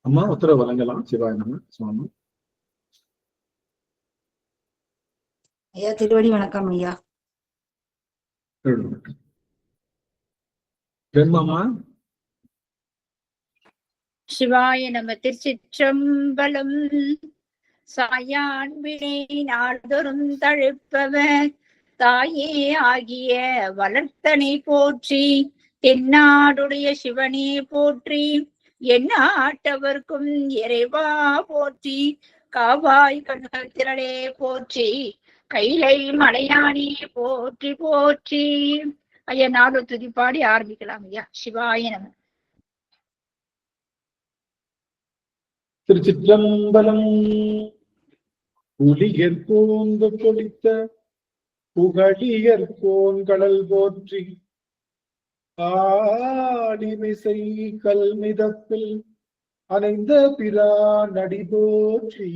அம்மா உத்தரவு வழங்கலாம். சிவாய நம. சுவாமி ஐயா திருவடி வணக்கம் ஐயா. பெண்மாமா சிவாய நம. திருச்சிற்றம்பலம். சாயான் வினை நாள்தொறும் தழுப்பவர் தாயே ஆகிய வளர்த்தனை போற்றி. தென்னாடுடைய சிவனே போற்றி. எந்நாட்டவர்க்கும் இறைவா போற்றி. காவாய் கண்கள் திரளே போற்றி. கைலை மலையானே போற்றி போற்றி. ஐயா நாடு துதிப்பாடி ஆரம்பிக்கலாம் ஐயா. சிவாய நம. திருச்சிற்றம்பலம். புலியர் போந்து பொழித்த புகழியர் போன் கடல் போற்றி. ஆடிமிசை கல்மிதப்பில் அணைந்த பிரான் அடி போற்றி.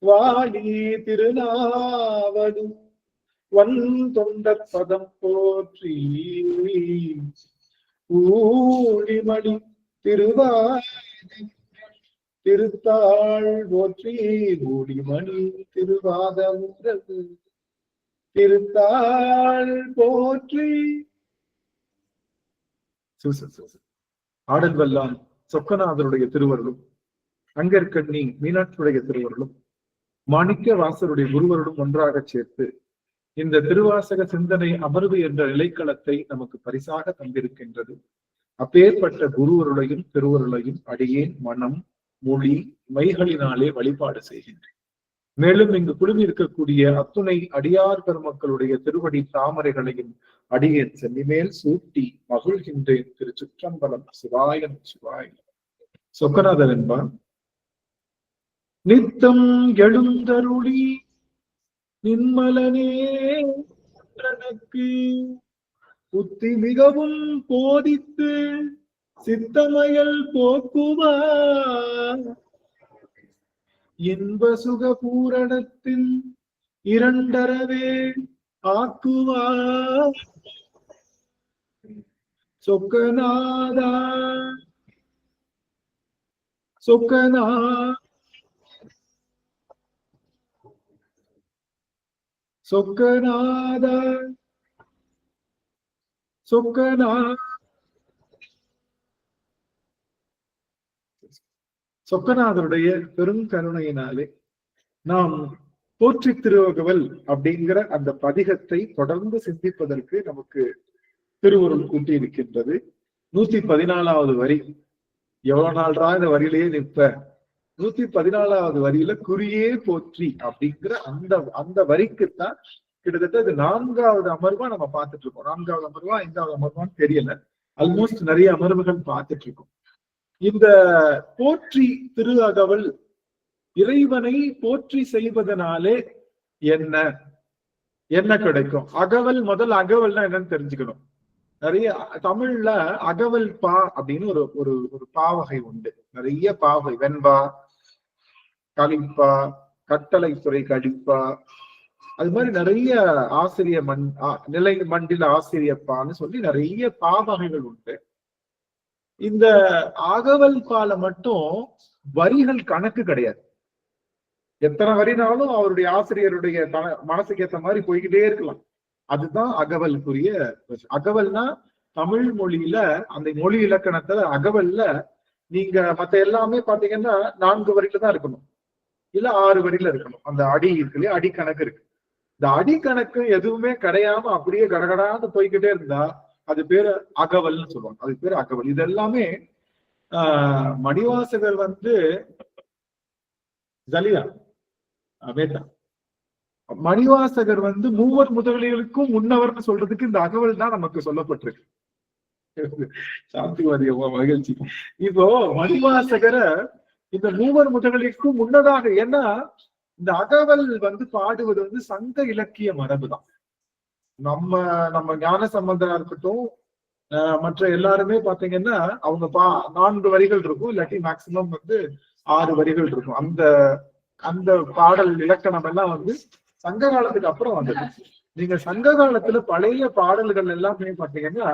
வாலி திருநாவடு வன் தொண்டர் பதம் போற்றி. ஊழிமணி திருத்தாள் போற்றி. ஊழிமணி திருவாத உறவு திருத்தாள் போற்றி. ஆடல் வல்லான் சொக்கநாதருடைய திருவருளும் அங்கற்கண்ணி மீனாட்சியுடைய திருவருளும் மாணிக்க வாசருடைய குருவருளும் ஒன்றாக சேர்த்து இந்த திருவாசக சிந்தனை அமர்வு என்ற நிலைக்களத்தை நமக்கு பரிசாக தந்திருக்கின்றது. அப்பேற்பட்ட குருவருளையும் திருவருளையும் அடியேன் மனம் மொழி மைகளினாலே வழிபாடு செய்கின்றேன். மேலும் இங்கு குழுமி இருக்கக்கூடிய அத்துணை அடியார் பெருமக்களுடைய திருவடி தாமரைகளையும் அடியேன் சென்னிமேல் சூட்டி மகிழ்கின்றேன். திருச்சிற்றம்பலம். சிவாயம் சிவாயம். சொக்கநாதர் என்பான் நித்தம் எழுந்தருளி நின்மலனே எனக்கு புத்தி மிகவும் போதித்து சித்தமயல் போக்குவார். இன்ப சுக பூரணத்தின் இரண்டரவே ஆக்குவார். சொக்கநாதா சொக்கநாதா சொக்கநாதருடைய பெருங்கருணையினாலே நாம் போற்றி திருவகவல் அப்படிங்கிற அந்த பதிகத்தை தொடர்ந்து சிந்திப்பதற்கு நமக்கு திருவுருள் கூட்டியிருக்கின்றது. 114வது வரி. எவ்வளவு நாள்ரா இந்த வரியிலேயே நிற்ப? 114வது வரியில குறியே போற்றி அப்படிங்கிற அந்த வரிக்குத்தான் கிட்டத்தட்ட இது 4வது அமர்வா நம்ம பார்த்துட்டு இருக்கோம். 4வது அமர்வா 5வது அமர்வான்னு தெரியல. ஆல்மோஸ்ட் நிறைய அமர்வுகள் பார்த்துட்டு இருக்கோம். இந்த போற்றி திரு அகவல் இறைவனை போற்றி செய்வதனாலே என்ன கிடைக்கும்? அகவல் முதல் அகவல்னா என்னன்னு தெரிஞ்சுக்கணும். நிறைய தமிழ்ல அகவல் பா அப்படின்னு ஒரு பாவகை உண்டு. நிறைய பாவகை. வெண்பா, கலிப்பா, கட்டளைத்துறை கடிப்பா, அது மாதிரி நிறைய ஆசிரிய நிலை மண்டில ஆசிரியப்பான்னு சொல்லி நிறைய பாவகைகள் உண்டு. இந்த அகவல் பால மட்டும் வரிகள் கணக்கு கிடையாது. எத்தனை வரினாலும் அவருடைய ஆசிரியருடைய மனசுக்கு ஏற்ற மாதிரி போய்கிட்டே இருக்கலாம். அதுதான் அகவலுக்குரிய. அகவல்னா தமிழ் மொழியில அந்த மொழி இலக்கணத்துல அகவல்ல நீங்க மத்த எல்லாமே பாத்தீங்கன்னா 4 வரியில தான் இருக்கணும், இல்ல 6 வரியில இருக்கணும். அந்த அடி இருக்கு இல்லையா, அடி கணக்கு இருக்கு. இந்த அடி கணக்கு எதுவுமே கிடையாம அப்படியே கடகடான்னு போய்கிட்டே இருந்தா அது பேரு அகவல்னு சொல்லுவாங்க. அது பேரு அகவல். இது எல்லாமே மணிவாசகர் ஜலியா வேட்டா மணிவாசகர் மூவர் முதலிகளுக்கும் முன்னவர்னு சொல்றதுக்கு இந்த அகவல் தான் நமக்கு சொல்லப்பட்டிருக்கு. சாந்திவாதி மகிழ்ச்சி. இப்போ மணிவாசகரை இந்த மூவர் முதலிகளுக்கும் முன்னதாக, ஏன்னா இந்த அகவல் பாடுவது சங்க இலக்கிய மரபு தான். நம்ம ஞான சம்பந்தரா இருக்கட்டும், மற்ற எல்லாருமே பாத்தீங்கன்னா அவங்க 4 வரிகள் இருக்கும், இல்லாட்டி மேக்சிமம் 6 வரிகள் இருக்கும். அந்த பாடல் இலக்கணம் எல்லாம் சங்க காலத்துக்கு அப்புறம் வந்தது. நீங்க சங்க காலத்துல பழைய பாடல்கள் எல்லாமே பாத்தீங்கன்னா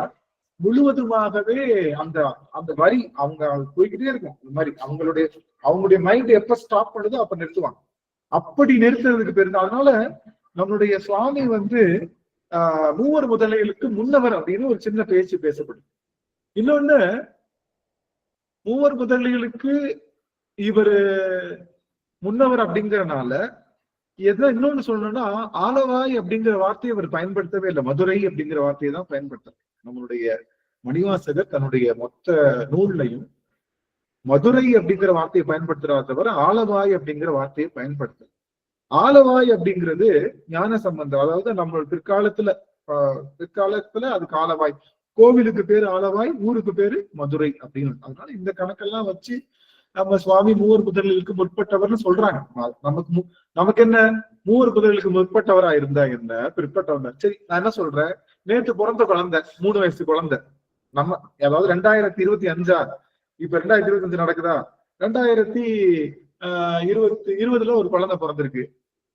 முழுவதுமாகவே அந்த அந்த வரி அவங்க போய்கிட்டே இருக்கும். இந்த மாதிரி அவங்களுடைய மைண்ட் எப்ப ஸ்டாப் பண்ணுதோ அப்ப நிறுத்துவாங்க. அப்படி நிறுத்துறதுக்கு பேரு. அதனால நம்மளுடைய சுவாமி மூவர் முதலைகளுக்கு முன்னவர் அப்படின்னு ஒரு சின்ன பேச்சு பேசப்படும். இன்னொன்னு, மூவர் முதலைகளுக்கு இவர் முன்னவர் அப்படிங்கறனால இன்னொன்னு சொல்லணும்னா, ஆலவாய் அப்படிங்கிற வார்த்தையை அவர் பயன்படுத்தவே இல்லை. மதுரை அப்படிங்கிற வார்த்தையை தான் பயன்படுத்த. நம்மளுடைய மணிவாசகர் தன்னுடைய மொத்த நூல்லையும் மதுரை அப்படிங்கிற வார்த்தையை பயன்படுத்துறா தவிர ஆலவாய் அப்படிங்கிற வார்த்தையை பயன்படுத்த. ஆலவாய் அப்படிங்கிறது ஞான சம்பந்தம். அதாவது நம்ம பிற்காலத்துல அதுக்கு ஆலவாய், கோவிலுக்கு பேரு ஆலவாய், ஊருக்கு பேரு மதுரை அப்படின்னு. அதனால இந்த கணக்கெல்லாம் வச்சு நம்ம சுவாமி மூவர் முதல்களுக்கு முற்பட்டவர்னு சொல்றாங்க. நமக்கு என்ன, மூவர் முதல்களுக்கு முற்பட்டவரா இருந்தா என்ன, பிற்பட்டவர். சரி, நான் என்ன சொல்றேன், நேற்று பிறந்த குழந்தை, 3 வயசு குழந்தை, நம்ம அதாவது 2025 இப்ப 2025 நடக்குதா, 2020 ஒரு குழந்தை பிறந்திருக்கு.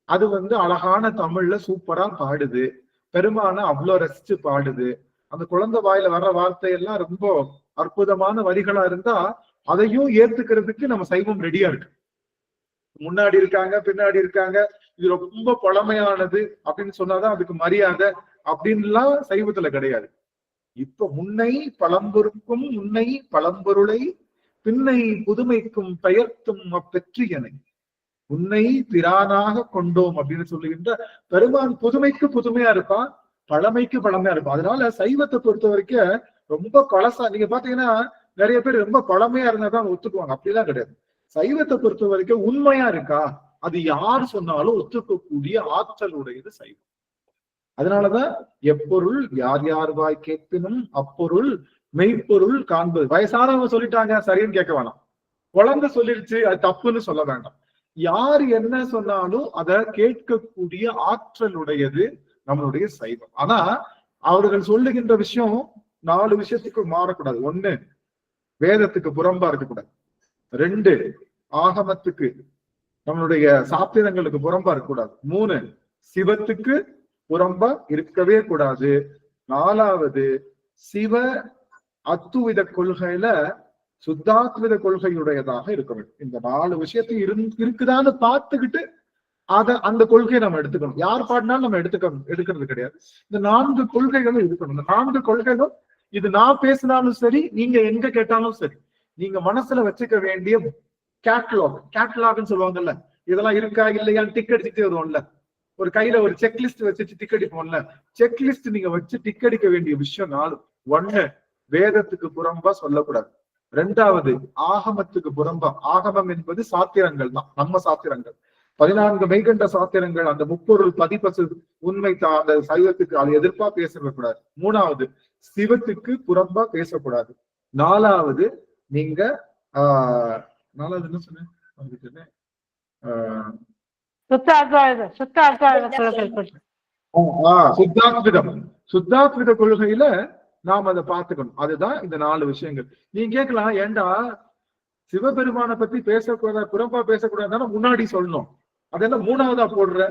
அது அழகான தமிழ்ல சூப்பரா பாடுது, பெருமான அவ்வளவு ரசிச்சு பாடுது. அந்த குழந்தை வாயில வர்ற வார்த்தையெல்லாம் ரொம்ப அற்புதமான வரிகளா இருந்தா அதையும் ஏத்துக்கிறதுக்கு நம்ம சைவம் ரெடியா இருக்கு. முன்னாடி இருக்காங்க, பின்னாடி இருக்காங்க, இது ரொம்ப பழமையானது அப்படின்னு சொன்னாதான் அதுக்கு மரியாதை அப்படின்லாம் சைவத்துல கிடையாது. இப்ப முன்னை பழம்பொருக்கும் முன்னை பழம்பொருளை பின்னை புதுமைக்கும் பெயர்த்தும் அப்பெற்றியனை உன்னை பிரானாக கொண்டோம் அப்படின்னு சொல்லுகின்ற பெருமான் புதுமைக்கு புதுமையா இருப்பான், பழமைக்கு பழமையா இருப்பான். அதனால சைவத்தை பொறுத்த வரைக்கும் ரொம்ப பழசா, நீங்க பாத்தீங்கன்னா நிறைய பேர் ரொம்ப பழமையா இருந்தாதான் ஒத்துக்குவாங்க. அப்படிலாம் கிடையாது. சைவத்தை பொறுத்த வரைக்கும் உண்மையா இருக்கா, அது யார் சொன்னாலும் ஒத்துக்கக்கூடிய ஆற்றல் உடையது சைவம். அதனாலதான் எப்பொருள் யார் யார் வாய் கேட்பினும் அப்பொருள் மெய்ப்பொருள் காண்பது. வயசானவங்க சொல்லிட்டாங்க சரின்னு கேட்க வேணாம், குழந்தை சொல்லிருச்சு அது தப்புன்னு சொல்ல வேண்டாம். யார் என்ன சொன்னாலும் அதை கேட்கக்கூடிய ஆற்றல் உடையது நம்மளுடைய சைவம். ஆனா அவர்கள் சொல்லுகின்ற விஷயம் 4 விஷயத்துக்கு மாறக்கூடாது. 1, வேதத்துக்கு புறம்பா இருக்கக்கூடாது. 2, ஆகமத்துக்கு நம்மளுடைய சாத்திரங்களுக்கு புறம்பா இருக்கக்கூடாது. 3, சிவத்துக்கு புறம்பா இருக்கவே கூடாது. 4வது, சிவ அத்துவித கொள்கையில சுத்தாத்வித கொள்கையுடையதாக இருக்க வேண்டும். இந்த 4 விஷயத்தை இருக்குதான்னு பார்த்துக்கிட்டு அந்த கொள்கையை நம்ம எடுத்துக்கணும். யார் பாடினாலும் நம்ம எடுக்கிறது கிடையாது. இந்த 4 கொள்கைகளும் இருக்கணும். இந்த 4 கொள்கைகளும், இது நான் பேசினாலும் சரி, நீங்க எங்க கேட்டாலும் சரி, நீங்க மனசுல வச்சுக்க வேண்டிய கேட்டலாக்னு சொல்லுவாங்கல்ல, இதெல்லாம் இருக்கா இல்லையான்னு டிக் அடிச்சுட்டே வருவோம்ல, ஒரு கையில ஒரு செக்லிஸ்ட் வச்சு டிக் அடிப்போம்ல, செக்லிஸ்ட் நீங்க வச்சு டிக் அடிக்க வேண்டிய விஷயம் 4. 1, வேதத்துக்கு புறம்பா சொல்லக்கூடாது. 2வது, ஆகமத்துக்கு புறம்பா. ஆகமம் என்பது சாத்திரங்கள் தான், நம்ம சாத்திரங்கள். 14 மெய்கண்ட சாத்திரங்கள், அந்த முப்பொருள் பதிப்பசு உண்மை தான். அந்த சைவத்துக்கு அது எதிர்ப்பா பேசக்கூடாது. 3வது, சிவத்துக்கு புறம்பா பேசக்கூடாது. 4வது, நீங்க 4வது என்ன சொன்னேன், சுத்தாத்வித கொள்கையில நாம் அதை பார்த்துக்கணும். அதுதான் இந்த 4 விஷயங்கள். நீங்க கேட்கலாம், ஏண்டா சிவபெருமானை பத்தி பேசக்கூடாது, புறம்பா பேசக்கூடாதுன்னா முன்னாடி சொல்லணும், அது என்ன 3வதா போடுற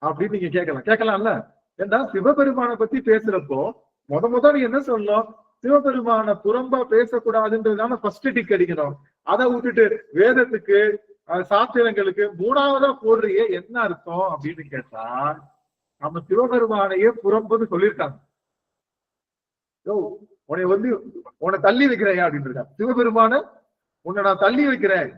அப்படின்னு நீங்க கேட்கலாம்ல. ஏண்டா சிவபெருமானை பத்தி பேசுறப்போ முத நீ என்ன சொல்லணும், சிவபெருமான புறம்பா பேசக்கூடாதுன்றதுதான ஃபர்ஸ்ட் டிக் அடிக்கணும். அதை விட்டுட்டு வேதத்துக்கு சாத்திரங்களுக்கு 3வதா போடுறியே, என்ன அர்த்தம் அப்படின்னு கேட்டா, நம்ம சிவபெருமானையே புறம்புன்னு சொல்லியிருக்காங்க. உன்னை தள்ளி வைக்கிறேன் அப்படின்னு இருக்காங்க. சிவபெருமான உன்னை நான் தள்ளி வைக்கிறேன்,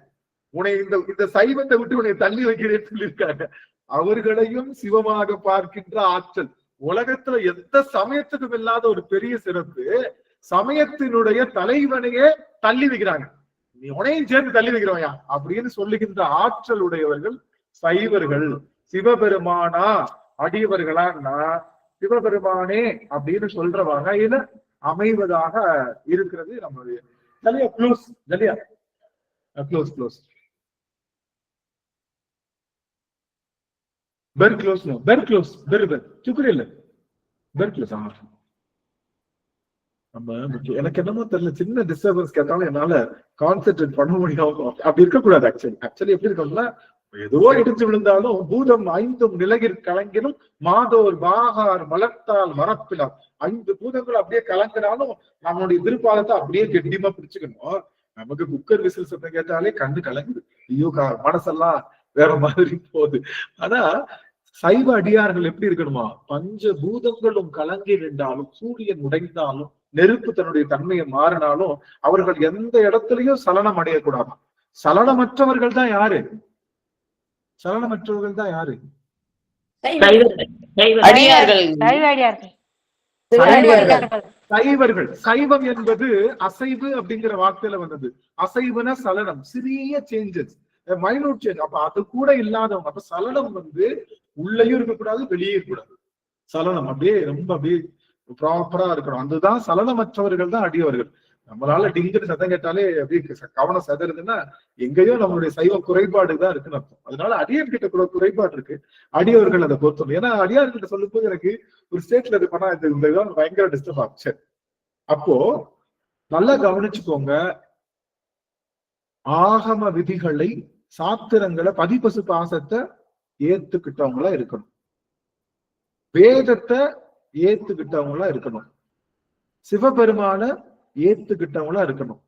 உன்னை இந்த சைவத்தை விட்டு உன்னை தள்ளி வைக்கிறேன்னு சொல்லியிருக்காங்க. அவர்களையும் சிவமாக பார்க்கின்ற ஆற்றல் உலகத்துல எந்த சமயத்துக்கும் இல்லாத ஒரு பெரிய சிறப்பு. சமயத்தினுடைய தலைவனையே தள்ளி வைக்கிறாங்க, நீ உனையும் சேர்ந்து தள்ளி வைக்கிறவயா அப்படின்னு சொல்லுகின்ற ஆற்றல் உடையவர்கள் சைவர்கள். சிவபெருமானா அடியவர்களான்னா சிவபெருமானே அப்படின்னு சொல்ற வகையில அமைவதாக இருக்கிறது நம்மளுடைய ஜலியா க்ளோஸ். ஜலியா க்ளோஸ் க்ளோஸ் பெர் க்ளோஸ் நோ பெர் க்ளோஸ் பெர் பெர் சுக்குரி இல்ல பெர் க்ளோஸ். ஆமா, நம்ம எனக்கு என்னமோ தெரியல, சின்ன டிஸ்டர்பன்ஸ் கேட்டாலும் என்னால கான்சென்ட்ரேட் பண்ண முடியும். அப்படி இருக்கக்கூடாது. ஆக்சுவலி எப்படி இருக்கணும்னா, ஏதோ இடிஞ்சு விழுந்தாலும் பூதம் 5 நிலையில் கலங்கினும் மாதோர் வாகார் மலர்த்தால் மரப்பிலார். 5 பூதங்கள் அப்படியே கலங்கினாலும் நம்மளுடைய திருப்பாலத்தை அப்படியே கெட்டியமா பிடிச்சுக்கணும். நமக்கு குக்கர் விசில் சத்தம் கேட்டாலே கண்ணு கலங்குது, ஐயோ மனசெல்லாம் வேற மாதிரி போகுது. ஆனா சைவ அடியார்கள் எப்படி இருக்கணுமா, பஞ்ச பூதங்களும் கலங்கி நின்றாலும், சூரியன் உடைந்தாலும், நெருப்பு தன்னுடைய தன்மையை மாறினாலும் அவர்கள் எந்த இடத்துலயும் சலனம் அடையக்கூடாது. சலனமற்றவர்கள் தான் யாரு? சலனமற்றவர்கள் தான் யாரு? சைவர்கள். சைவம் என்பது அசைவு அப்படிங்கிற வார்த்தையில வந்தது. அசைவுனா சலனம், சிறிய சேஞ்சஸ், மைனூட் சேஞ்ச். அப்ப அது கூட இல்லாதவங்க. அப்ப சலனம் உள்ளேயும் இருக்கக்கூடாது, வெளியே இருக்கக்கூடாது. சலனம் அப்படியே ரொம்ப அப்படியே ப்ராப்பரா இருக்கணும். அதுதான் சலனமற்றவர்கள் தான் அடியவர்கள். நம்மளால டிங்கிட்டு சத்தம் கேட்டாலே அப்படியே கவனம் செதறதுன்னா எங்கேயோ நம்மளுடைய சைவ குறைபாடு தான் இருக்குன்னு அர்த்தம். அதனால அடியார் கிட்ட கூட குறைபாடு இருக்கு, அடியவர்கள் அதை பொறுத்தணும். ஏன்னா அடியார் கிட்ட சொல்லும் போது எனக்கு ஒரு ஸ்டேட்ல இது பண்ணா இதுதான் பயங்கர டிஸ்டர்ப் ஆச்சு. அப்போ நல்லா கவனிச்சுக்கோங்க, ஆகம விதிகளை, சாத்திரங்களை, பதிபசு பாசத்தை ஏத்துக்கிட்டவங்களா இருக்கணும், வேதத்தை ஏத்துக்கிட்டவங்களா இருக்கணும், சிவபெருமான ஏத்துக்கிட்டவங்களா இருக்கணும்.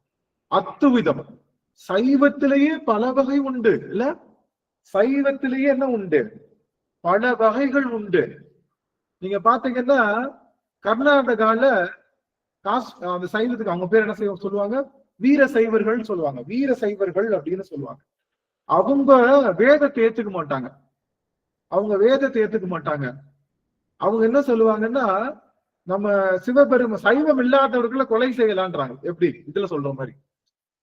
அத்துவிதம் சைவத்திலேயே பல வகை உண்டு இல்ல? சைவத்திலேயே என்ன உண்டு? பல வகைகள் உண்டு. நீங்க பாத்தீங்கன்னா கர்நாடகால அந்த சைவத்துக்கு அவங்க பேர் என்ன சொல்லுவாங்க? வீர சைவர்கள் சொல்லுவாங்க. வீர சைவர்கள் அப்படின்னு சொல்லுவாங்க. அவங்க வேதத்தை ஏத்துக்க மாட்டாங்க. அவங்க வேதத்தை ஏத்துக்க மாட்டாங்க. அவங்க என்ன சொல்லுவாங்கன்னா, நம்ம சிவபெரும சைவம் இல்லாதவர்களை கொலை செய்யலான்றாங்க. எப்படி இதுல சொல்ற மாதிரி,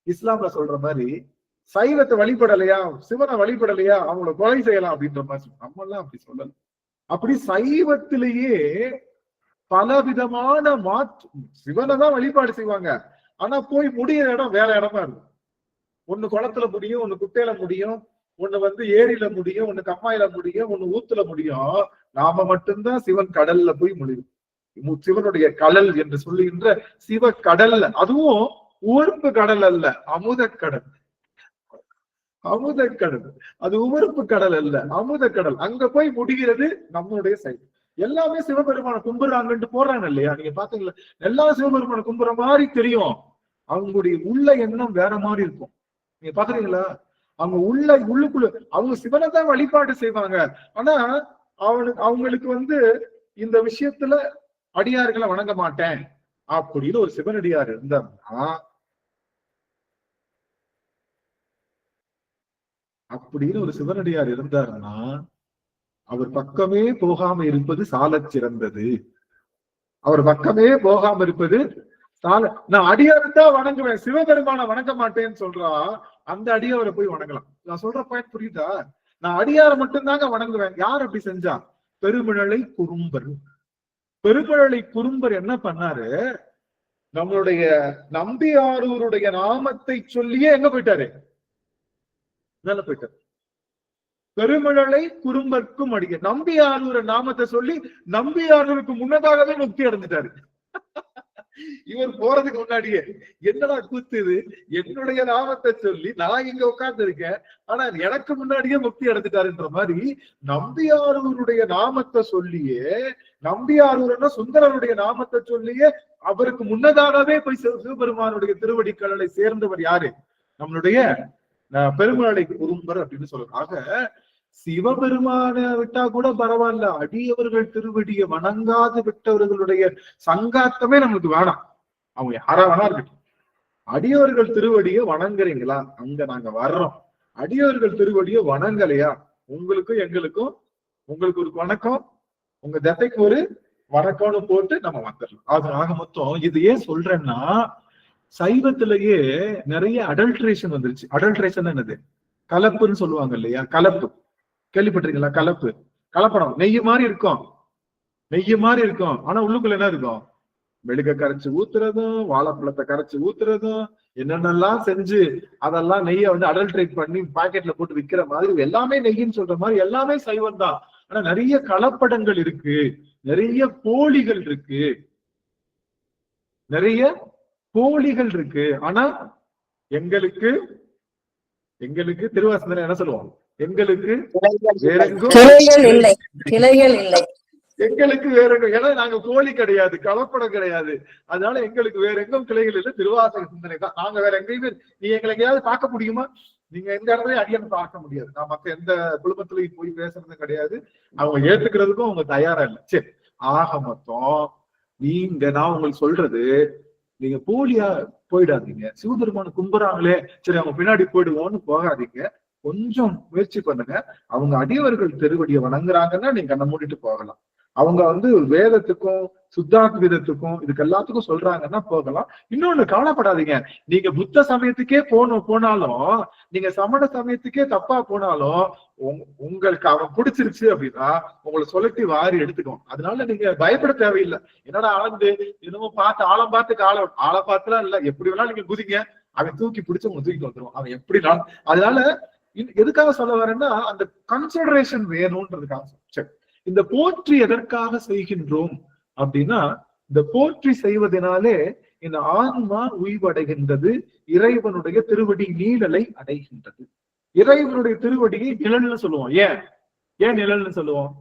இஸ்லாம்ல சொல்ற மாதிரி சைவத்தை வழிபடலையா, சிவனை வழிபடலையா, அவங்கள கொலை செய்யலாம் அப்படின்ற மாதிரி. நம்ம எல்லாம் அப்படி சொல்லல. அப்படி சைவத்திலேயே பல விதமான சிவனை தான் வழிபாடு செய்வாங்க. ஆனா போய் முடிய இடம் வேற இடமா இருக்கும். ஒண்ணு குளத்துல முடியும், ஒண்ணு குட்டையில முடியும், ஒண்ணு ஏரியில முடியும், ஒண்ணு கம்மாயில முடியும், ஒண்ணு ஊத்துல முடியும். நாம மட்டும்தான் சிவன் கடல்ல போய் முடியும். சிவனுடைய கடல் என்று சொல்லுகின்ற சிவ கடல்ல, அதுவும் உவர்ப்பு கடல் அல்ல, அமுத கடல். அமுத கடல் அது உவர்ப்பு கடல் அல்ல, அமுத கடல். அங்க போய் முடிகிறது நம்மளுடைய சைடு. எல்லாமே சிவபெருமான கும்பிடுறாங்கன்ட்டு போறாங்க இல்லையா? நீங்க பாத்தீங்களா? எல்லா சிவபெருமான கும்பிடுற மாதிரி தெரியும், அவங்களுடைய உள்ள எண்ணம் வேற மாதிரி இருக்கும். நீங்க பாக்குறீங்களா? அவங்க உள்ளுக்குள்ள அவங்க சிவனை தான் வழிபாடு செய்வாங்க. ஆனா அவங்களுக்கு இந்த விஷயத்துல அடியார்களை வணங்க மாட்டேன் அப்படின்னு ஒரு சிவனடியார் இருந்தாருன்னா, அவர் பக்கமே போகாம இருப்பது சாலச் சிறந்தது. அவர் பக்கமே போகாம இருப்பது நான் அடியார்தான் வணங்குவேன், சிவபெருமான வணங்க மாட்டேன்னு சொல்றா, அந்த அடியாரை போய் வணங்கலாம். நான் சொல்ற பாயிண்ட் புரியுதா? நான் அடியாரை மட்டும்தாங்க வணங்குவேன். யார் அப்படி செஞ்சா? பெருமிழலை குறும்பர். பெருமிழலை குறும்பர் என்ன பண்ணாரு? நம்மளுடைய நம்பியாரூருடைய நாமத்தை சொல்லியே எங்க போயிட்டாரு? மேல போயிட்டாரு. பெருமிழலை குறும்பர்க்கும் அடிக்க நம்பியாரூர நாமத்தை சொல்லி நம்பியாரூருக்கு முன்னதாகவே முக்தி அடைஞ்சிட்டாரு. இவர் போறதுக்கு முன்னாடியே என்னடா கூத்து இது, என்னுடைய நாமத்தை சொல்லி நான் இங்க உட்கார்ந்து இருக்கேன், ஆனா எனக்கு முன்னாடியே முக்தி அடைஞ்சிட்டாருன்ற மாதிரி நம்பியாரூருடைய நாமத்தை சொல்லியே, நம்பியாரூர்னா சுந்தரருடைய நாமத்தை சொல்லியே அவருக்கு முன்னதாகவே போய் சிவபெருமானுடைய திருவடி கடலை சேர்ந்தவர் யாரு? நம்மளுடைய பெருமாளை குறும்பர் அப்படின்னு சொல்றோம். ஆக சிவபெருமான விட்டா கூட பரவாயில்ல, அடியவர்கள் திருவடியை வணங்காது விட்டவர்களுடைய சங்காத்தமே நம்மளுக்கு வேணாம். அவங்க யாரா வேணா இருக்கட்டும், அடியவர்கள் திருவடியை வணங்குறீங்களா? அங்க நாங்க வர்றோம். அடியவர்கள் திருவடியை வணங்கலையா, உங்களுக்கும் எங்களுக்கும், உங்களுக்கு ஒரு வணக்கம், உங்க தத்தைக்கு ஒரு வணக்கம்னு போட்டு நம்ம வந்துடலாம். அது ஆக மொத்தம் இது ஏன் சொல்றேன்னா, சைவத்திலேயே நிறைய அடல்ட்ரேஷன் வந்துருச்சு. அடல்ட்ரேஷன் என்னது? கலப்புன்னு சொல்லுவாங்க இல்லையா? கலப்பு கேள்விப்பட்டிருக்கீங்களா? கலப்பு, கலப்படம். நெய்யு மாதிரி இருக்கும், நெய்யு மாதிரி இருக்கும், ஆனா உள்ளுக்குள்ள என்ன இருக்கும்? மெழுக கரைச்சு ஊத்துறதும், வாழைப்பழத்தை கரைச்சு ஊத்துறதும், என்னென்னலாம் செஞ்சு அதெல்லாம் நெய்யை அடல்ட்ரேட் பண்ணி பாக்கெட்ல போட்டு விற்கிற மாதிரி எல்லாமே நெய்யின்னு சொல்ற மாதிரி எல்லாமே சைவம் தான். ஆனா நிறைய கலப்படங்கள் இருக்கு, நிறைய போலிகள் இருக்கு, நிறைய போலிகள் இருக்கு. ஆனா எங்களுக்கு திருவாசகத்துல என்ன சொல்லுவோம்? எங்களுக்கு வேறெங்கும் கிளைகள் இல்லை, கிளைகள் இல்லை. எங்களுக்கு வேற ஏன்னா நாங்க போலி கிடையாது, கலப்படம் கிடையாது. அதனால எங்களுக்கு வேற எங்கும் கிளைகள் இல்லை, திருவாசக சிந்தனை தான். நாங்க வேற எங்கேயுமே நீ எங்களை எங்கேயாவது பார்க்க முடியுமா? நீங்க எந்த இடத்துலயும் அடியன்னு பார்க்க முடியாது. நான் மத்த எந்த குடும்பத்திலையும் போய் பேசுறது கிடையாது. அவங்க ஏத்துக்கிறதுக்கும் அவங்க தயாரா இல்லை. சரி, ஆக மொத்தம் நான் உங்களுக்கு சொல்றது, நீங்க போலியா போயிடாதீங்க. சிவபெருமான கும்புறாங்களே, சரி அவங்க பின்னாடி போயிடுவோம்னு போகாதீங்க. கொஞ்சம் முயற்சி பண்ணுங்க. அவங்க அடியவர்கள் திருவடியை வணங்குறாங்கன்னா நீங்க கண்ணை மூடிட்டு போகலாம். அவங்க வேதத்துக்கும் சுத்தாத்வீதத்துக்கும் இதுக்கு எல்லாத்துக்கும் சொல்றாங்கன்னா போகலாம். இன்னொன்னு கவலைப்படாதீங்க, நீங்க புத்த சமயத்துக்கே போனாலும், நீங்க சமண சமயத்துக்கே தப்பா போனாலும், உங்களுக்கு அவன் பிடிச்சிருச்சு அப்படின்னா உங்களை சொல்லி வாரி எடுத்துக்கும். அதனால நீங்க பயப்பட தேவையில்லை. என்னடா ஆளந்து இன்னமும் ஆழம் பார்த்து ஆளை பார்த்துலாம் இல்ல, எப்படி வேணாலும் நீங்க குதிங்க, அவன் தூக்கி பிடிச்சு உங்க தூக்கி வந்துடும் அவன் எப்படினாலும். அதனால எதுக்காக சொல்ல வரேன்னா, அந்த கன்சிடரேஷன் வேணும்ன்றதுக்காக. சரி, இந்த போற்றி எதற்காக செய்கின்றோம் அப்படின்னா, இந்த போற்றி செய்வதனாலே இந்த ஆன்மா உய்வடைகின்றது, இறைவனுடைய திருவடி நீழலை அடைகின்றது. இறைவனுடைய திருவடியை நிழல்னு சொல்லுவோம். ஏன் நிழல்னு சொல்லுவோம்?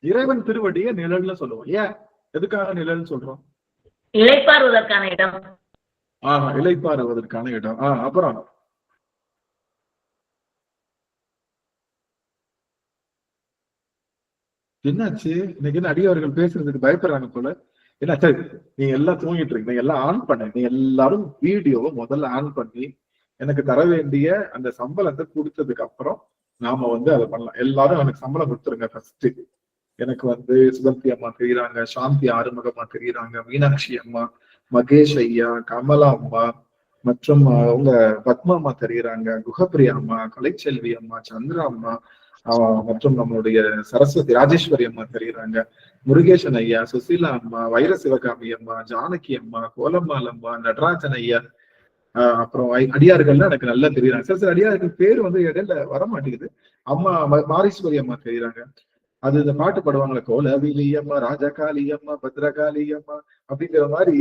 இறைவன் திருவடியை நிழல்னு சொல்லுவோம். எதுக்காக நிழல்னு சொல்றோம்? இளைப்பாறுவதற்கான இடம். இளைப்பாறுவதற்கான இடம். அப்புறம் என்னாச்சு? இன்னைக்கு என்ன அடியவர்கள் பேசுறதுக்கு பயப்படுறாங்க போல. என்ன சரி, நீங்க எல்லாம் தூங்கிட்டு இருக்கீங்க, எல்லாம் ஆன் பண்ண, நீங்க எல்லாரும் வீடியோவை முதல்ல ஆன் பண்ணி எனக்கு தர வேண்டிய அந்த சம்பளத்தை கொடுத்ததுக்கு அப்புறம் நாம அதை பண்ணலாம். எல்லாரும் எனக்கு சம்பளம் கொடுத்துருங்க. ஃபர்ஸ்ட் எனக்கு சுகந்தி அம்மா தெரியுறாங்க, சாந்தி ஆறுமுகமா தெரியுறாங்க, மீனாட்சி அம்மா, மகேஷ் ஐயா, கமலா அம்மா மற்றும் அவங்க பத்மா அம்மா தெரியுறாங்க, குகப்பிரியா அம்மா, கலைச்செல்வி அம்மா, சந்திரா அம்மா மற்றும் நம்மளுடைய சரஸ்வதி ராஜேஸ்வரி அம்மா தெரியுறாங்க, முருகேசன் ஐயா, சுசீலா அம்மா, வைர சிவகாமி அம்மா, ஜானகி அம்மா, கோலம்மாள் அம்மா, நடராஜன் ஐயா, அப்புறம் அடியார்கள்லாம் எனக்கு நல்லா தெரியுறாங்க. சில அடியார்கள் பேர் இடையில வரமாட்டேங்குது. அம்மா மாரீஸ்வரி அம்மா தெரியுறாங்க. இந்த பாட்டு பாடுவாங்களே, கோலவிலி அம்மா, ராஜகாளி அம்மா, பத்ரகாளி அம்மா அப்படிங்கிற மாதிரி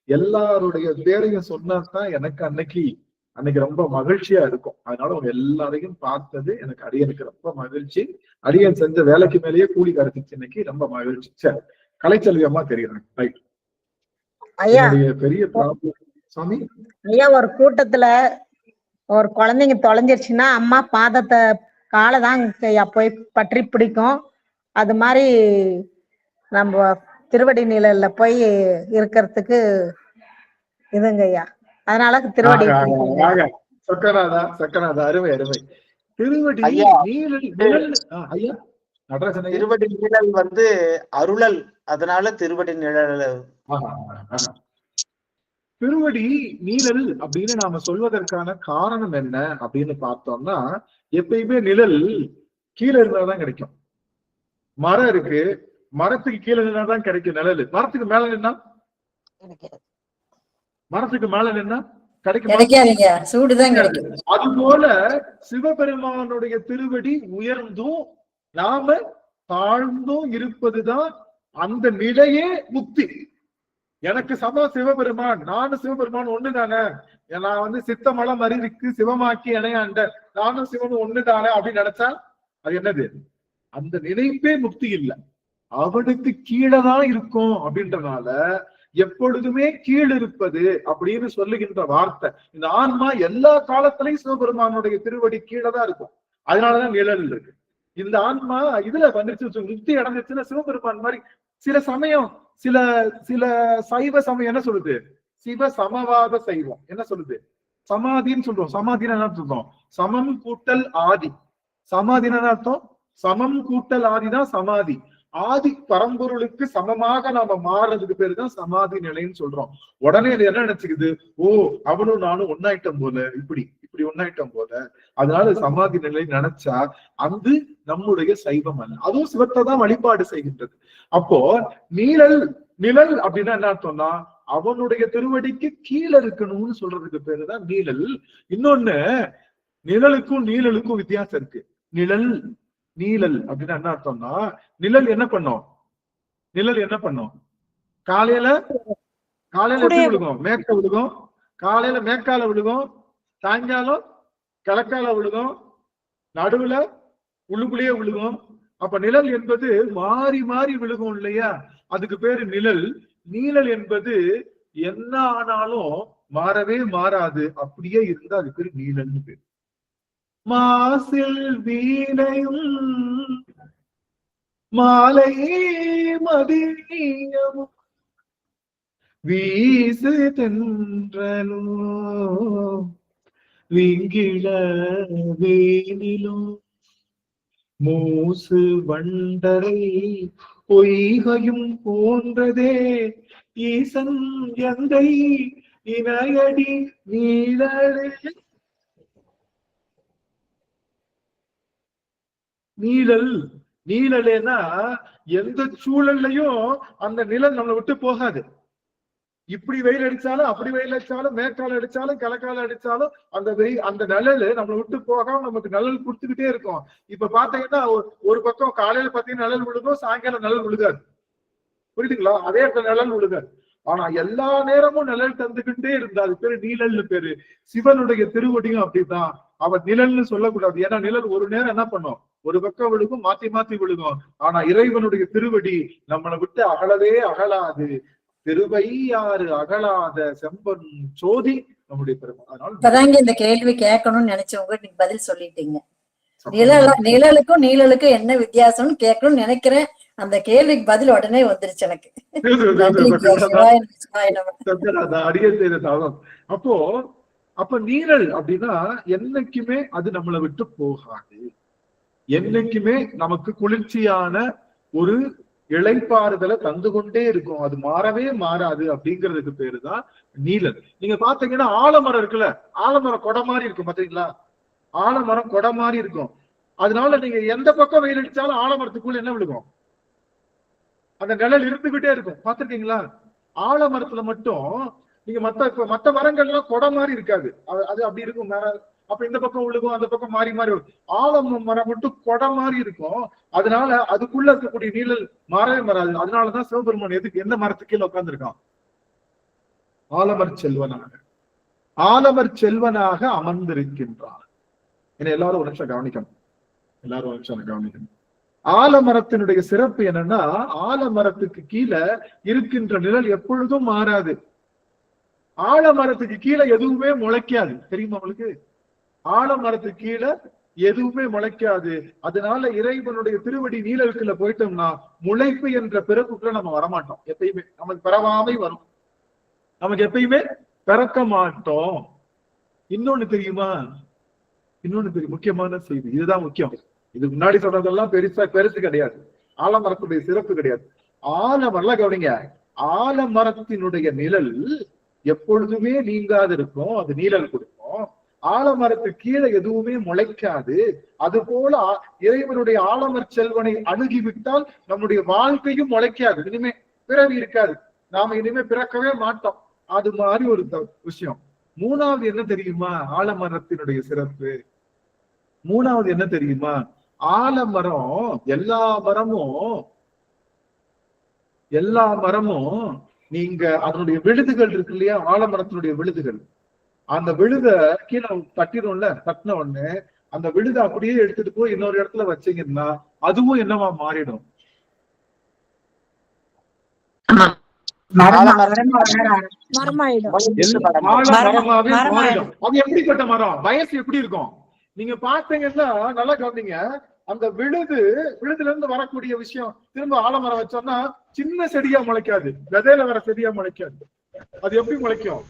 எல்லாருடைய பேரையும் சொன்னாதான் எனக்கு அன்னைக்கு ரொம்ப மகிழ்ச்சியா இருக்கும். அதனால உங்க எல்லாரையும் பார்த்தது எனக்கு அடியனுக்கு ரொம்ப மகிழ்ச்சி. அடியன் செஞ்ச வேலைக்கு மேலேயே கூலி கிடைச்சிச்சு இன்னைக்கு, ரொம்ப மகிழ்ச்சி. சரி, கலைச்செல்வி அம்மா தெரியுறாங்க. ரைட் ஐயா, பெரிய ப்ராப்ளம் சாமி. ஐயா, ஒரு கூட்டத்துல ஒரு குழந்தைங்க தொலைஞ்சிருச்சுன்னா அம்மா பாதத்தை காலை தான் போய் பற்றி பிடிக்கும். அது மாதிரி நம்ம திருவடி நிழல்ல போய் இருக்கிறதுக்கு இதுங்க ஐயா. அதனால திருவடி சக்கராதா அருமை அருமை. திருவடி நீழல் ஐயா, நடராஜன் திருவடி நிழல் அருளல், அதனால திருவடி நிழல். திருவடி நீழல் அப்படின்னு நாம சொல்வதற்கான காரணம் என்ன அப்படின்னு பார்த்தோம்னா, எப்பயுமே நிழல் கீழே இருந்தாதான் கிடைக்கும். மரம் இருக்கு, மரத்துக்கு கீழே நின்னாதான் கிடைக்கும் நிழல். மரத்துக்கு மேல நின்னா கிடைக்கும், சூடுதான் கிடைக்கும். அது போல சிவபெருமானுடைய திருவடி உயர்ந்தும் நாம தாழ்ந்தும் இருப்பதுதான் அந்த நிலையே முக்தி. எனக்கு சிவபெருமான், நானும் சிவபெருமான் ஒண்ணுதானே, நான் சித்தமலம் அறிவிக்கு சிவமாக்கி இணையாண்ட நானும் சிவனும் ஒண்ணுதானே அப்படின்னு நினைச்சா அது என்னது? அந்த நினைப்பே முக்தி இல்லை, அவனுக்கு கீழே தான் இருக்கும். அப்படின்றனால எப்பொழுதுமே கீழ் இருப்பது அப்படின்னு சொல்லுகின்ற வார்த்தை. இந்த ஆன்மா எல்லா காலத்திலையும் சிவபெருமானுடைய திருவடி கீழே தான் இருக்கும். அதனாலதான் நிழல் இருக்கு. இந்த ஆன்மா இதுல வந்துருச்சு, முக்தி அடைஞ்சிருச்சுன்னா சிவபெருமான் மாதிரி. சில சமயம் சில சைவ சமயம் என்ன சொல்லுது? சிவ சமவாத சைவம் என்ன சொல்லுது? சமாதின்னு சொல்றோம். சமாதின்னு என்ன சொல்றோம்? சமம் கூட்டல் ஆதி. சமாதின்னு அர்த்தம் சமம் கூட்டல் ஆதிதான் சமாதி. ஆதி பரம்பொருளுக்கு சமமாக நாம மாறுறதுக்கு பேரு தான் சமாதி நிலைன்னு சொல்றோம். உடனே என்ன நினைச்சுக்குது? ஓ, அவனும் நானும் ஒன்னாயிட்டம் போல, இப்படி ஒன்னாயிட்டம் போல. அதனால சமாதி நிலை நினைச்சா அது நம்முடைய சைவம் அல்ல, அதுவும் சிவத்தை தான் வழிபாடு செய்கின்றது. அப்போ நிழல் அப்படின்னா என்ன அர்த்தம்னா, அவனுடைய திருவடிக்கு கீழே இருக்கணும்னு சொல்றதுக்கு பேருதான் நீழல். இன்னொன்னு, நிழலுக்கும் நீழலுக்கும் வித்தியாசம் இருக்கு. நீழல் அப்படின்னா என்ன அர்த்தம்னா, நிழல் என்ன பண்ணும்? காலையில எப்படி விழுகும்? மேற்க விழுகும். காலையில மேற்கால விழுகும், சாயங்காலம் கிழக்கால விழுகும், நடுவுல உள்ளுக்குள்ளேயே விழுகும். அப்ப நிழல் என்பது மாறி மாறி விழுகும் இல்லையா, அதுக்கு பேரு நிழல். நீழல் என்பது என்ன ஆனாலும் மாறவே மாறாது, அப்படியே இருந்தா அது பேரு நீழல்னு பேரு. மாசில் வீணையும் மாலை மதியமும் வீசு தென்றலோ விங்கிழ வேனிலும் மூசு வண்டரை பொய்கையும் போன்றதே ஈசன் எந்தை இணையடி நீழலே. நீழல் நீழலேனா எந்த சூழல்லையும் அந்த நிழல் நம்மளை விட்டு போகாது. இப்படி வெயில் அடிச்சாலும், அப்படி வெயில் அடிச்சாலும், மேற்கால அடிச்சாலும், கிழக்கால அடிச்சாலும் அந்த நிழல் நம்மளை விட்டு போகாம நமக்கு நிழல் கொடுத்துக்கிட்டே இருக்கும். இப்ப பாத்தீங்கன்னா ஒரு பக்கம் காலையில பாத்தீங்கன்னா நிழல் விழுகும், சாயங்காலம் நிழல் விழுகாது. புரியுதுங்களா? அதே இடத்துல நிழல் விழுகாது. ஆனா எல்லா நேரமும் நிழல் தந்துகிட்டே இருந்தா அது பேரு நீழல்னு பேரு. சிவனுடைய திருவடியும் அப்படிதான். அவன் நிழல்னு சொல்லக்கூடாது. ஏன்னா நிழல் ஒரு நேரம் என்ன பண்ணும், ஒரு பக்கம் விழுகும், மாத்தி மாத்தி விழுகும். ஆனா இறைவனுடைய திருவடி நம்மளை விட்டு அகலவே அகலாது. திருவையாறு அகலாத செம்பன் சோதி நம்முடைய பெருமை. இப்பதாங்க இந்த கேள்வி கேட்கணும்னு நினைச்சவங்க நீங்க பதில் சொல்லிட்டீங்க. நிழலுக்கும் நீழலுக்கும் என்ன வித்தியாசம்னு கேட்கணும்னு நினைக்கிறேன். அந்த கேள்விக்கு பதில் உடனே வந்துருச்சு எனக்கு. அடியே செய்த தாகம். அப்ப நீழல் அப்படின்னா என்னைக்குமே அது நம்மளை விட்டு போகாது. என்னைக்குமே நமக்கு குளிர்ச்சியான ஒரு இளைப்பாறுதலை தந்து கொண்டே இருக்கும். அது மாறவே மாறாது. அப்படிங்கிறதுக்கு பேருதான் நீழல். நீங்க பாத்தீங்கன்னா ஆலமரம் இருக்குல்ல, ஆலமரம் கொடை மாதிரி இருக்கும் பாத்தீங்களா? ஆலமரம் கொடை மாதிரி இருக்கும். அதனால நீங்க எந்த பக்கம் வெயில் அடிச்சாலும் ஆலமரத்துக்குள்ள என்ன விழுகும், அந்த நிழல் இருந்துகிட்டே இருக்கும். பாத்திருக்கீங்களா? ஆலமரத்துல மட்டும் நீங்க மத்த மரங்கள்லாம் கொடை மாதிரி இருக்காது, அது அப்படி இருக்கும். அப்ப இந்த பக்கம் விழுகும், அந்த பக்கம் மாறி மாறி வரும். ஆலமரம் மட்டும் கொடை மாதிரி இருக்கும். அதனால அதுக்குள்ள இருக்கக்கூடிய நீழல் மாறவே மாறாது. அதனாலதான் சிவபெருமான் எந்த மரத்துக்கு கீழே உட்கார்ந்துருக்கான்? ஆலமர் செல்வனாக, ஆலமர் செல்வனாக அமர்ந்திருக்கின்றான். என்ன எல்லாரும் ஒரு நிமிஷம் கவனிக்கணும், எல்லாரும் ஒரு நிமிஷம் கவனிக்கணும். ஆலமரத்தினுடைய சிறப்பு என்னன்னா, ஆலமரத்துக்கு கீழே இருக்கின்ற நிழல் எப்பொழுதும் மாறாது. ஆலமரத்துக்கு கீழே எதுவுமே முளைக்காது, தெரியுமா உங்களுக்கு? ஆலமரத்துக்கு கீழே எதுவுமே முளைக்காது. அதனால இறைவனுடைய திருவடி நீழலுக்குள்ள போயிட்டோம்னா முளைப்பு என்ற பிறப்புக்குள்ள நம்ம வரமாட்டோம். எப்பயுமே நமக்கு பிறவாமை வரும், நமக்கு எப்பயுமே பிறக்க மாட்டோம். இன்னொன்னு தெரியுமா? இன்னொன்னு தெரியும், முக்கியமான செய்தி இதுதான் முக்கியம். இதுக்கு முன்னாடி சொன்னதெல்லாம் பெருசு கிடையாது. ஆலமரத்துடைய சிறப்பு கிடையாது. ஆலமரம் கவனிங்க, ஆலமரத்தினுடைய நிழல் எப்பொழுதுமே நீங்காது இருக்கும், அது நீழல் கொடுக்கும். ஆலமரத்துக்கு கீழே எதுவுமே முளைக்காது. அது போல இறைவனுடைய ஆலமர செல்வனை அணுகிவிட்டால் நம்முடைய வாழ்க்கையும் முளைக்காது, இனிமே பிறவி இருக்காது, நாம இனிமே பிறக்கவே மாட்டோம். அது மாதிரி ஒரு விஷயம். மூணாவது என்ன தெரியுமா ஆலமரத்தினுடைய சிறப்பு? மூணாவது என்ன தெரியுமா? ஆலமரம் எல்லா மரமும் நீங்க அதனுடைய விழுதுகள் இருக்கு இல்லையா, ஆலமரத்தினுடைய விழுதுகள், அந்த விழுத கீழே தட்டிடும்ல, தட்டின உடனே அந்த விழுத அப்படியே எடுத்துட்டு போய் இன்னொரு இடத்துல வச்சீங்கன்னா அதுவும் என்னவா மாறிடும்? மரமாவே மாறிடும். அது எப்படிப்பட்ட மரம், வயசு எப்படி இருக்கும் நீங்க பாத்தீங்கன்னா நல்லா கவனிங்க. அந்த விழுதுல இருந்து வரக்கூடிய விஷயம் திரும்ப ஆலமரம் வச்சோம்னா சின்ன செடியா முளைக்காது, விதையில வர செடியா முளைக்காது. அது எப்படி முளைக்கும்?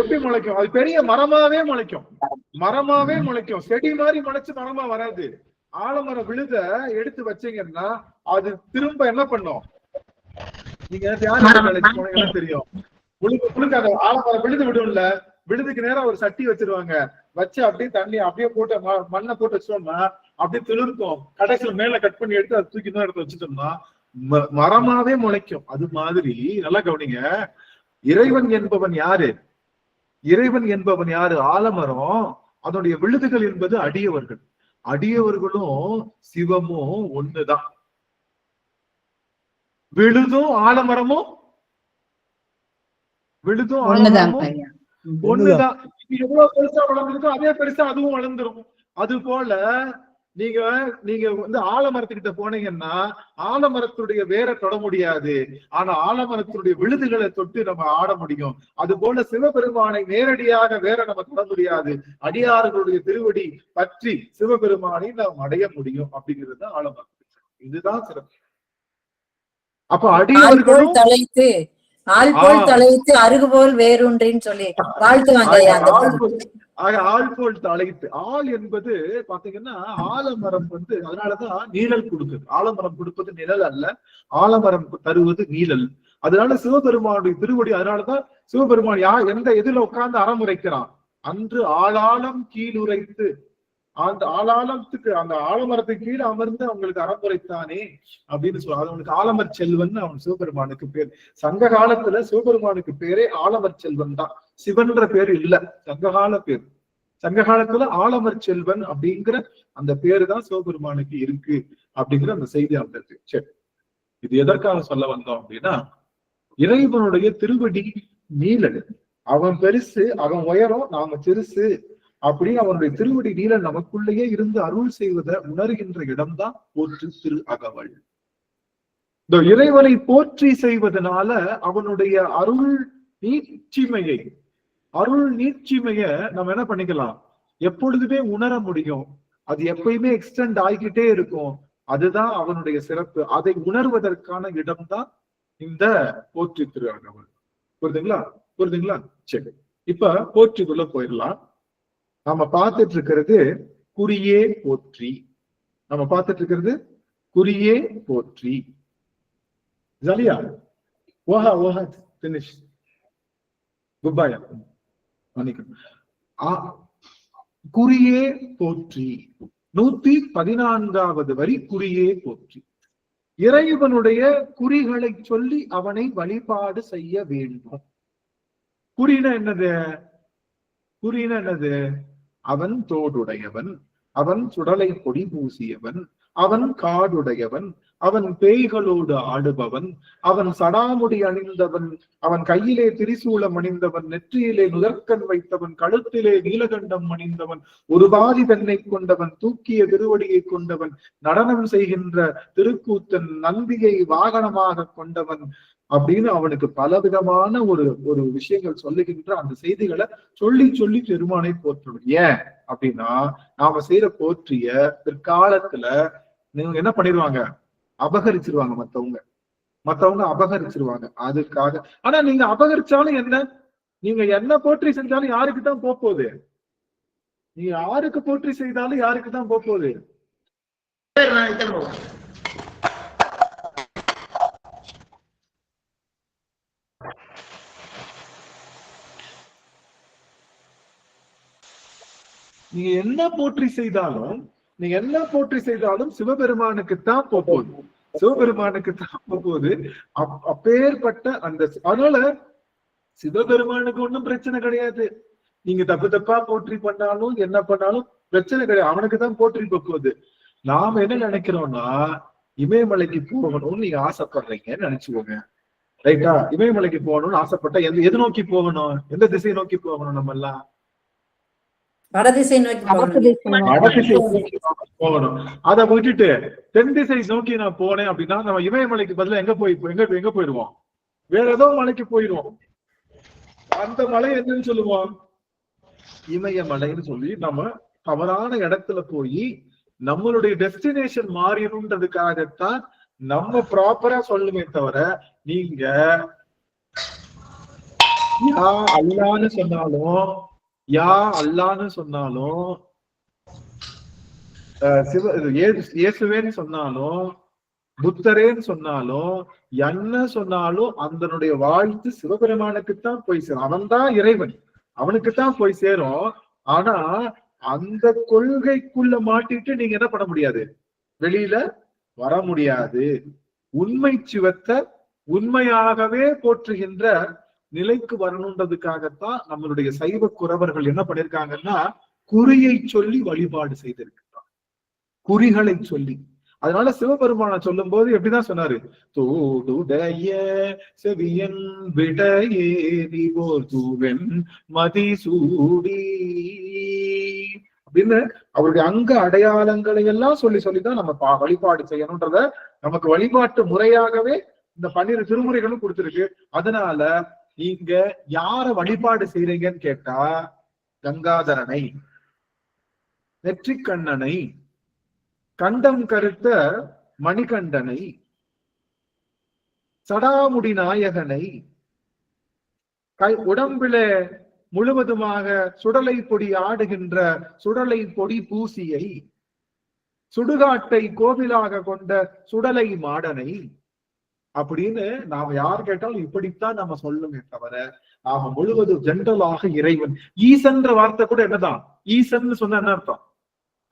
எப்படி முளைக்கும்? அது பெரிய மரமாவே முளைக்கும், மரமாவே முளைக்கும். செடி மாதிரி முளைச்சு மரமா வராது. ஆலமர விழுத எடுத்து வச்சீங்கன்னா அது திரும்ப என்ன பண்ணும்? நீங்க போனீங்கன்னா தெரியும். முழுக்க அந்த ஆலமர விழுது விடும்ல, விழுதுக்கு நேரம் ஒரு சட்டி வச்சிருவாங்க, வச்சு அப்படியே தண்ணி அப்படியே போட்டு மண்ணை போட்டு வச்சோம்னா அப்படியே திளிர்க்கும். கடைசியில மேல கட் பண்ணி எடுத்து அதை தூக்கி இன்னொரு இடத்துல வச்சுட்டோம்னா மரமாவே முளைக்கும். அது மாதிரி நல்லா கவனிங்க, இறைவன் என்பவன் யாரு? இறைவன் என்பவன் யாரு? ஆலமரம். அதனுடைய விழுதுகள் என்பது அடியவர்கள். அடியவர்களும் சிவமும் ஒண்ணுதான். விழுதும் ஆலமரமும் ஒண்ணுதான். எவ்வளவு பெருசா வளர்ந்துருக்கோ அதே பெருசா அதுவும் வளர்ந்துரும். அது போல நீங்க வந்து ஆலமரத்துக்கிட்ட போனீங்கன்னா ஆலமரத்துடைய வேரை தொட முடியாது, ஆனா ஆலமரத்துடைய விழுதுகளை தொட்டு நம்ம ஆட முடியும். அது போல சிவபெருமானை நேரடியாக வேற நம்ம தொட முடியாது, அடியார்களுடைய திருவடி பற்றி சிவபெருமானை நாம் அடைய முடியும் அப்படிங்கிறது தான் ஆலமரம். இதுதான் சிறப்பு. அப்ப அடியவர்களும் தலைத்து ஆள் போல் தலைத்து அருகு போல் வேறொன்றின்னு சொல்லி வாழ்த்துவாங்க. ஆள் போல் தலைத்து, ஆள் என்பது பாத்தீங்கன்னா ஆலமரம் வந்து அதனாலதான் நீழல் கொடுக்குது. ஆலமரம் கொடுப்பது நிழல் அல்ல, ஆலமரம் தருவது நீழல். அதனால சிவபெருமானுடைய திருவடி, அதனாலதான் சிவபெருமான் எந்த எதில உட்கார்ந்து அறமுறைக்கிறான், அன்று ஆளாளம் கீழுரைத்து, அந்த ஆளாளத்துக்கு அந்த ஆலமரத்துக்கு கீழே அமர்ந்து அவங்களுக்கு அறமுறைத்தானே அப்படின்னு சொல்லுவாங்க. அது அவனுக்கு ஆலமர் செல்வன் அவன் சிவபெருமானுக்கு பேர். சங்க காலத்துல சிவபெருமானுக்கு பேரே ஆலமர் செல்வன் தான், சிவன்ற பேரு இல்ல, சங்ககால பேர். சங்க காலத்துல ஆலமர் செல்வன் அப்படிங்கிற அந்த பேரு தான் சிவபெருமானுக்கு இருக்கு அப்படிங்கிற அந்த செய்தி அந்த. சரி, இது எதற்காக சொல்ல வந்தோம் அப்படின்னா, இறைவனுடைய திருவடி நீலன், அவன் பெருசு, அவன் உயரம், நாம சிறுசு அப்படி அவனுடைய திருவடி நீலன் நமக்குள்ளேயே இருந்து அருள் செய்வதை உணர்கின்ற இடம்தான் போற்று திரு அகவல். இந்த இறைவனை போற்றி செய்வதனால அவனுடைய அருள் நீட்சிமையை நம்ம என்ன பண்ணிக்கலாம், எப்பொழுதுமே உணர முடியும். அது எப்பயுமே எக்ஸ்டெண்ட் ஆகிக்கிட்டே இருக்கும். அதுதான் அவனுடைய சிறப்பு. அதை உணர்வதற்கான இடம்தான் இந்த போற்றி திரு அகவல். புரியுதுங்களா? சரி, இப்ப போற்றிக்குள்ள போயிடலாம். நம்ம பார்த்துட்டு இருக்கிறது குறியே போற்றி. ஜாலியா ஓஹா பினிஷ் குப்பாயா குறியே போற்றி. 114வது வரி குறியே போற்றி. இறைவனுடைய குறிகளை சொல்லி அவனை வழிபாடு செய்ய வேண்டும். குறினா என்னது? அவன் தோடுடையவன், அவன் சுடலை பொடி பூசியவன், அவன் காடுடையவன், அவன் பேய்களோடு ஆடுபவன், அவன் சடாமுடி அணிந்தவன், அவன் கையிலே திரிசூலம் அணிந்தவன், நெற்றியிலே நுதற்கண் வைத்தவன், கழுத்திலே நீலகண்டம் அணிந்தவன், ஒரு பாதி பெண்ணை கொண்டவன், தூக்கிய திருவடியை கொண்டவன், நடனம் செய்கின்ற திருக்கூத்தன், நந்தியை வாகனமாக கொண்டவன் அப்படின்னு அவனுக்கு பலவிதமான ஒரு விஷயங்கள் சொல்லுகின்ற அந்த செய்திகளை சொல்லி பெருமானை போற்றணும். ஏன் அப்படின்னா, நாம செய்யற போற்றிய பிற்காலத்துல நீங்க என்ன பண்ணிடுவாங்க, அபகரிச்சிருவாங்க. மத்தவங்க அபகரிச்சிருவாங்க. அதுக்காக. ஆனா நீங்க அபகரிச்சாலும் என்ன, நீங்க என்ன போற்றி செஞ்சாலும் யாருக்கு தான் போகுது? நீங்க யாருக்கு போற்றி செய்தாலும் யாருக்கு தான் போகுது? நீங்க என்ன போற்றி செய்தாலும் சிவபெருமானுக்குத்தான் போகுது. அப்பேற்பட்ட அந்த, அதனால சிவபெருமானுக்கு ஒண்ணும் பிரச்சனை கிடையாது. நீங்க தப்பா போற்றி பண்ணாலும் என்ன பண்ணாலும் பிரச்சனை கிடையாது, அவனுக்கு தான் போற்றி போகுது. நாம என்ன நினைக்கிறோம்னா, இமயமலைக்கு போகணும்னு நீங்க ஆசைப்படுறீங்கன்னு நினைச்சுக்கோங்க, ரைட்டா? இமயமலைக்கு போகணும்னு ஆசைப்பட்டா எது நோக்கி போகணும்? எந்த திசையை நோக்கி போகணும்? நம்ம எல்லாம் வடதிசை நோக்கி போகணும். அதை விட்டுட்டு தென் திசை நோக்கி நான் போனேன் அப்படின்னா நம்ம இமயமலைக்கு பதிலா எங்க போயிடுவோம்? வேற ஏதோ மலைக்கு போயிடுவோம். அந்த மலை என்னன்னு சொல்லுவோம்? இமயமலைன்னு சொல்லி நம்ம தவறான இடத்துல போய் நம்மளுடைய டெஸ்டினேஷன் மாறிடும்ன்றதுக்காகத்தான் நம்ம ப்ராப்பரா சொல்லுமே தவிர, நீங்க அல்லான்னு சொன்னாலும் இயேசுவேன்னு சொன்னாலும் புத்தரேன்னு சொன்னாலும் என்ன சொன்னாலும் அதனுடைய வாழ்த்து சிவபெருமானுக்குத்தான் போய் சேரும். அவன் தான் இறைவன், அவனுக்குத்தான் போய் சேரும். ஆனா அந்த கொள்கைக்குள்ள மாட்டிட்டு நீங்க என்ன பண்ண முடியாது, வெளியில வர முடியாது. உண்மை சிவத்தை உண்மையாகவே போற்றுகின்ற நிலைக்கு வரணுன்றதுக்காகத்தான் நம்மளுடைய சைவ குறவர்கள் என்ன பண்ணிருக்காங்கன்னா, குறியை சொல்லி வழிபாடு செய்திருக்கிறார். குறிகளை சொல்லி அதனால சிவபெருமான சொல்லும் போது எப்படிதான் சொன்னாரு, தூடுடைய செவியன் விடையேறி போர் தூவென் மதிசூடி அப்படின்னு அவருடைய அங்க அடையாளங்களை எல்லாம் சொல்லி சொல்லிதான் நம்ம வழிபாடு செய்யணும்ன்றத நமக்கு வழிபாட்டு முறையாகவே இந்த 12 திருமுறைகளும் கொடுத்திருக்கு. அதனால நீங்க யார வழிபாடு செய்றீங்கன்னு கேட்டா, கங்காதரனை, நெற்றிக்கண்ணனை, கண்டம் கருத்த மணிகண்டனை, சடாமுடி நாயகனை, உடம்பில முழுவதுமாக சுடலை பொடி ஆடுகின்ற சுடலை பொடி பூசியை, சுடுகாட்டை கோவிலாக கொண்ட சுடலை மாடனை அப்படின்னு நாம யார் கேட்டாலும் இப்படித்தான் நம்ம சொல்லுமே தவிர, நாம முழுவதும் ஜென்ரலாக இறைவன். ஈசன்ற வார்த்தை கூட என்னதான், ஈசன் சொன்ன என்ன அர்த்தம்,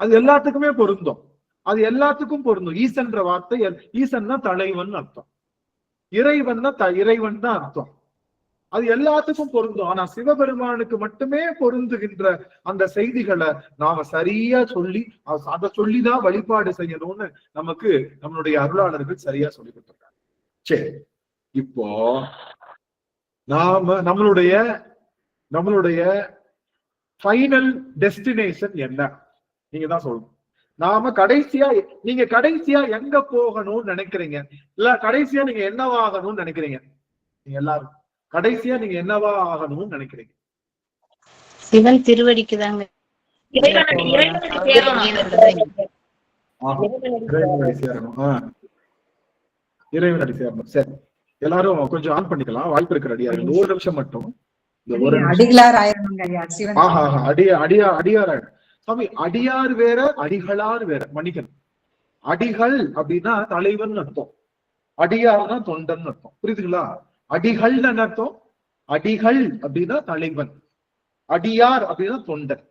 அது எல்லாத்துக்குமே பொருந்தும், அது எல்லாத்துக்கும் பொருந்தும். ஈசன்ற வார்த்தை, ஈசன்னா தலைவன் அர்த்தம், இறைவன்னா இறைவன் தான் அர்த்தம், அது எல்லாத்துக்கும் பொருந்தும். ஆனா சிவபெருமானுக்கு மட்டுமே பொருந்துகின்ற அந்த செய்திகளை நாம சரியா சொல்லி அதை சொல்லிதான் வழிபாடு செய்யணும்னு நமக்கு நம்மளுடைய அருளாளர்கள் சரியா சொல்லி கொடுத்திருக்காங்க. சரி, இப்போ நாம நம்மளுடைய ஃபைனல் டெஸ்டினேஷன் என்ன, நீங்க தான் சொல்லணும். நாம நீங்க கடைசியா எங்க போகணும்னு நினைக்கிறீங்க, இல்ல கடைசியா நீங்க என்னவாகணும்னு நினைக்கிறீங்க? நீங்க எல்லாரும் கடைசியா நீங்க என்னவா ஆகணும்னு நினைக்கிறீங்க? சிவன் திருவடிக்கு தாங்க. இறைவனடி சேரணும். சரி, எல்லாரும் கொஞ்சம் ஆன் பண்ணிக்கலாம், வாய்ப்பு இருக்கிற அடியார்கள். ஒரு நிமிஷம் மட்டும். அடியார் சாமி, அடியார் வேற அடிகளார் வேற, மணிகன். அடிகள் அப்படின்னா தலைவன் அர்த்தம், அடியார்னா தொண்டன் அர்த்தம். புரியுதுங்களா? அடிகள் அர்த்தம், அடிகள் அப்படின்னா தலைவன், அடியார் அப்படின்னா தொண்டன்,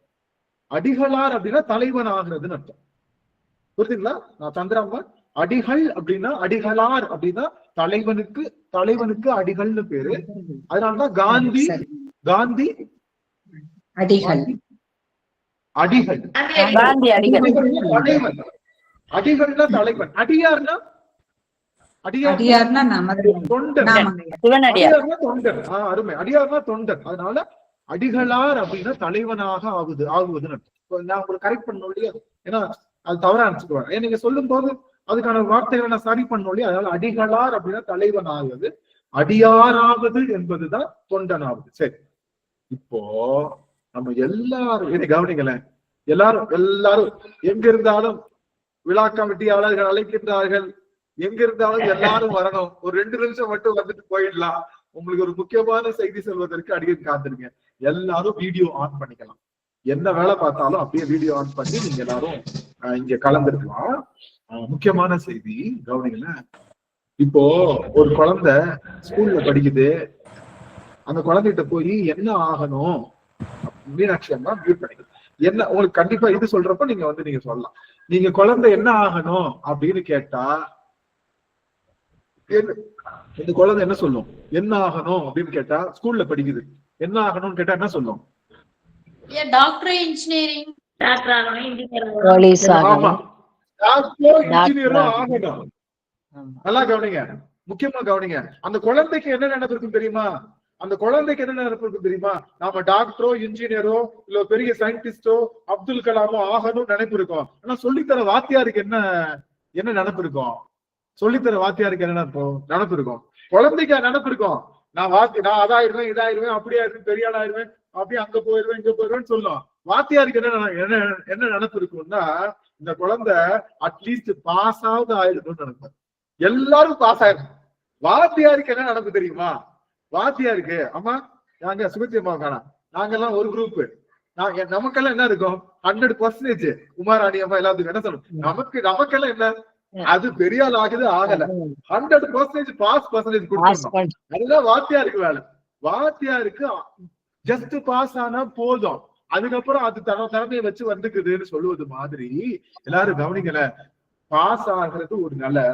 அடிகளார் அப்படின்னா தலைவன் ஆகுறதுன்னு அர்த்தம். புரியுதுங்களா? நான் சந்திராம்பா, அடிகள் அப்படின்னா அடிகளார் அப்படின்னா தலைவனுக்கு அடிகள்னு பேரு. அதனாலதான் காந்தி அடிகள், தலைவன், அடிகள்னா தலைவன், அடியார்னா தொண்டன், அருமை, அடியார்னா தொண்டன். அதனால அடிகளார் அப்படின்னா தலைவனாக ஆகுவதுன்னு அர்த்தம். நான் உங்களுக்கு கரெக்ட் பண்ணணும் இல்லையா, ஏன்னா அது தவறா நினைச்சுக்குவாங்க. நீங்க சொல்லும் போது அதுக்கான வார்த்தைகளை நான் சரி பண்ணணும் இல்லையா. அதனால அடிகளார் அப்படின்னா தலைவன் ஆகுது, அடியாராவது என்பதுதான் தொண்டனாகுது. சரி, இப்போ நம்ம எல்லாரும் இதை கவனிங்களேன். எல்லாரும் எங்க இருந்தாலும் விழா கமிட்டியாளர்கள் அழைக்கின்றார்கள், எங்க இருந்தாலும் எல்லாரும் வரணும். ஒரு 2 நிமிஷம் மட்டும் வந்துட்டு போயிடலாம். உங்களுக்கு ஒரு முக்கியமான செய்தி சொல்வதற்கு அடிக்கடி காத்துருங்க. எல்லாரும் வீடியோ ஆன் பண்ணிக்கலாம், என்ன வேலை பார்த்தாலும் அப்படியே வீடியோ ஆன் பண்ணி நீங்க எல்லாரும் இங்க கலந்துருக்கலாம். முக்கியமான செய்தி கவனிங்களேன். இப்போ ஒரு குழந்தை ஸ்கூல்ல படிக்குது, அந்த குழந்தைகிட்ட போய் என்ன ஆகணும், மீனாட்சி அம்மா மியூட் பண்ணிக்குது. என்ன உங்களுக்கு கண்டிப்பா இது சொல்றப்ப நீங்க சொல்லலாம். நீங்க குழந்தை என்ன ஆகணும் அப்படின்னு கேட்டா இந்த குழந்தை என்ன சொல்லும்? என்ன ஆகணும் அப்படின்னு கேட்டா, ஸ்கூல்ல படிக்குது, என்ன ஆகணும்னு கேட்டா என்ன சொல்லும்? டாக்டர், இன்ஜினியரிங், ஆகணும். நல்லா கவனிங்க, முக்கியமா கவனிங்க. அந்த குழந்தைக்கு என்ன நினைப்பு இருக்கும் தெரியுமா? அந்த குழந்தைக்கு என்ன நினைப்பு இருக்கும் தெரியுமா? நாம டாக்டரோ இன்ஜினியரோ இல்ல பெரிய சயின்டிஸ்டோ அப்துல் கலாமோ ஆகணும்னு நினைப்பு இருக்கும். ஆனா சொல்லித்தர வாத்தியாருக்கு என்ன நினைப்பு இருக்கும்? சொல்லித்தர வாத்தியாருக்கு என்ன நினைப்பு இருக்கும்? குழந்தைக்கு நினைப்பு இருக்கும், நான் அதாயிருவேன், இதாயிருவேன், அப்படியாயிருவேன், பெரிய ஆளாயிருவேன், அப்படியே அங்க போயிருவேன், இங்க போயிருவேன்னு சொல்லும். வாத்தியாருக்கு என்ன நினைப்பு இருக்கும்னா, இந்த குழந்தை அட்லீஸ்ட் பாஸ் ஆகுது ஆயிடும்னு நினைப்பேன். எல்லாரும் பாஸ் ஆயிடும். வாத்தியாருக்கு என்ன நினைப்பு தெரியுமா? வாத்தியாருக்கு, அம்மா நாங்க சுகத்தி அம்மா காணா, நாங்கெல்லாம் ஒரு குரூப், நமக்கெல்லாம் என்ன இருக்கும்? 100% குமாராணி அம்மா எல்லாத்துக்கும் என்ன சொல்லணும்? நமக்கெல்லாம் என்ன, அது பெரிய ஆள் ஆகுது ஆகல, 100% பாஸ் பர்சன்டேஜ் கொடுக்கணும். அதுதான் வாத்தியாருக்கு வேலை. வாத்தியாருக்கு ஜஸ்ட் பாஸ் ஆனா போதும், அதுக்கப்புறம் அது திறமையை வச்சு வந்துக்குதுன்னு சொல்லுவது மாதிரி. எல்லாரும் கவனிக்கல, பாஸ் ஆகுறது ஒரு நிலை,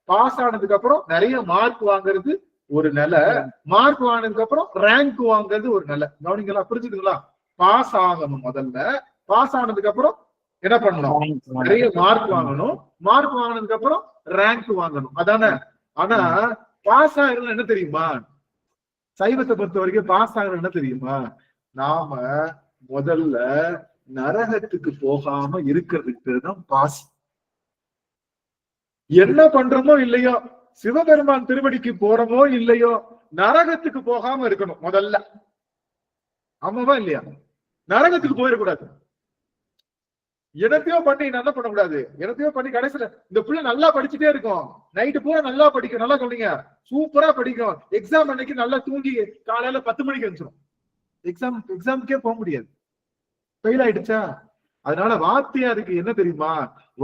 பாஸ் ஆனதுக்கு அப்புறம் நிறைய மார்க் வாங்குறது ஒரு நிலை, மார்க் வாங்கினதுக்கு அப்புறம் ரேங்க் வாங்குறது ஒரு நிலை. கவனிங்களா? புரிஞ்சுதுங்களா? பாஸ் ஆகணும் முதல்ல, பாஸ் ஆனதுக்கு அப்புறம் என்ன பண்ணணும்? நிறைய மார்க் வாங்கணும். மார்க் வாங்கினதுக்கு அப்புறம் ரேங்க் வாங்கணும், அதானே? ஆனா பாஸ் ஆகணும் என்ன தெரியுமா? சைவத்தை பொறுத்த வரைக்கும் பாஸ் ஆகணும் என்ன தெரியுமா? நாம முதல்ல நரகத்துக்கு போகாம இருக்கிறதுக்கு தான் பாஸ். என்ன பண்றோமோ இல்லையோ, சிவபெருமான் திருவடிக்கு போறோமோ இல்லையோ, நரகத்துக்கு போகாம இருக்கணும் முதல்ல. ஆமாவா இல்லையா? நரகத்துக்கு போயிடக்கூடாது. என்னத்தையோ பண்ணி என்ன பண்ணக்கூடாது, என்னத்தையோ பண்ணி கடைசியில இந்த பிள்ளை நல்லா படிச்சுட்டே இருக்கும், நைட்டு பூரா நல்லா படிக்கும், நல்லா கவனிங்க, சூப்பரா படிக்கும், எக்ஸாம் அன்னைக்கு நல்லா தூங்கி காலையில 10 மணிக்கு வந்துடும், எக்ஸாமுக்கே போக முடியாது, ஃபெயில் ஆயிடுச்சா? அதனால வாத்தியாருக்கு என்ன தெரியுமா?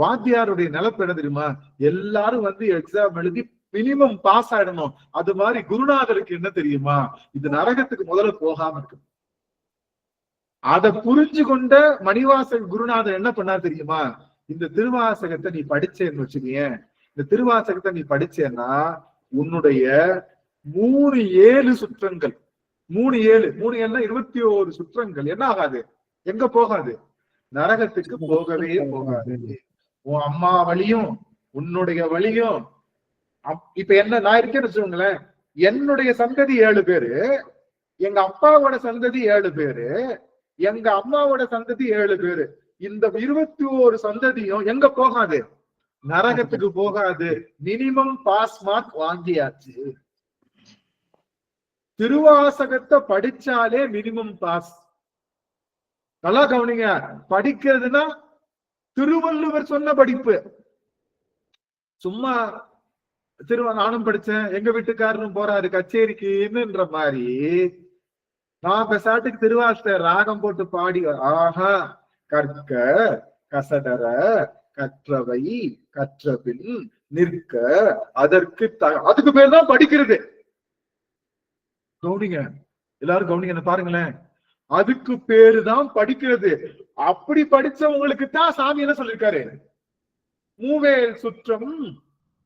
வாத்தியாருடைய நிலப்பு என்ன தெரியுமா? எல்லாரும் வந்து எக்ஸாம் எழுதி மினிமம் பாஸ் ஆயிடணும். அது மாதிரி குருநாதருக்கு என்ன தெரியுமா? இது நரகத்துக்கு முதல்ல போகாம இருக்கு. அதை புரிஞ்சு கொண்ட மணிவாசக குருநாதர் என்ன பண்ணார் தெரியுமா? இந்த திருவாசகத்தை நீ படிச்சேன்னு வச்சுக்கேன், இந்த திருவாசகத்தை நீ படிச்சேன்னா உன்னுடைய 3-7 சுற்றங்கள், 3-7 21 சுற்றங்கள் என்ன ஆகாது, எங்க போகாது, நரகத்துக்கு போகவே போகாது. உன் அம்மா வழியும் உன்னுடைய வழியும். இப்ப என்ன நான் இருக்கேன்னு வச்சுக்கோங்களேன், என்னுடைய சந்ததி 7 பேரு, எங்க அப்பாவோட சந்ததி 7 பேரு, எங்க அம்மாவோட சந்ததி 7 பேரு. இந்த 21 சந்ததியும் எங்க போகாது, நரகத்துக்கு போகாது. மினிமம் பாஸ் மார்க் வாங்கியாச்சு. திருவாசகத்தை படிச்சாலே மினிமம் பாஸ். நல்லா கவனிங்க, படிக்கிறதுனா திருவள்ளுவர் சொன்ன படிப்பு. சும்மா நானும் படிச்சேன், எங்க வீட்டுக்காரரும் போறாரு கச்சேரிக்குன்ற மாதிரி நான் பெசாட்டுக்கு திருவாசக ராகம் போட்டு பாடி ஆஹா கற்க கசடர கற்றவை கற்றபின் நிற்க அதற்கு அதுக்கு பேர் தான் படிக்கிறது. கவனிங்க, எல்லாரும் கவனிங்க, பாருங்களேன், அதுக்கு பேரு தான் படிக்கிறது. அப்படி படிச்சவங்களுக்கு தான் சாமி என்ன சொல்லிருக்காரு? மூவேல் சுற்றம்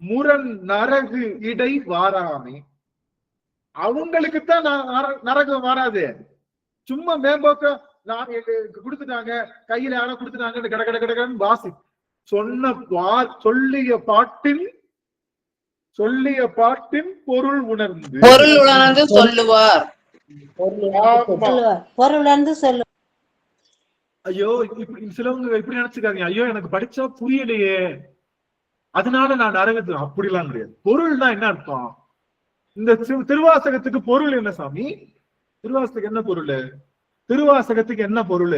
முரண் நரகு இடை வாராமே. அவங்களுக்குத்தான் நரகம் வராது. சும்மா மேம்போக்க நான் கொடுத்துட்டாங்க, கையில யாரோ கொடுத்துட்டாங்க கட கட கடன்னு வாசி சொல்லிய பாட்டின் பொருள் உணர்ந்து சொல்லுவார். ஐயோ சிலவங்க இப்படி நினைச்சுக்காங்க, ஐயோ எனக்கு படிச்சா புரியலையே அதனால நான் நரகத்துக்கு, அப்படிலாம் கிடையாது. பொருள்னா என்ன அர்த்தம்? இந்த திருவாசகத்துக்கு பொருள் என்ன சாமி? திருவாசகத்துக்கு என்ன பொருள்? திருவாசகத்துக்கு என்ன பொருள்?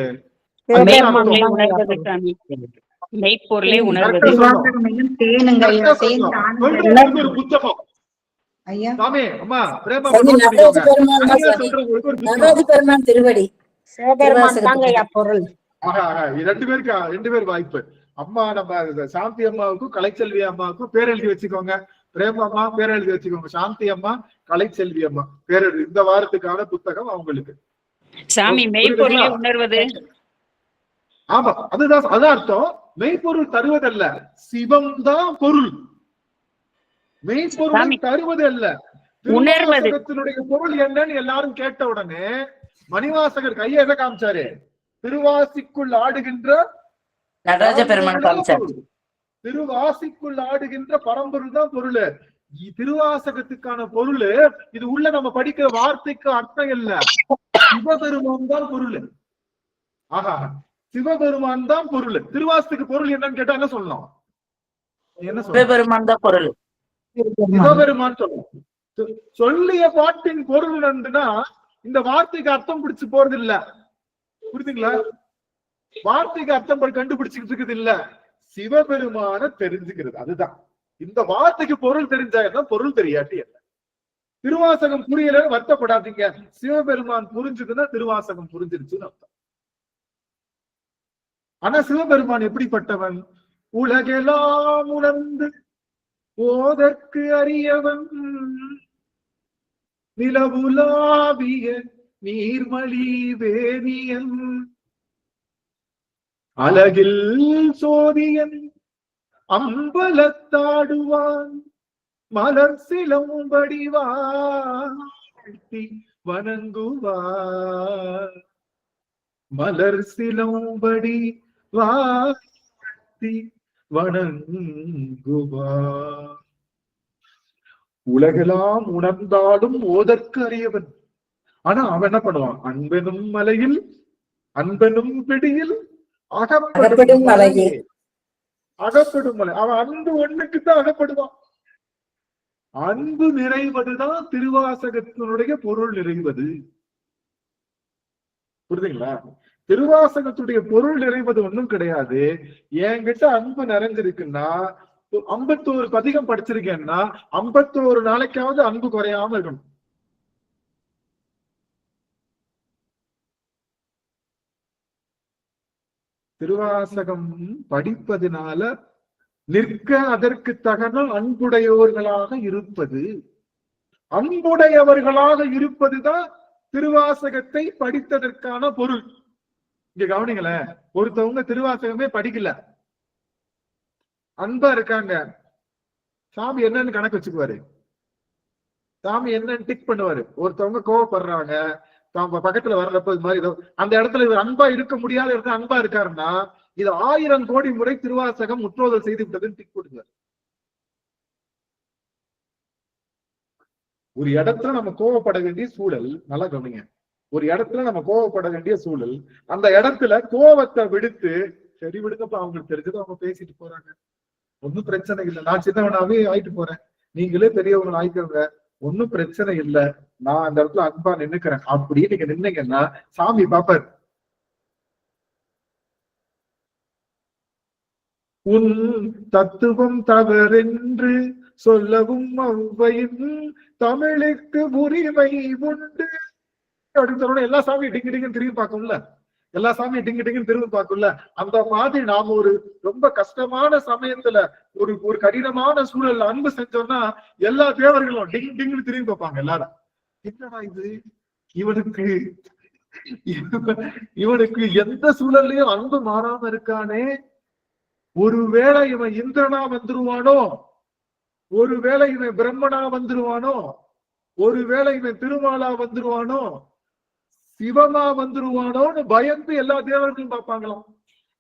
ஒரு புத்தகம். சாமி அம்மா பிரேமா திருவடி 2 பேர் வாய்ப்பு. அம்மா நம்ம சாந்தி அம்மாவுக்கும் கலைச்செல்வி அம்மாவுக்கும் பேர் எழுதி வச்சுக்கோங்க. பிரேமா அம்மா பேர் எழுதி வச்சுக்கோங்க. சாந்தி அம்மா, கலைச்செல்வி அம்மா பேர் எழுதி. இந்த வாரத்துக்கான புத்தகம் அவங்களுக்கு. சாமி மெய்ப்பொருளை உணர்வது. ஆமா, அதான் அர்த்தம். மெய்ப்பொருள் தருவதல்ல, சிவம் தான் பொருள். மெய்ப்பொருள் தருவது அல்ல. திருவாசகத்தினுடைய பொருள் என்னன்னு எல்லாரும் கேட்ட உடனே மணிவாசகர் கையை எதை காமிச்சாரு? திருவாசிக்குள் ஆடுகின்ற நடராஜ பெருமான் காமிச்சார். திருவாசிக்குள் ஆடுகின்ற பரம்பொருள் தான் பொருள். திருவாசகத்துக்கான பொருள் இது. உள்ள நம்ம படிக்கிற வார்த்தைக்கு அர்த்தம் இல்ல, சிவபெருமான் தான் பொருள். ஆஹா, சிவபெருமான் தான் பொருள். திருவாசத்துக்கு பொருள் என்னன்னு கேட்டா என்ன சொல்லலாம்? என்ன சிவபெருமான் தான் பொருள். சிவபெருமான் சொல்லணும். சொல்லிய பாட்டின் பொருள் என்னன்னா இந்த வார்த்தைக்கு அர்த்தம் பிடிச்சு போறது இல்ல. புரியுதுங்களா? வார்த்தைக்கு அர்த்தம் கண்டுபிடிச்சுக்கிட்டு இருக்குது இல்ல, சிவபெருமான தெரிஞ்சுக்கிறது. அதுதான் இந்த வார்த்தைக்கு பொருள் தெரிஞ்சாதான் பொருள் தெரியாட்டி என்ன. திருவாசகம் புரியல வருத்தப்படாதீங்க, சிவபெருமான் புரிஞ்சுதுன்னா திருவாசகம் புரிஞ்சிருச்சுன்னு அர்த்தம். ஆனா சிவபெருமான் எப்படிப்பட்டவன்? உலகெல்லாம் உணர்ந்து ஓதற்கு அறியவன், நிலவுலாவிய நீர்மலி வேணியன், அழகில் சோதியன் அம்பலத்தாடுவான், மலர் சிலம்படி வாழ்த்தி வணங்குவார், மலர் சிலம்படி வாத்தி வணங்குவார். உலகெல்லாம் உணர்ந்தாலும் ஓதற்கு அறியவன். ஆனா அவன் என்ன பண்ணுவான்? அன்பெனும் மலையில் அன்பெனும் பிடியில் அகப்படும் மலையே. அகப்படும் மலை. அவன் அன்பு ஒண்ணுக்குத்தான் அகப்படுவான். அன்பு நிறைவதுதான் திருவாசகத்தினுடைய பொருள் நிறைவது. புரியுதுங்களா? திருவாசகத்துடைய பொருள் நிறைவது ஒண்ணும் கிடையாது. என்கிட்ட அன்பு நிறைஞ்சிருக்குன்னா 51 பதிகம் படிச்சிருக்கேன்னா 51 நாளைக்காவது அன்பு குறையாம இருக்கணும். திருவாசகம் படிப்பதனால நிற்க அதற்கு தகன அன்புடையவர்களாக இருப்பது. அன்புடையவர்களாக இருப்பதுதான் திருவாசகத்தை படித்ததற்கான பொருள். இங்க கவனிங்களேன், ஒருத்தவங்க திருவாசகமே படிக்கல, அன்பா இருக்காங்க, சாமி என்னன்னு கணக்கு வச்சுக்குவாரு, சாமி என்னன்னு டிக் பண்ணுவாரு. ஒருத்தவங்க கோவப்படுறாங்க, பக்கத்துல வர்றப்ப இது மாதிரி அந்த இடத்துல இவர் அன்பா இருக்க முடியாத இடத்துல அன்பா இருக்காருன்னா இது 1000 கோடி முறை திருவாசகம் முற்றோதல் செய்து விட்டதுன்னு டிக் போடுவார். ஒரு இடத்துல நம்ம கோவப்பட வேண்டிய சூழல், நல்லா கவனிங்க, ஒரு இடத்துல நம்ம கோவப்பட வேண்டிய சூழல், அந்த இடத்துல கோவத்தை விடுத்து சரி விடுங்கப்பா, அவங்களுக்கு தெரிஞ்சது அவங்க பேசிட்டு போறாங்க, ஒன்னும் பிரச்சனை இல்லை, நான் சின்னவனாவே ஆயிட்டு போறேன், நீங்களே பெரியவங்க ஆயிக்கோங்க, ஒன்னும் பிரச்சனை இல்லை, நான் அந்த இடத்துல அன்பா நின்னுக்கிறேன் அப்படின்னு நீங்க நின்னீங்கன்னா சாமி பாப்பாரு. உன் தத்துவம் தவறென்று சொல்லவும் அவ்வையின் தமிழுக்கு உரிமை உண்டு அப்படின்னு சொல்லணும். எல்லா சாமியும் டிங்கு டிங்குன்னு திரும்பி பார்க்கும்ல, எல்லா சாமியும் டிங்கு டிங்குன்னு திரும்பி பார்க்கும்ல. அந்த மாதிரி நாம ஒரு ரொம்ப கஷ்டமான சமயத்துல ஒரு ஒரு கடினமான சூழல்ல அன்பு செஞ்சோம்னா எல்லா தேவர்களும் டிங் டிங்குன்னு திரும்பி பார்ப்பாங்க. எல்லாரும் என்னடா இது, இவனுக்கு எந்த சூழல்லையும் அன்பு மாறாம இருக்கானே, ஒருவேளை இவன் இந்திரனா வந்துருவானோ, ஒருவேளை இவன் பிரம்மனா வந்துருவானோ, ஒருவேளை இவன் திருமாலா வந்துருவானோ, சிவமா வந்துருவானோன்னு பயந்து எல்லா தேவர்களும் பார்ப்பாங்களாம்.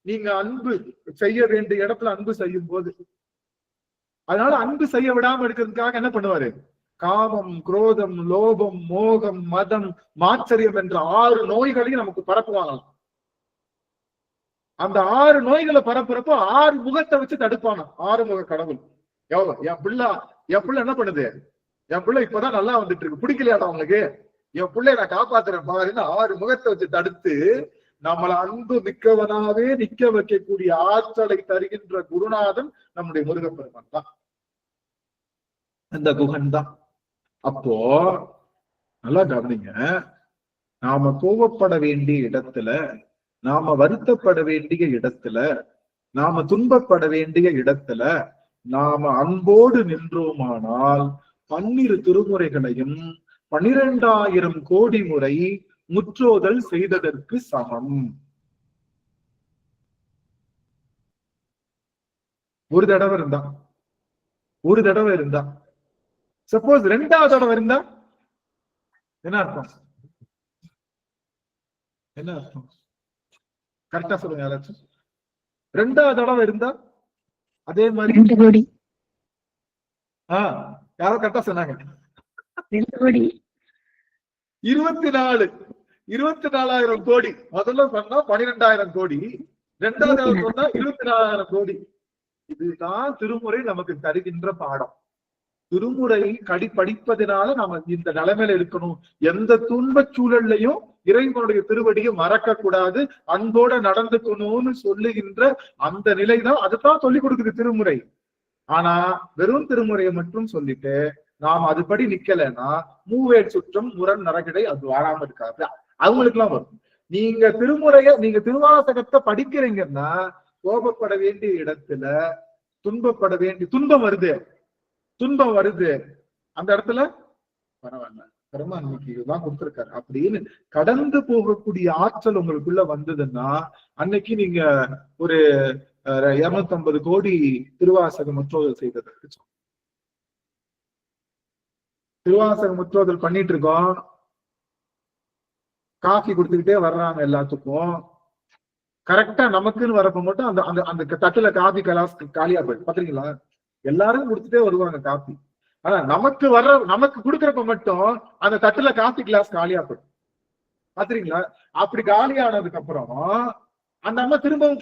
நீங்க அன்பு செய்ய வேண்டிய இடத்துல அன்பு செய்யும் போது, அதனால அன்பு செய்ய விடாம இருக்கிறதுக்காக என்ன பண்ணுவாரு? காமம், குரோதம், லோபம், மோகம், மதம், மாச்சரியம் என்ற 6 நோய்களையும் நமக்கு பரப்புவாங்களாம். அந்த 6 நோய்களை பரப்புறப்போ 6 முகத்தை வச்சு தடுப்பாங்க. 6 முக கடவுள். என் பிள்ளை என்ன பண்ணுது, என் பிள்ளை இப்பதான் நல்லா வந்துட்டு இருக்கு, பிடிக்கலையாடா அவங்களுக்கு, என் பிள்ளைய நான் காப்பாத்துறேன் பாருன்னு 6 முகத்தை வச்சு தடுத்து நம்மளை அன்பு மிக்கவனாவே நிக்க வைக்கக்கூடிய ஆற்றலை தருகின்ற குருநாதன் நம்முடைய முருகப்பெருமான் தான், அந்த குகன் தான். அப்போ நல்லா கவனிங்க, நாம கோபப்பட வேண்டிய இடத்துல, நாம வருத்தப்பட வேண்டிய இடத்துல, நாம துன்பப்பட வேண்டிய இடத்துல நாம அன்போடு நின்றோமானால் 12 திருமுறைகளையும் 12,000 கோடி முறை முற்றோதல் செய்ததற்கு சமம். ஒரு தடவை இருந்தா சப்போஸ் 2வது தடவை இருந்தா என்ன அர்த்தம்? என்ன அர்த்தம்? கரெக்டா சொல்லுங்க யாராச்சும். 2வது தடவை இருந்தா அதே மாதிரி 2 கோடி. யாரோ கரெக்டா சொன்னாங்க. 2 கோடி. 24,000 கோடி. முதல்ல சொன்னா 12,000 கோடி, 2வது சொன்னா 24,000 கோடி. இதுதான் திருமுறை நமக்கு தருகின்ற பாடம். திருமுறை படிப்பதனால நாம இந்த நிலைமையில இருக்கணும். எந்த துன்பச் சூழல்லையும் இறைவனுடைய திருவடியை மறக்க கூடாது, அன்போட நடந்துக்கணும்னு சொல்லுகின்ற அந்த நிலைதான், அதுதான் சொல்லிக் கொடுக்குது திருமுறை. ஆனா வெறும் திருமுறையை மட்டும் சொல்லிட்டு நாம் அதுபடி நிக்கலைன்னா மூவேட் சுற்றம் முரண் நரகிடை அது வராம இருக்காது, அவங்களுக்கு எல்லாம் வரும். நீங்க திருவாசகத்தை படிக்கிறீங்கன்னா கோபப்பட வேண்டிய இடத்துல துன்பம் வருது, அந்த இடத்துல பரவாயில்ல, பெருமான் இன்னைக்கு இதுதான் கொடுத்திருக்காரு அப்படின்னு கடந்து போகக்கூடிய ஆற்றல் உங்களுக்குள்ள வந்ததுன்னா அன்னைக்கு நீங்க ஒரு 250 கோடி திருவாசக முற்றோதல் செய்ததற்கு. திருவாசக முற்றோதல் பண்ணிட்டு இருக்கோம், காஃபி கொடுத்துக்கிட்டே வர்றாங்க எல்லாத்துக்கும், கரெக்டா நமக்குன்னு வரப்ப மட்டும் அந்த அந்த அந்த தட்டுல காபி கிளாஸ் காலியா போயிடும். பாத்தீங்களா? எல்லாரும் கொடுத்துட்டே வருவாங்க காபி. ஆனா நமக்கு கொடுக்கறப்ப மட்டும் அந்த தட்டுல காபி கிளாஸ் காலியா போயிடும். பாத்தீங்களா? அப்படி காலியானதுக்கு அப்புறம் அந்த அம்மா திரும்பவும்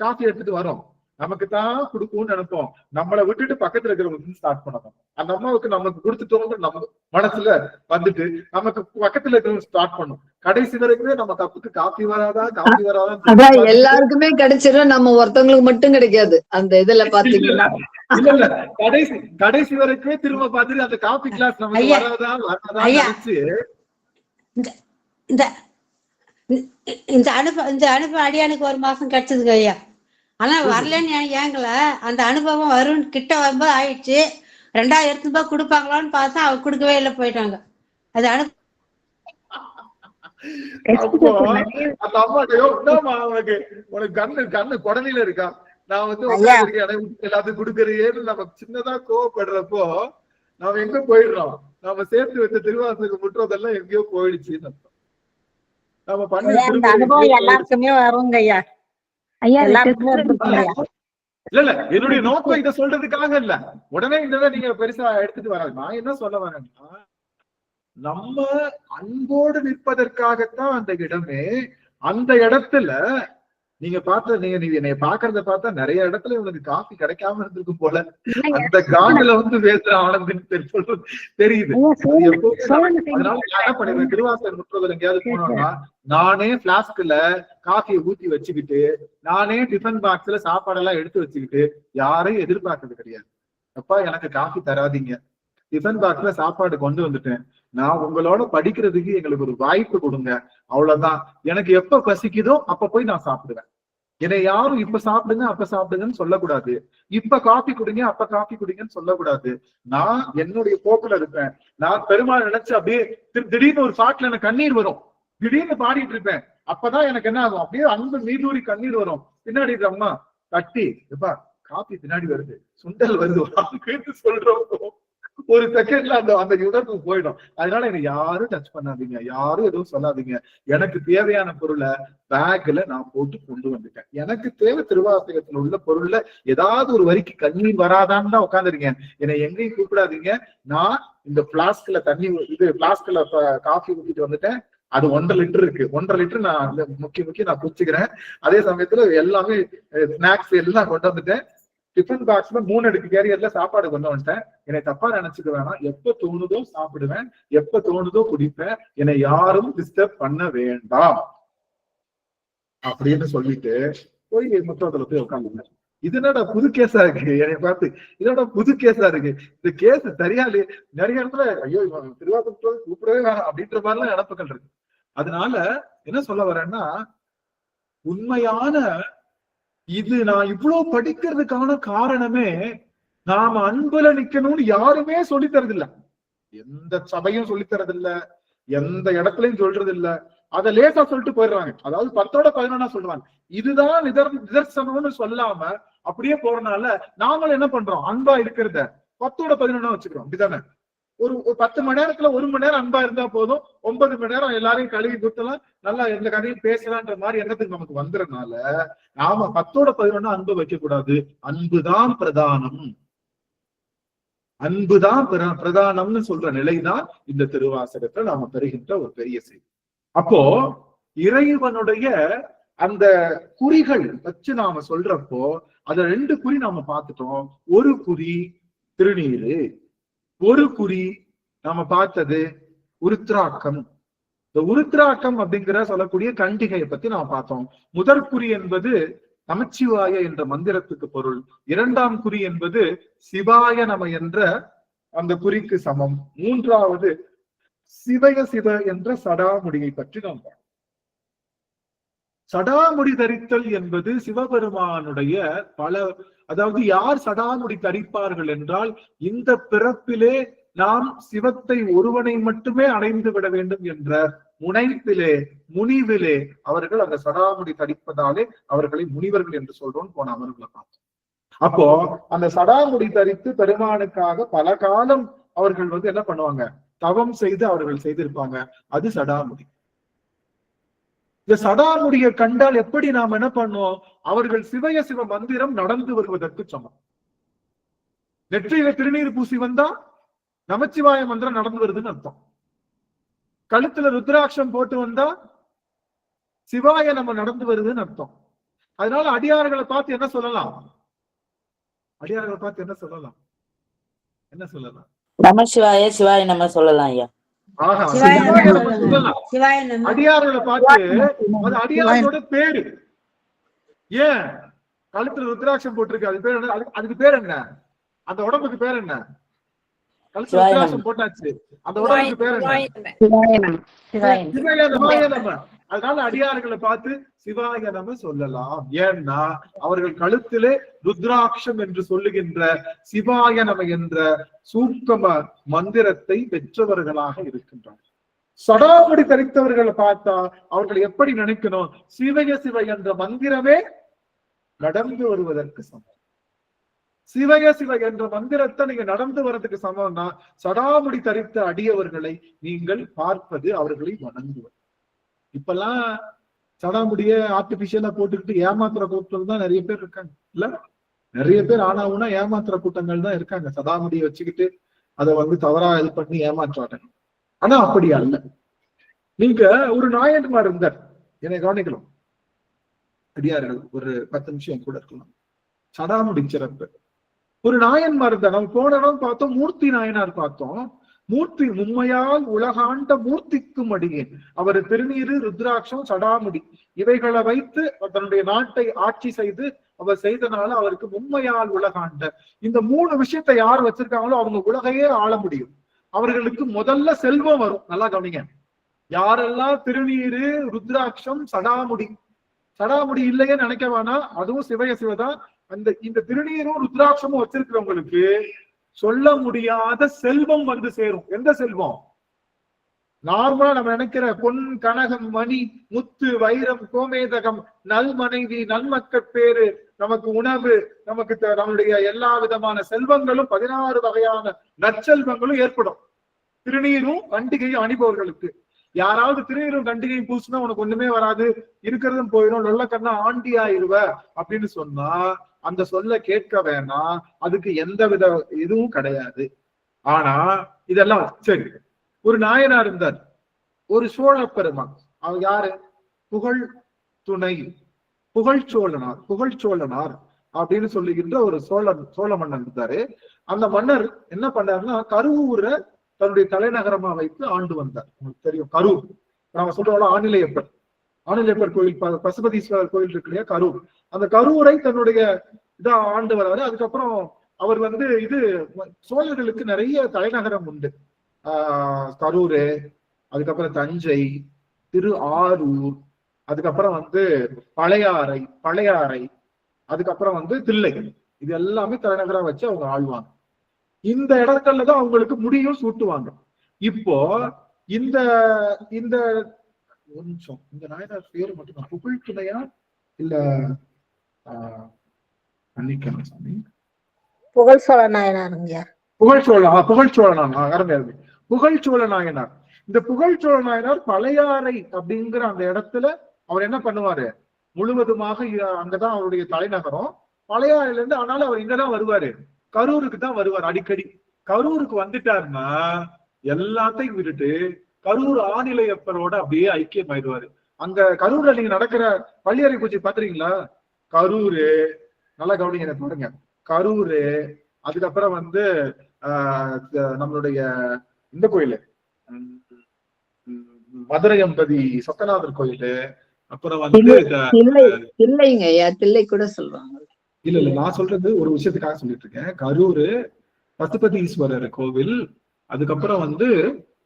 காஃபி எடுத்துட்டு வரோம். நமக்கு தான் கொடுக்கும்னு நினைப்போம். நம்மளை விட்டுட்டு பக்கத்துல இருக்கிறவங்களுக்கு ஸ்டார்ட் பண்ணணும். அந்த அம்மாவுக்கு நமக்கு கொடுத்துட்டோம்னு நம்ம மனசுல வந்துட்டு நமக்கு பக்கத்துல இருக்கிறவங்க ஸ்டார்ட் பண்ணும். கடைசி வரைக்குமே நம்ம கப்புக்கு காஃபி வராதா அதான் எல்லாருக்குமே கிடைச்சிடும், நம்ம ஒருத்தவங்களுக்கு மட்டும் கிடைக்காது. அந்த இதுல பாத்தீங்கன்னா இல்ல கடைசி வரைக்குமே திரும்ப பார்த்துட்டு அந்த காஃபி கிளாஸ் நமக்கு வராதா நினைச்சு இந்த அனுபவம் அடியானுக்கு ஒரு மாசம் கிடைச்சதுங்க ஐயா. ஆனா வரலன்னு ஏங்கல, அந்த அனுபவம் வரும் கிட்ட வரும்போது ஆயிடுச்சு. 2000 ரூபாய் கொடுப்பாங்களான்னு பார்த்தா அவ கொடுக்கவே இல்லை, போயிட்டாங்க. அது அந்த அம்மா உனக்கு கண்ணு குடலில இருக்கா, நான் வந்து எல்லாத்துக்கும் கொடுக்கறேன்னு நம்ம சின்னதா கோவப்படுறப்போ நாம எங்க போயிடுறோம். நாம சேர்த்து வச்ச திருவாசலுக்கு முற்றதெல்லாம் எங்கேயோ போயிடுச்சு. நம்ம பண்ண அனுபவம் எல்லாருக்குமே வருங்க ஐயா. இல்ல என்னுடைய நோக்கம் இதை சொல்றதுக்காக இல்ல, உடனே இந்த நீங்க பெருசா எடுத்துட்டு வராது. நான் என்ன சொல்ல வரேன்னா, நம்ம அன்போடு நிற்பதற்காகத்தான் அந்த இடமே. அந்த இடத்துல நீங்க நீங்க என்னைய பாக்குறத பார்த்தா நிறைய இடத்துல உங்களுக்கு காஃபி கிடைக்காம இருந்திருக்கும் போல. அந்த காண்டுல வந்து பேசுற ஆனந்தின்னு தெரியுது. அதனால நான் என்ன பண்ணிடுறேன், திருவாசகர் முற்றோதல் எங்கேயாவது போனோம்னா நானே பிளாஸ்க்ல காஃபியை ஊத்தி வச்சுக்கிட்டு, நானே டிஃபன் பாக்ஸ்ல சாப்பாடெல்லாம் எடுத்து வச்சுக்கிட்டு யாரையும் எதிர்பார்க்கறது கிடையாது. அப்பா எனக்கு காஃபி தராதீங்க, டிஃபன் பாக்ஸ்ல சாப்பாடு கொண்டு வந்துட்டேன், நான் உங்களோட படிக்கிறதுக்கு எங்களுக்கு ஒரு வாய்ப்பு கொடுங்க, அவ்வளவுதான். எனக்கு எப்ப பசிக்குதோ அப்ப போய் நான் சாப்பிடுவேன். என்னை யாரும் இப்ப சாப்பிடுங்க அப்ப சாப்பிடுங்கன்னு சொல்லக்கூடாது, இப்ப காஃபி குடிங்க அப்ப காஃபி குடிங்கன்னு சொல்லக்கூடாது. நான் என்னுடைய போக்குல இருப்பேன். நான் பெருமாள் நினைச்சு அப்படியே திடீர்னு ஒரு பாட்டுல எனக்கு கண்ணீர் வரும், திடீர்னு பாடிட்டு இருப்பேன். அப்பதான் எனக்கு என்ன ஆகும், அப்படியே அன்பு நீரூறி கண்ணீர் வரும். பின்னாடி அம்மா தட்டி, எப்பா காஃபி பின்னாடி வருது, சுண்டல் வருது சொல்றப்போ ஒரு செகண்ட்ல அந்த யுகத்துக்கு போயிடும். அதனால என்ன யாரும் டச் பண்ணாதீங்க, யாரும் எதுவும் சொல்லாதீங்க. எனக்கு தேவையான பொருளை பேக்ல நான் போட்டு கொண்டு வந்துட்டேன். எனக்கு தேவை திருவாசகத்துல உள்ள பொருள்ல ஏதாவது ஒரு வரிக்கு கண்ணீர் வராதான்னு தான் உட்காந்துருக்கேன். என்னை எங்கேயும் கூப்பிடாதீங்க. நான் இந்த பிளாஸ்க்ல பிளாஸ்க்ல காஃபி ஊத்திட்டு வந்துட்டேன். அது 1.5 லிட்டர் இருக்கு, 1.5 லிட்டர் நான் முக்கிய நான் குடிச்சுக்கிறேன். அதே சமயத்துல எல்லாமே ஸ்நாக்ஸ் எல்லாம் கொண்டு வந்துட்டேன். டிஃபன் பாக்ஸ்ல 3 அடுக்கு கேரியர்ல சாப்பாடு கொண்டு வந்துட்டேன். என்னை தப்பா நினைச்சுக்க வேணாம். எப்ப தோணுதோ சாப்பிடுவேன், எப்ப தோணுதோ குடிப்பேன், என்னை யாரும் டிஸ்டர்ப் பண்ண வேண்டாம் அப்படின்னு சொல்லிட்டு போய் முற்றத்துல போய் உட்காந்துங்க. இது என்னடா புது கேஸா இருக்கு, என்னை பார்த்து இதோட புது கேஸா இருக்கு, இந்த கேஸ் சரியா இல்லையே. நிறைய இடத்துல ஐயோ திருவாசகம் கூப்பிடவே வேணாம் அப்படின்ற மாதிரிலாம் நினப்புகள் இருக்கு. அதனால என்ன சொல்ல வரேன்னா, உண்மையான இது நான் இவ்வளவு படிக்கிறதுக்கான காரணமே, நாம அன்புல நிக்கணும்னு யாருமே சொல்லி தரது இல்ல, எந்த சபையும் சொல்லி தரது இல்ல, எந்த இடத்துலயும் சொல்றது இல்ல. அதை லேசா சொல்லிட்டு போயிடுறாங்க. அதாவது 10ஓட 11 சொல்றாங்க. இதுதான் நிதர்சனம்னு சொல்லாம அப்படியே போறதுனால நாங்களும் என்ன பண்றோம், அன்பா இருக்கிறத 10ஓட 11 வச்சுக்கிறோம். அப்படிதானே? ஒரு 10 மணி நேரத்துல 1 மணி நேரம் அன்பா இருந்தா போதும், 9 மணி நேரம் எல்லாரையும் கழுவி கொடுத்தலாம், நல்லா எந்த கதையும் பேசலான்ற மாதிரி எண்ணத்துக்கு நமக்கு வந்துறதுனால நாம 10ஓட 11 அன்பு வைக்க கூடாது. அன்புதான் பிரதானம், அன்புதான் பிரதானம்னு சொல்ற நிலைதான் இந்த திருவாசகத்தை நாம பெறுகின்ற ஒரு பெரிய செய்தி. அப்போ இறைவனுடைய அந்த குறிகள் வச்சு நாம சொல்றப்போ அத 2 குறி நாம பார்த்துட்டோம். ஒரு குறி திருநீரு, ஒரு குறி நாம பார்த்தது உருத்ராக்கம். இந்த உருத்ராக்கம் அப்படிங்கிற சொல்லக்கூடிய கண்டிகையை பத்தி நாம பார்த்தோம். முதற் குறி என்பது நமச்சிவாய என்ற மந்திரத்துக்கு பொருள். 2ஆம் குறி என்பது சிவாய நம என்ற அந்த குறிக்கு சமம். 3வது சிவய சிவ என்ற சடாமுடியை பற்றி நாம் பார்த்தோம். சடாமுடி தரித்தல் என்பது சிவபெருமானுடைய அதாவது யார் சடாமுடி தரிப்பார்கள் என்றால், இந்த பிறப்பிலே நாம் சிவத்தை ஒருவனை மட்டுமே அடைந்து விட வேண்டும் என்ற முனைப்பிலே முனிவிலே அவர்கள் அந்த சடாமுடி தரிப்பதாலே அவர்களை முனிவர்கள் என்று சொல்றோம் போன அமர்வுல பார்த்தோம். அப்போ அந்த சடாமுடி தரித்து பெருமானுக்காக பல காலம் அவர்கள் என்ன பண்ணுவாங்க, தவம் செய்து அவர்கள் செய்திருப்பாங்க. அது சடாமுடி. இந்த சடாமுடியை கண்டால் எப்படி நாம் என்ன பண்ணோம்? அவர்கள் சிவய சிவ மந்திரம் நடந்து வருவதற்கு சமம். நெற்றியில திருநீர் பூசி வந்தா நமச்சிவாய மந்திரம் நடந்து வருதுன்னு அர்த்தம். கழுத்துல ருத்ராட்சம் போட்டு வந்தா சிவாய நம்ம நடந்து வருதுன்னு அர்த்தம். அதனால அடியார்களை பார்த்து என்ன சொல்லலாம்? அடியார்களை பார்த்து என்ன சொல்லலாம்? என்ன சொல்லலாம்? நம சிவாய சிவாய நம்ம சொல்லலாம் ஐயா. ஆஹா, சிவாய சிவாய நம நம்ம சொல்லலாம். சிவாய நம. அடியார்களை பார்த்து அது அடியாரோட பேரு. ஏன் கழுத்துல ருத்ராட்சம் போட்டிருக்கு? அது பேர் என்ன? அதுக்கு பேர் என்ன? அந்த உடம்புக்கு பேர் என்ன? கழுத்துல ருத்ராட்சம் போட்டாச்சு, அந்த உடம்புக்கு பேர் என்ன? சிவாய நம. அதனால அடியார்களை பார்த்து சிவாய நம சொல்லலாம். ஏன்னா அவர்கள் கழுத்திலே ருத்ராட்சம் என்று சொல்லுகின்ற சிவாய நம என்ற சூக்கம மந்திரத்தை பெற்றவர்களாக இருக்கின்றனர். சடாமுடி தரித்தவர்களை பார்த்தா அவர்கள் எப்படி நினைக்கணும்? சிவய சிவ என்ற மந்திரமே நடந்து வருவதற்கு சமம். சிவய சிவ என்ற மந்திரத்தை நீங்க நடந்து வர்றதுக்கு சமம்னா சடாமுடி தரித்த அடியவர்களை நீங்கள் பார்ப்பது, அவர்களை வணங்குவது. இப்பெல்லாம் சடாமுடிய ஆர்டிபிஷியலா போட்டுக்கிட்டு ஏமாத்துற கூட்டங்கள் தான் நிறைய பேர் இருக்காங்க. இல்ல, நிறைய பேர் ஆனாவுனா ஏமாத்துற கூட்டங்கள் தான் இருக்காங்க. சடாமுடியை வச்சுக்கிட்டு அதை தவறா இது பண்ணி ஏமாற்றாங்க. ஆனா அப்படி அல்ல. நீங்க ஒரு நாயன்மார் இருந்தார், என்னை கவனிக்கலாம் அடியார்கள், ஒரு 10 நிமிஷம் கூட இருக்கலாம். சடாமுடி சிறப்பு. ஒரு நாயன்மார் இருந்தார். நம்ம போன இடம் பார்த்தோம், மூர்த்தி நாயனார் பார்த்தோம். மூர்த்தி மும்மையால் உலகாண்ட மூர்த்திக்கும் அடியேன். அவர் திருநீரு, ருத்ராட்சம், சடாமுடி இவைகளை வைத்து தன்னுடைய நாட்டை ஆட்சி செய்து அவர் செய்தனால அவருக்கு மும்மையால் உலகாண்ட இந்த 3 விஷயத்தை யார் வச்சிருக்காங்களோ அவங்க உலகையே ஆள முடியும். அவர்களுக்கு முதல்ல செல்வம் வரும். நல்லா கவனிங்க. யாரெல்லாம் திருநீரு, ருத்ராட்சம், சடாமுடி இல்லையே நினைக்க வேணாம், அதுவும் சிவய சிவதான். இந்த திருநீரும் ருத்ராட்சமும் வச்சிருக்கிறவங்களுக்கு சொல்ல முடியாத செல்வம் சேரும். எந்த செல்வம்? நார்மலா நம்ம நினைக்கிற பொன், கனகம், மணி, முத்து, வைரம், கோமேதகம், நல் மனைவி, நன்மக்கட்பேறு, நமக்கு உணவு, நமக்கு நம்முடைய எல்லா விதமான செல்வங்களும் 16 வகையான நற்செல்வங்களும் ஏற்படும் திருநீரும் கண்டிகையும் அணிபவர்களுக்கு. யாராவது திருநீரும் கண்டிகையும் பூசினா உனக்கு ஒண்ணுமே வராது, இருக்கிறதும் போயிடும், நல்ல கண்ணா ஆண்டி ஆயிருவ அப்படின்னு சொன்னா அந்த சொல்ல கேட்க வேணாம். அதுக்கு எந்த வித இதுவும் கிடையாது. ஆனா இதெல்லாம் சரி. ஒரு நாயனார் இருந்தார், ஒரு சோழ பெருமான். அவர் யாரு? புகழ் துணை புகழ்ச்சோழனார் அப்படின்னு சொல்லுகின்ற ஒரு சோழ மன்னன் இருந்தாரு. அந்த மன்னர் என்ன பண்ணாருன்னா கருவூரை தன்னுடைய தலைநகரமா வைத்து ஆண்டு வந்தார். உங்களுக்கு தெரியும் கரூர், நாம சொல்றோம் ஆணிலையப்பர் கோயில், பசுபதீஸ்வரர் கோயில் இருக்கு இல்லையா, கரூர். அந்த கரூரை தன்னுடைய இதா ஆண்டு வராரு. அதுக்கப்புறம் அவர் இது சோழர்களுக்கு நிறைய தலைநகரம் உண்டு. கரூரு, அதுக்கப்புறம் தஞ்சை, திரு ஆரூர், அதுக்கப்புறம் பழையாறை, அதுக்கப்புறம் தில்லை. இது எல்லாமே தலைநகரா வச்சு அவங்க ஆழ்வாங்க. இந்த இடங்கள்ல தான் அவங்களுக்கு முடியும் சூட்டுவாங்க. இப்போ இந்த ஒரு நிமிஷம், இந்த நாயனார் பேரு மட்டும் புகழ் துணையா இல்ல சாமி? புகழ் சோழ நாயனாருங்க. புகழ் சோழ நாயனார். இந்த புகழ் சோழ நாயனார் பழையாறை அப்படிங்கிற அந்த இடத்துல அவர் என்ன பண்ணுவாரு? முழுவதுமாக அங்கதான் அவருடைய தலைநகரம். பழையாறையில இருந்து ஆனாலும் அவர் இங்கதான் வருவாரு, கரூருக்கு தான் வருவார் அடிக்கடி. கரூருக்கு வந்துட்டாருன்னா எல்லாத்தையும் விட்டுட்டு கரூர் ஆணிலையப்பரோட அப்படியே ஐக்கியம் ஆயிடுவாரு. அங்க கரூர்ல நீங்க நடக்கிற பள்ளியறை பூஜை பாத்துறீங்களா? கரூரு, நல்லா கவனிங்க பாருங்க, கரூரு, அதுக்கப்புறம் நம்மளுடைய இந்த கோயிலு மதுரை அம்பதி சொக்கநாதர் கோயிலு, அப்புறம் தில்லைங்க ஐயா, தில்லை கூட சொல்லுவாங்க. இல்ல நான் சொல்றது ஒரு விஷயத்துக்காக சொல்லிட்டு இருக்கேன். கரூரு பசுபதீஸ்வரர் கோவில், அதுக்கப்புறம்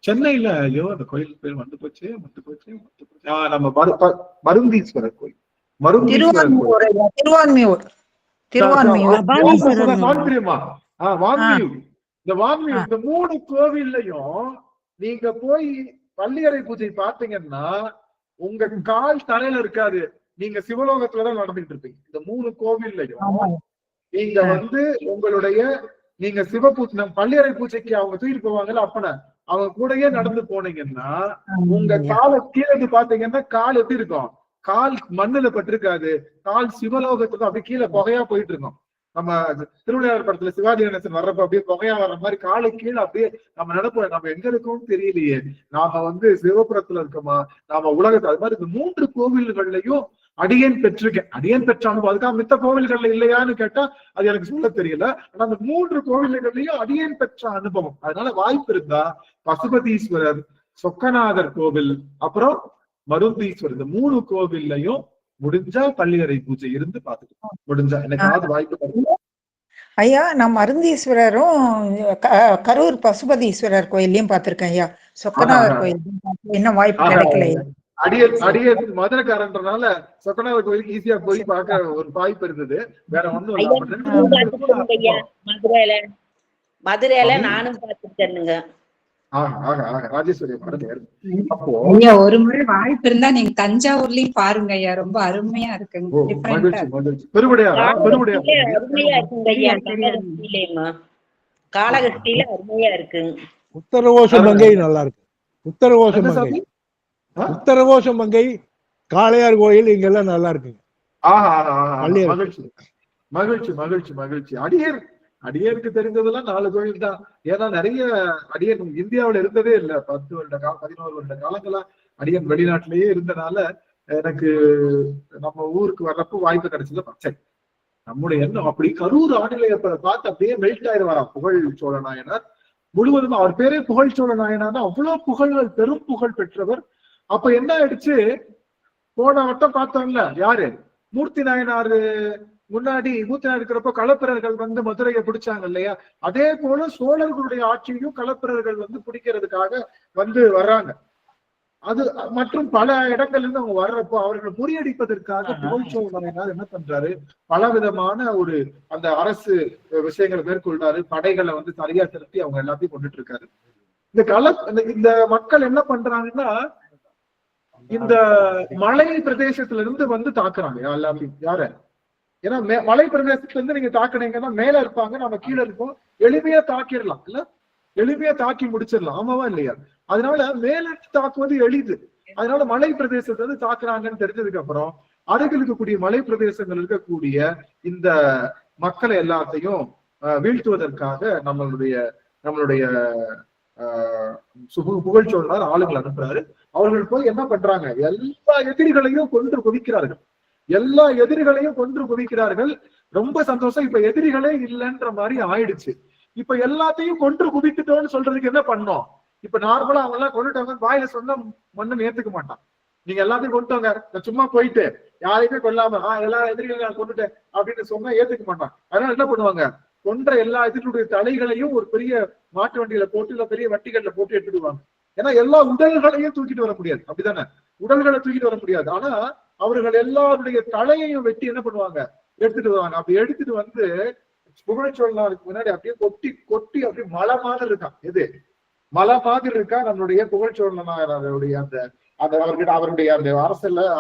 சென்னையில அந்த கோயில் பேர் போச்சு நம்ம மருந்தீஸ்வரர் கோயில், இந்த 3 கோவில்லையும் நீங்க போய் பள்ளியறை பூஜை பார்த்தீங்கன்னா உங்க கால் தலையில இருக்காது, நீங்க சிவலோகத்துலதான் நடந்துட்டு இருப்பீங்க. இந்த 3 கோவில்லையும் நீங்க உங்களுடைய நீங்க சிவ பூஜை பள்ளியறை பூஜைக்கு அவங்க தூக்கிட்டு போவாங்கல்ல அப்பன, அவங்க கூடயே நடந்து போனீங்கன்னா உங்க காலை கீழே பாத்தீங்கன்னா கால் எப்படி இருக்கும்? கால் மண்ணுல பட்டிருக்காது, கால் சிவலோகத்துக்கு அப்படியே கீழே புகையா போயிட்டு இருக்கோம். நம்ம திருவிளையாடல் படத்துல சிவாஜி கணேசன் வர்றப்ப அப்படியே புகையா வர்ற மாதிரி காலை கீழே அப்படியே நம்ம நினைப்போம், நம்ம எங்க இருக்கோம்னு தெரியலையே, நாம சிவபுரத்துல இருக்கோமா, நாம உலகத்துல. அது மாதிரி இந்த 3 கோவில்கள்லயும் அடியேன் பெற்றிருக்கேன். அடியேன் பெற்ற அனுபவம். அதுக்காக மித்த கோவில்கள்ல இல்லையான்னு கேட்டா அது எனக்கு சொல்ல தெரியல. ஆனா அந்த 3 கோவில்கள்லயும் அடியேன் பெற்ற அனுபவம். அதனால வாய்ப்பு இருந்தா பசுபதீஸ்வரர், சொக்கநாதர் கோவில், அப்புறம் மருந்தீஸ்வரர், இந்த 3 கோவில்லையும் முடிஞ்சா பள்ளியறை பூஜை இருந்து பாத்துக்கலாம். முடிஞ்சா எனக்காவது வாய்ப்பு. ஐயா, நான் மருந்தீஸ்வரரும் கரூர் பசுபதீஸ்வரர் கோயிலையும் பார்த்திருக்கேன் ஐயா. சொக்கநாதர் கோயில் இன்னும் வாய்ப்பு கிடைக்கல. அடியே மதுரைக்காரன்றனால சொக்கநாதர் கோயிலுக்கு ஈஸியா போய் பார்க்க ஒரு வாய்ப்பு இருந்தது. வேற ஒண்ணும் இல்ல. மதுரையில நானும் பார்த்துருக்கேனுங்க. ஐயா, ஒரு முறை வாய்ப்பு இருந்தா நீங்க தஞ்சாவூர்லயும் பாருங்க ஐயா, ரொம்ப அருமையா இருக்குங்க. காளகஸ்தியில அருமையா இருக்கு. உத்தரகோச மங்கை நல்லா இருக்கு. உத்தரகோச மங்கை காளையார் கோயில் இங்கெல்லாம் நல்லா இருக்குங்க. மகிழ்ச்சி மகிழ்ச்சி மகிழ்ச்சி மகிழ்ச்சி. அடியருக்கு தெரிஞ்சதெல்லாம் 4 கோயில் தான். ஏன்னா நிறைய அடியன் இந்தியாவில இருந்ததே இல்ல. 10 வருட 11 வருட காலங்களா அடியன் வெளிநாட்டிலேயே இருந்தனால எனக்கு நம்ம ஊருக்கு வர்றப்போ வாய்ப்பு கிடைச்சது. சரி, நம்முடைய எண்ணம் அப்படி கரூர் ஆணிலையை பார்த்து அப்படியே மெல்ட் ஆயிடுவாராம் புகழ் சோழ நாயனார் முழுவதும். அவர் பேரே புகழ் சோழ நாயனார். அவ்வளவு புகழ்கள், பெரும் புகழ் பெற்றவர். அப்ப என்ன ஆயிடுச்சு, போன வட்டம் பார்த்தோம்ல, யாரு மூர்த்தி நாயனாரு முன்னாடி மூர்த்தி நாயனார் இருக்கிறப்போ களப்பிரர்கள் மதுரையை பிடிச்சாங்க இல்லையா? அதே போல சோழர்களுடைய ஆட்சியையும் களப்பிரர்கள் பிடிக்கிறதுக்காக வர்றாங்க. அது மற்றும் பல இடங்கள்ல இருந்து அவங்க வர்றப்போ அவர்களை முறியடிப்பதற்காக புகழ் சோழ நாயனார் என்ன பண்றாரு, பலவிதமான அந்த அரசு விஷயங்களை மேற்கொள்றாரு. படைகளை சரியா திரட்டி அவங்க எல்லாத்தையும் கொண்டுட்டு இருக்காரு. இந்த மக்கள் என்ன பண்றாங்கன்னா, இந்த மலை பிரதேசத்துல இருந்து தாக்குறாங்க எல்லாத்தையும். யார? ஏன்னா மலை பிரதேசத்துல இருந்து நீங்க தாக்குனீங்கன்னா மேல இருப்பாங்க, நம்ம கீழே இருப்போம், எளிமையா தாக்கிடலாம் இல்ல, எளிமையா தாக்கி முடிச்சிடலாம். ஆமாவா இல்லையா? அதனால மேல தாக்குவது எளிது. அதனால மலை பிரதேசத்துல தாக்குறாங்கன்னு தெரிஞ்சதுக்கு அப்புறம் அருகில் இருக்கக்கூடிய மலை பிரதேசங்கள் இருக்கக்கூடிய இந்த மக்களை எல்லாத்தையும் வீழ்த்துவதற்காக நம்மளுடைய புகழ் சோழனார் ஆளுங்களை அனுப்புறாரு. அவர்கள் போய் என்ன பண்றாங்க, எல்லா எதிரிகளையும் கொன்று குவிக்கிறார்கள். எல்லா எதிரிகளையும் கொன்று குவிக்கிறார்கள். ரொம்ப சந்தோஷம். இப்ப எதிரிகளே இல்லைன்ற மாதிரி ஆயிடுச்சு. இப்ப எல்லாத்தையும் கொன்று குவித்துட்டோம்னு சொல்றதுக்கு என்ன பண்ணோம்? இப்ப நார்மலா அவங்க எல்லாம் கொண்டுட்டாங்க வாயில சொன்னா மண்ணு ஏத்துக்க மாட்டான். நீங்க எல்லாத்தையும் கொண்டுட்டாங்க, நான் சும்மா போயிட்டு யாரையுமே கொல்லாம எல்லா எதிரிகளையும் நான் கொண்டுட்டேன் அப்படின்னு சொன்னா ஏத்துக்க மாட்டான். அதனால என்ன பண்ணுவாங்க, கொன்ற எல்லா எதிரிகளுடைய தலைகளையும் ஒரு பெரிய மாட்டு வண்டியில போட்டு இல்ல பெரிய வட்டிகள்ல போட்டு எடுத்துடுவாங்க. ஏன்னா எல்லா உடல்களையும் தூக்கிட்டு வர முடியாது, அப்படித்தானே? உடல்களை தூக்கிட்டு வர முடியாது. ஆனா அவர்கள் எல்லாருடைய தலையையும் வெட்டி என்ன பண்ணுவாங்க, எடுத்துட்டு வருவாங்க. அப்படி எடுத்துட்டு புகழ் சோழனாருக்கு முன்னாடி அப்படியே கொட்டி கொட்டி அப்படியே மலை மாதிரி இருக்கான். எது மலை மாதிரி இருக்கா நம்மளுடைய புகழ் சோழனாருடைய அவருடைய அந்த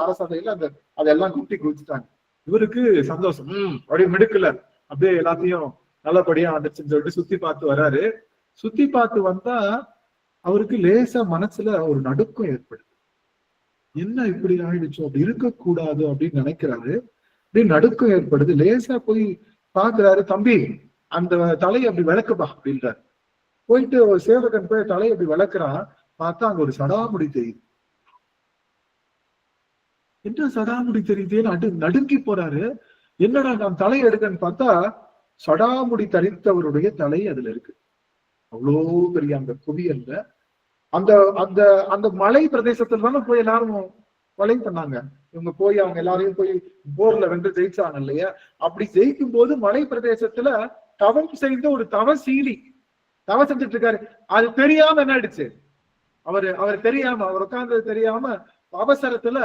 அரசவையில அதெல்லாம் குட்டி குடிச்சுட்டாங்க. இவருக்கு சந்தோஷம். அப்படியே மிடுக்கல அப்படியே எல்லாத்தையும் நல்லபடியா வந்துச்சுன்னு சொல்லிட்டு சுத்தி பார்த்து வர்றாரு. சுத்தி பார்த்து வந்தா அவருக்கு லேசா மனசுல ஒரு நடுக்கம் ஏற்படுது. என்ன இப்படி ஆயிடுச்சோ, அப்படி இருக்கக்கூடாது அப்படின்னு நினைக்கிறாரு. அப்படியே நடுக்கம் ஏற்படுது. லேசா போய் பாக்குறாரு, தம்பி அந்த தலையை அப்படி விளக்குப்பா அப்படின்றாரு. போயிட்டு ஒரு சேவகன் போய் தலையை அப்படி விளக்குறான். பார்த்தா அங்க ஒரு சடாமுடி தெரியுது. என்ன சடாமுடி தெரியுதேன்னு நடுங்கி போறாரு. என்னடா நான் தலையை எடுக்கன்னு பார்த்தா சடாமுடி தரித்தவருடைய தலை அதுல இருக்கு. அவ்வளோ பெரிய அந்த குவியல்ல அந்த அந்த அந்த மலை பிரதேசத்துல தானே போய் எல்லாரும் கொலை பண்ணாங்க. இவங்க போய் அவங்க எல்லாரையும் போய் போர்ல வென்று ஜெயிச்சாங்க இல்லையா? அப்படி ஜெயிக்கும் போது மலை பிரதேசத்துல தவம் செய்த ஒரு தவசீலி தவம் செஞ்சுட்டு இருக்காரு. அது தெரியாம என்ன ஆயிடுச்சு, அவர் தெரியாம, அவர் உட்கார்ந்தது தெரியாம அவசரத்துல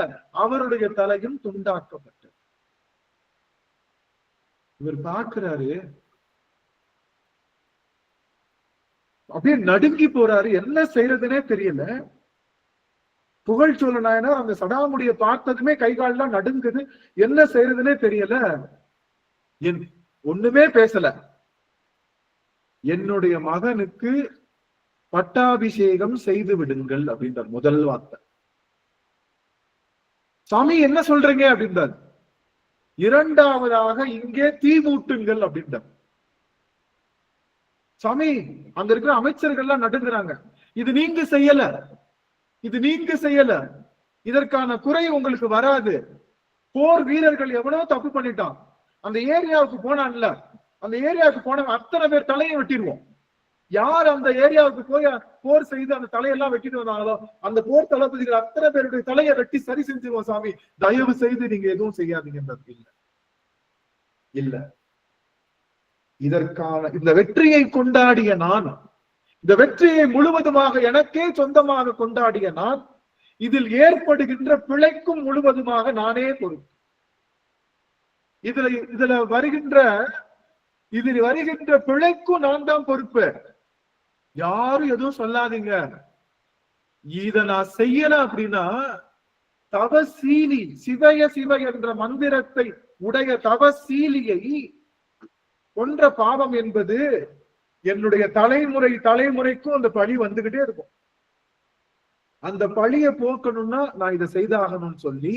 அவருடைய தலையும் துண்டாக்கப்பட்டது. இவர் பார்க்கிறாரு, அப்படியே நடுங்கி போறாரு. என்ன செய்யறதுன்னே தெரியல. புகழ் சோழ நாயனார் அந்த சடாமுடியை பார்த்ததுமே கை கால்லாம் நடுங்குது. என்ன செய்யறதுன்னே தெரியல. ஒண்ணுமே பேசல. என்னுடைய மகனுக்கு பட்டாபிஷேகம் செய்து விடுங்கள் அப்படின்றார் முதல் வார்த்தை. சாமி என்ன சொல்றீங்க அப்படின்றார். இரண்டாவதாக இங்கே தீ மூட்டுங்கள் அப்படின்றார். சாமி அங்க இருக்கிற அமைச்சர்கள்லாம் நடுங்குறாங்க. இது நீங்க செய்யல, இது நீங்க செய்யல, இதற்கான குறை உங்களுக்கு வராது. போர் வீரர்கள் எவ்வளவு தப்பு பண்ணிட்டான். அந்த ஏரியாவுக்கு போனான்ல, அந்த ஏரியாவுக்கு போனவன் அத்தனை பேர் தலையை வெட்டிடுவோம். யார் அந்த ஏரியாவுக்கு போய் போர் செய்து அந்த தலையெல்லாம் வெட்டிட்டு வந்தாங்களோ அந்த போர் தளபதிகள் அத்தனை பேருடைய தலையை வெட்டி சரி செஞ்சிருவோம் சாமி, தயவு செய்து நீங்க எதுவும் செய்யாதீங்கன்றது இல்ல. இல்ல, இதற்கான இந்த வெற்றியை கொண்டாடிய நான், இந்த வெற்றியை முழுவதுமாக எனக்கே சொந்தமாக கொண்டாடிய நான், இதில் ஏற்படுகின்ற பிழைக்கும் முழுவதுமாக நானே பொறுப்பு. இதுல வருகின்ற பிழைக்கும் நான் தான் பொறுப்பு. யாரும் எதுவும் சொல்லாதீங்க. இத நான் செய்யல அப்படின்னா தவசீலி சிவய சிவ என்ற மந்திரத்தை உடைய தவசீலியை கொன்ற பாவம் என்பது என்னுடைய தலைமுறைக்கும் அந்த பழி வந்துகிட்டே இருக்கும். அந்த பழியை போக்கணும்னா நான் இதை செய்தாகணும்னு சொல்லி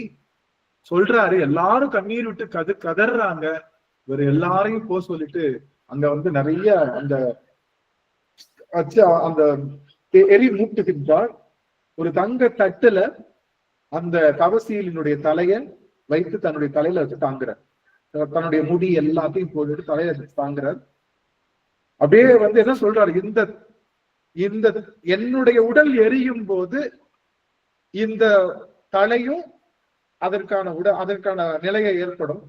சொல்றாரு. எல்லாரும் கண்ணீர் விட்டு கதறாங்க. இவர் எல்லாரையும் போ சொல்லிட்டு அங்க வந்து நிறைய அந்த எரி மூட்டுகின்றார். ஒரு தங்க தட்டுல அந்த தவசீலினுடைய தலைய வைத்து தன்னுடைய தலையில வச்சு தாங்குறார். தன்னுடைய முடி எல்லாத்தையும் போட்டுட்டு தலையில வச்சு தாங்குறார். அப்படியே வந்து என்ன சொல்றாரு, இந்த என்னுடைய உடல் எரியும் போது இந்த தலையும் அதற்கான நிலையை ஏற்படும்.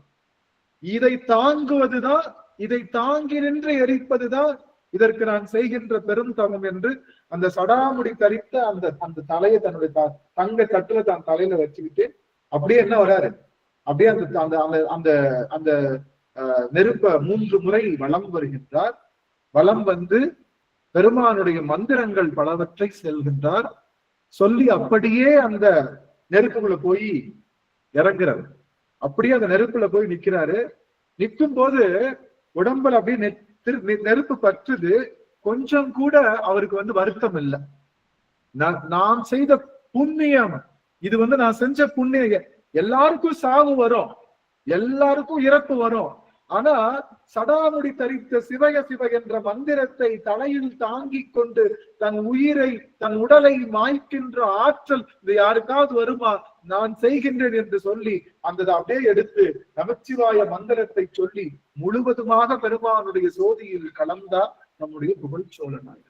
இதை தாங்குவதுதான், இதை தாங்கி நின்று எரிப்பதுதான் இதற்கு நான் செய்கின்ற பெரும் தவம் என்று அந்த சடாமுடி தரித்த அந்த தலையை தன்னுடைய தங்க தட்டுல தான் தலையில வச்சுக்கிட்டு அப்படியே என்ன வராரு, அப்படியே அந்த அந்த நெருப்ப 3 முறை வலம் வருகின்றார். வலம் வந்து பெருமானுடைய மந்திரங்கள் பலவற்றை செல்கின்றார். சொல்லி அப்படியே அந்த நெருப்புக்குள்ள போய் இறங்குறாரு. அப்படியே அந்த நெருப்புல போய் நிக்கிறாரு. நிற்கும் போது உடம்புல அப்படியே நெருப்பு பற்றுது. கொஞ்சம் கூட அவருக்கு வந்து வருத்தம் இல்லை. நான் செய்த புண்ணியம் இது, வந்து நான் செஞ்ச புண்ணியம். எல்லாருக்கும் சாவு வரும், எல்லாருக்கும் இறப்பு வரும். ஆனா சடாமுடி தரித்த சிவய சிவ என்ற மந்திரத்தை தலையில் தாங்கி கொண்டு தன் உயிரை தன் உடலை மாய்க்கின்ற ஆற்றல் இது யாருக்காவது வருமா? நான் செய்கின்றேன் என்று சொல்லி அந்த அப்படியே எடுத்து நமச்சிவாய மந்திரத்தை சொல்லி முழுவதுமாக பெருமானுடைய சோதியில் கலந்தார் நம்முடைய புகழ்ச்சோழனாய்.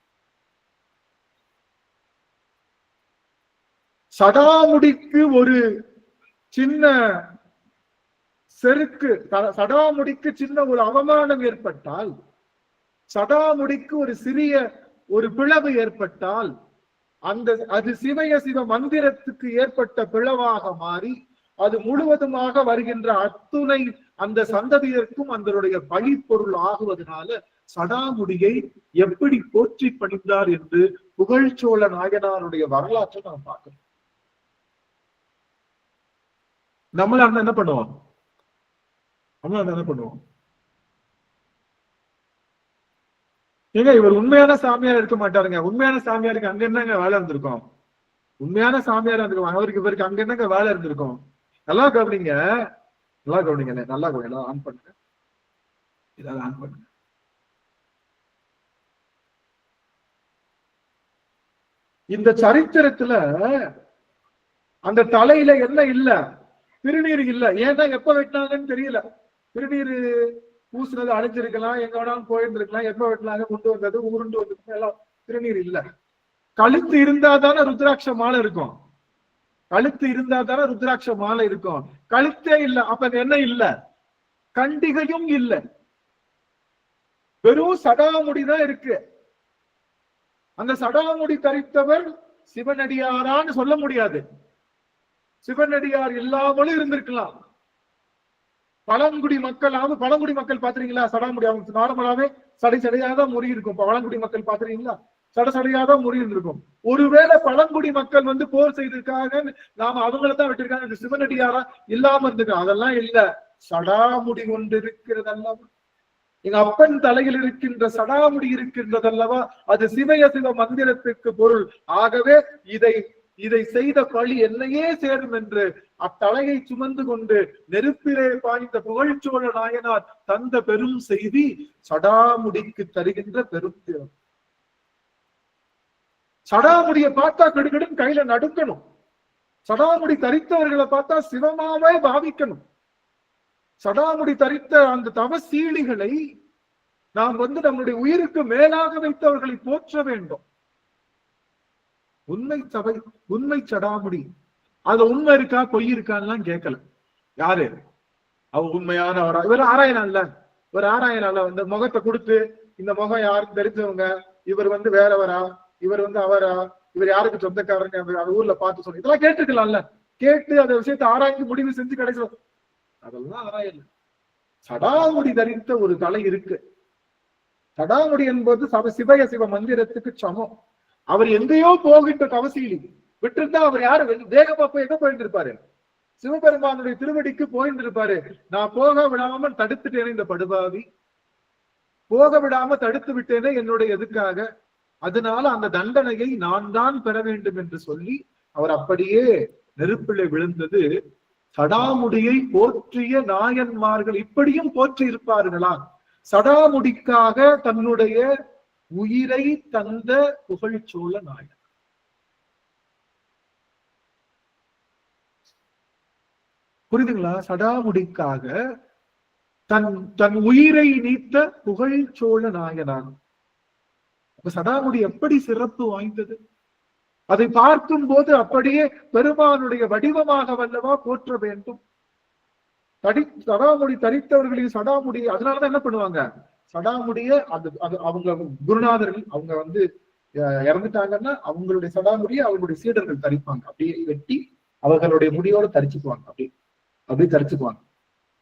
சடாமுடிக்கு ஒரு சின்ன செருக்கு, சடாமுடிக்கு சின்ன ஒரு அவமானம் ஏற்பட்டால், சடாமுடிக்கு ஒரு சிறிய ஒரு பிளவு ஏற்பட்டால் அது சிவய சிவ மந்திரத்துக்கு ஏற்பட்ட பிளவாக மாறி அது முழுவதுமாக வருகின்ற அத்துணை அந்த சந்ததியருக்கும் அதனுடைய பழிப்பொருள் ஆகுவதனால சடாமுடியை எப்படி போற்றி பணிந்தார் என்று புகழ்ச்சோழ நாயனாருடைய வரலாற்றை நாம் பார்க்கிறோம். நம்மள என்ன பண்ணுவோம்? என்ன பண்ணுவோம்? ஏங்க இவர் உண்மையான சாமியார் இருக்க மாட்டாருங்க. உண்மையான சாமியாருக்கு அங்க என்னங்க வேலை இருந்திருக்கும்? உண்மையான சாமியார் இருந்திருக்கும் அவருக்கு, இவருக்கு அங்க என்னங்க வேலை இருந்திருக்கும்? நல்லா கவனிங்க, நல்லா கவனிங்க, நல்லா கவனிங்க. ஆன் பண்ணுங்க, இதாவது ஆன் பண்ணுங்க. இந்த சரித்திரத்துல அந்த தலையில என்ன இல்ல? திருநீர் இல்ல. ஏன்னா எப்ப வெட்டினாங்கன்னு தெரியல. திருநீர் பூசினது அழிஞ்சிருக்கலாம், எங்க வேணாலும் போயிருந்திருக்கலாம். எப்ப வெட்டினாங்க, கொண்டு வந்தது உருண்டு வந்தது எல்லாம் திருநீர் இல்ல. கழுத்து இருந்தா தானே ருத்ராட்ச மாலை இருக்கும். கழுத்து இருந்தா தானே ருத்ராட்ச மாலை இருக்கும். கழுத்தே இல்ல. அப்ப என்ன இல்ல? கண்டிகையும் இல்ல. வெறும் சடாமுடிதான் இருக்கு. அந்த சடாமுடி தரித்தவர் சிவனடியாரான்னு சொல்ல முடியாது. சிவனடியார் இல்லாமலும் இருந்திருக்கலாம். பழங்குடி மக்கள் பாத்துறீங்களா? சடாமுடி அவங்க நார்மலாவே சடையாதான் முறி இருக்கும். பழங்குடி மக்கள் பாத்துறீங்களா? சடையாதான் முறி இருந்திருக்கும். ஒருவேளை பழங்குடி மக்கள் வந்து போர் செய்திருக்காங்க, நாம அவங்களதான் விட்டுருக்காங்க. சிவனடியாரா இல்லாம இருந்திருக்காங்க. அதெல்லாம் இல்ல. சடாமுடி கொண்டு இருக்கிறதெல்லாம் எங்க அப்பன் தலையில் இருக்கின்ற சடாமுடி இருக்கின்றதல்லவா, அது சிவய சிவ மந்திரத்துக்கு பொருள். ஆகவே இதை செய்த பழி என்னையே சேரும் என்று அத்தலையை சுமந்து கொண்டு நெருப்பிலே பாய்ந்த புகழ்ச்சோழ நாயனார் தந்த பெரும் செய்தி சடாமுடிக்கு தருகின்ற பெரும் திறம். சடாமுடியை பார்த்தா கடுகடும் கையில நடுக்கணும். சடாமுடி தரித்தவர்களை பார்த்தா சிவமாவே பாவிக்கணும். சடாமுடி தரித்த அந்த தவசீலிகளை நாம் நம்முடைய உயிருக்கு மேலாக வைத்தவர்களை போற்ற வேண்டும். உண்மை சடாமுடி, அதுல உண்மை இருக்கா பொய் இருக்கான்னு கேட்கல. யாரு அவ உண்மையானவரா? இவர் ஆராயனால, இந்த முகத்தை கொடுத்து இந்த முகம் யாருக்கு தெரிஞ்சவங்க, இவர் வேறவரா, இவர் அவரா, இவர் யாருக்கு சொந்தக்காரங்க, அந்த ஊர்ல பார்த்து சொல்லி இதெல்லாம் கேட்டுக்கலாம்ல. கேட்டு அந்த விஷயத்தை ஆராய்ந்து முடிவு செஞ்சு கிடைச்ச அதெல்லாம் ஆராயல. சடாமுடி தரித்த ஒரு தலை இருக்கு. சடாமுடி என்பது சிவய சிவ மந்திரத்துக்கு சமம். அவர் எங்கேயோ போகின்ற தவசீலி விட்டுருந்தா அவர் யாரு வேகமா போய் எங்க போயிட்டு இருப்பாரு? சிவபெருமானுடைய திருவடிக்கு போயிட்டு இருப்பாரு. நான் போக விடாமல் தடுத்துட்டேனே, இந்த படுபாவி போக விடாம தடுத்து விட்டேனே என்னுடைய எதுக்காக, அதனால அந்த தண்டனையை நான் தான் பெற வேண்டும் என்று சொல்லி அவர் அப்படியே நெருப்பிலே விழுந்தது. சடாமுடியை போற்றிய நாயன்மார்கள் இப்படியும் போற்றி இருப்பார்களா? சடாமுடிக்காக தன்னுடைய உயிரை தந்த புகழ்ச்சோழ நாயன். புரியுதுங்களா? சடாமுடிக்காக தன் உயிரை நீத்த புகழ்ச்சோழ நாயனான். சடாமுடி எப்படி சிறப்பு வாய்ந்தது? அதை பார்க்கும் போது அப்படியே பெருமானுடைய வடிவமாக வல்லவா போற்ற வேண்டும். சடாமுடி தரித்தவர்களின் சடாமுடி, அதனாலதான் என்ன பண்ணுவாங்க, சடாமுடிய அவங்க குருநாதர்கள் அவங்க இறந்துட்டாங்கன்னா அவங்களுடைய சடாமுடியை அவங்களுடைய சீடர்கள் தரிப்பாங்க. அப்படியே வெட்டி அவர்களுடைய முடியோட தரிச்சுக்குவாங்க. அப்படியே தரிச்சுக்குவாங்க.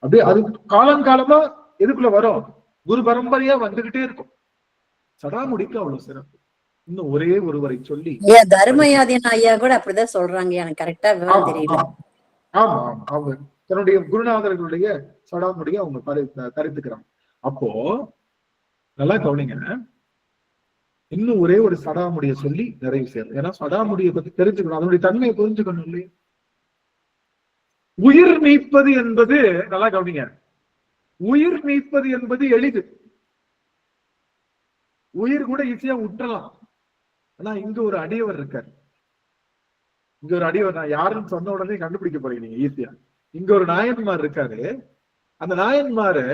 அப்படியே அது காலங்காலமா எதுக்குள்ள வரும், குரு பரம்பரையா வந்துகிட்டே இருக்கும். சடாமுடிக்கு அவ்வளவு சிறப்பு. இன்னும் ஒரே ஒருவரை சொல்லி தர்மயாதீன் ஐயா கூட அப்படிதான் சொல்றாங்க. எனக்கு கரெக்டா விவரம் தெரியல. ஆமா அவங்க தன்னுடைய குருநாதர்களுடைய சடாமுடியை அவங்க தரித்துக்கிறாங்க. அப்போ நல்லா கவனிங்க, இன்னும் ஒரே ஒரு சடாமுடியை சொல்லி நிறைவு செய்யணும். ஏன்னா சடாமுடியை பத்தி தெரிஞ்சுக்கணும், அதனுடைய தன்மையை புரிஞ்சுக்கணும் இல்லையா? உயிர் நீப்பது என்பது, நல்லா கவனிங்க, உயிர் நீப்பது என்பது எளிது. உயிர் கூட ஈஸியா விட்டுறலாம். ஆனா இங்க ஒரு அடியவர் இருக்காரு. இங்க ஒரு அடியவர், நான் யாருன்னு சொன்ன உடனே கண்டுபிடிக்க போறீங்க நீங்க ஈஸியா. இங்க ஒரு நாயன்மார் இருக்காரு. அந்த நாயன்மாரு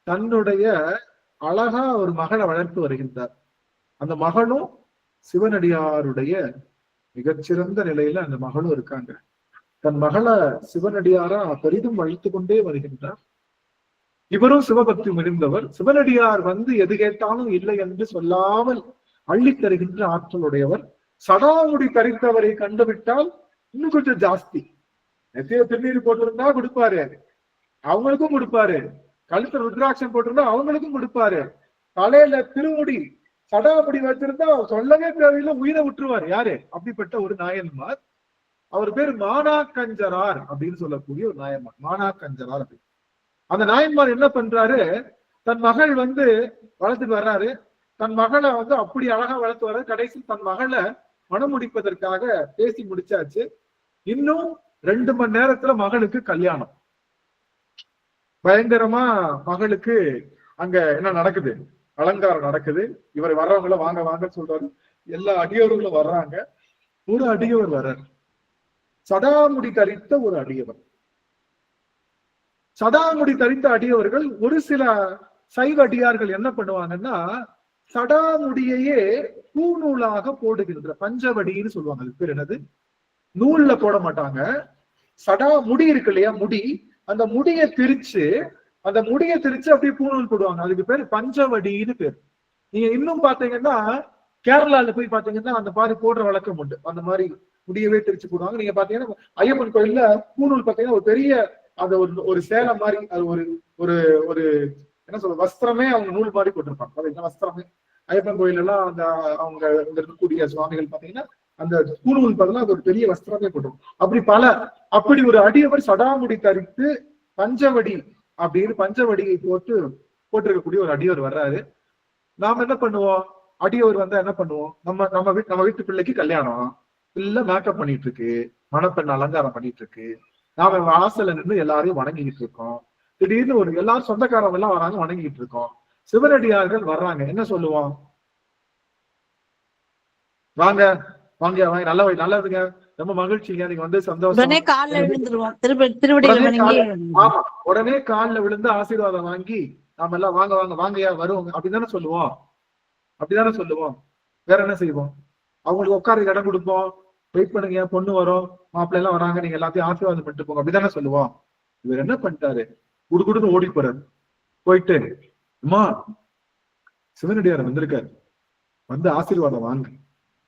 தன்னுடைய அழகா ஒரு மகளை வளர்த்து வருகின்றார். அந்த மகனும் சிவனடியாருடைய மிகச்சிறந்த நிலையில அந்த மகளும் இருக்காங்க. தன் மகளை சிவனடியாரா பெரிதும் வளர்த்து கொண்டே வருகின்றார். இவரும் சிவபக்தி மிகுந்தவர். சிவனடியார் எது கேட்டாலும் இல்லை என்று சொல்லாமல் அள்ளி தருகின்ற ஆற்றலுடையவர். சடாமுடி தரித்தவரை கண்டுவிட்டால் இன்னும் கொஞ்சம் ஜாஸ்தி. நெத்திய திருநீர் போட்டிருந்தா கொடுப்பாரு, அவங்களுக்கும் கொடுப்பாரு. கழுத்துல ருத்ராட்சம் போட்டிருந்தா அவங்களுக்கும் கொடுப்பாரு. தலையில திருமுடி சடாமுடி வச்சிருந்தா சொல்லவே தேவையில்லை, உயிரை விட்டுருவார். யாரு? அப்படிப்பட்ட ஒரு நாயன்மார். அவர் பேர் மானாக்கஞ்சரார் அப்படின்னு சொல்லக்கூடிய ஒரு நாயன்மார். மானாக்கஞ்சரார் அப்படி. அந்த நாயன்மார் என்ன பண்றாரு, தன் மகள் வளர்த்துட்டு வர்றாரு. தன் மகளை அப்படி அழகா வளர்த்து வர்றாரு. கடைசி தன் மகளை மனம் முடிப்பதற்காக பேசி முடிச்சாச்சு. இன்னும் 2 மணி நேரத்துல மகளுக்கு கல்யாணம். பயங்கரமா மகளுக்கு அங்க என்ன நடக்குது, அலங்காரம் நடக்குது. இவர் வர்றவங்கள வாங்க வாங்க சொல்றாரு. எல்லா அடியவர்களும் வர்றாங்க. ஒரு அடியவர் வர்றார், சடாமுடி தரித்த ஒரு அடியவர். சடாமுடி தரித்த அடியவர்கள், ஒரு சில சைவ அடியார்கள் என்ன பண்ணுவாங்கன்னா, சடாமுடியையே பூநூலாக போடுகின்ற பஞ்சவடின்னு சொல்லுவாங்க. அது பேர் என்னது? நூல்ல போட மாட்டாங்க. முடி இருக்கு இல்லையா, முடி, அந்த முடியை திரிச்சு அப்படியே பூநூல் போடுவாங்க. அதுக்கு பேர் பஞ்சவடின்னு பேர். நீங்க இன்னும் பாத்தீங்கன்னா கேரளால போய் பாத்தீங்கன்னா அந்த மாதிரி போடுற வழக்கம் உண்டு. அந்த மாதிரி முடியவே திரிச்சு போடுவாங்க. நீங்க பாத்தீங்கன்னா ஐயப்பன் கோயில்ல பூநூல் பாத்தீங்கன்னா ஒரு பெரிய அது ஒரு சேலை மாதிரி, அது ஒரு ஒரு என்ன சொல்ற வஸ்திரமே அவங்க நூல் மாதிரி போட்டிருப்பாங்க. அது என்ன வஸ்திரமே ஐயப்பன் கோயில் எல்லாம் அந்த அவங்க இருக்கக்கூடிய சுவாமிகள் பாத்தீங்கன்னா அந்த பூநூல் பார்த்தீங்கன்னா அது ஒரு பெரிய வஸ்திரமே போட்டிருக்கும். அப்படி ஒரு அடியவர் சடாமுடி தரித்து பஞ்சவடி அப்படின்னு பஞ்சவடியை போட்டு போட்டிருக்கக்கூடிய ஒரு அடியவர் வர்றாரு. நாம என்ன பண்ணுவோம்? அடியவர் வந்தா என்ன பண்ணுவோம்? நம்ம வீட்டு பிள்ளைக்கு கல்யாணம், இல்ல மேக்கப் பண்ணிட்டு இருக்கு, மணப்பெண் அலங்காரம் பண்ணிட்டு இருக்கு, நாம வாசல்ல நின்று எல்லாரையும் வணங்கிட்டு இருக்கோம். திடீர்னு ஒரு எல்லாரும் சொந்தக்காரங்க எல்லாம் வராங்க, வணங்கிட்டு இருக்கோம். சிவனடியார்கள் வர்றாங்க, என்ன சொல்லுவோம்? வாங்க வாங்க வாங்க, நல்லதுங்க, ரொம்ப மகிழ்ச்சிங்க, நீங்க வந்து சந்தோஷம். உடனே காலில் விழுந்துருவோம், உடனே காலில் விழுந்து ஆசீர்வாதம் வாங்கி நாம எல்லாம் வாங்க வாங்க வாங்கயா வருவோங்க அப்படிதானே சொல்லுவோம். அப்படிதானே சொல்லுவோம். வேற என்ன செய்வோம்? அவங்களுக்கு உட்கார இடம் கொடுப்போம், வெயிட் பண்ணுங்க, பொண்ணு வரும், மாப்பிள்ளை எல்லாம் வராங்க, நீங்க எல்லாத்தையும் ஆசீர்வாதம் பண்ணிட்டு போங்க அப்படிதானே சொல்லுவோம். இவர் என்ன பண்ணிட்டாரு? குடுகுடுன்னு ஓடி போறாரு. போயிட்டு, அம்மா சிவனடியார் வந்திருக்காரு, வந்து ஆசீர்வாதம் வாங்க,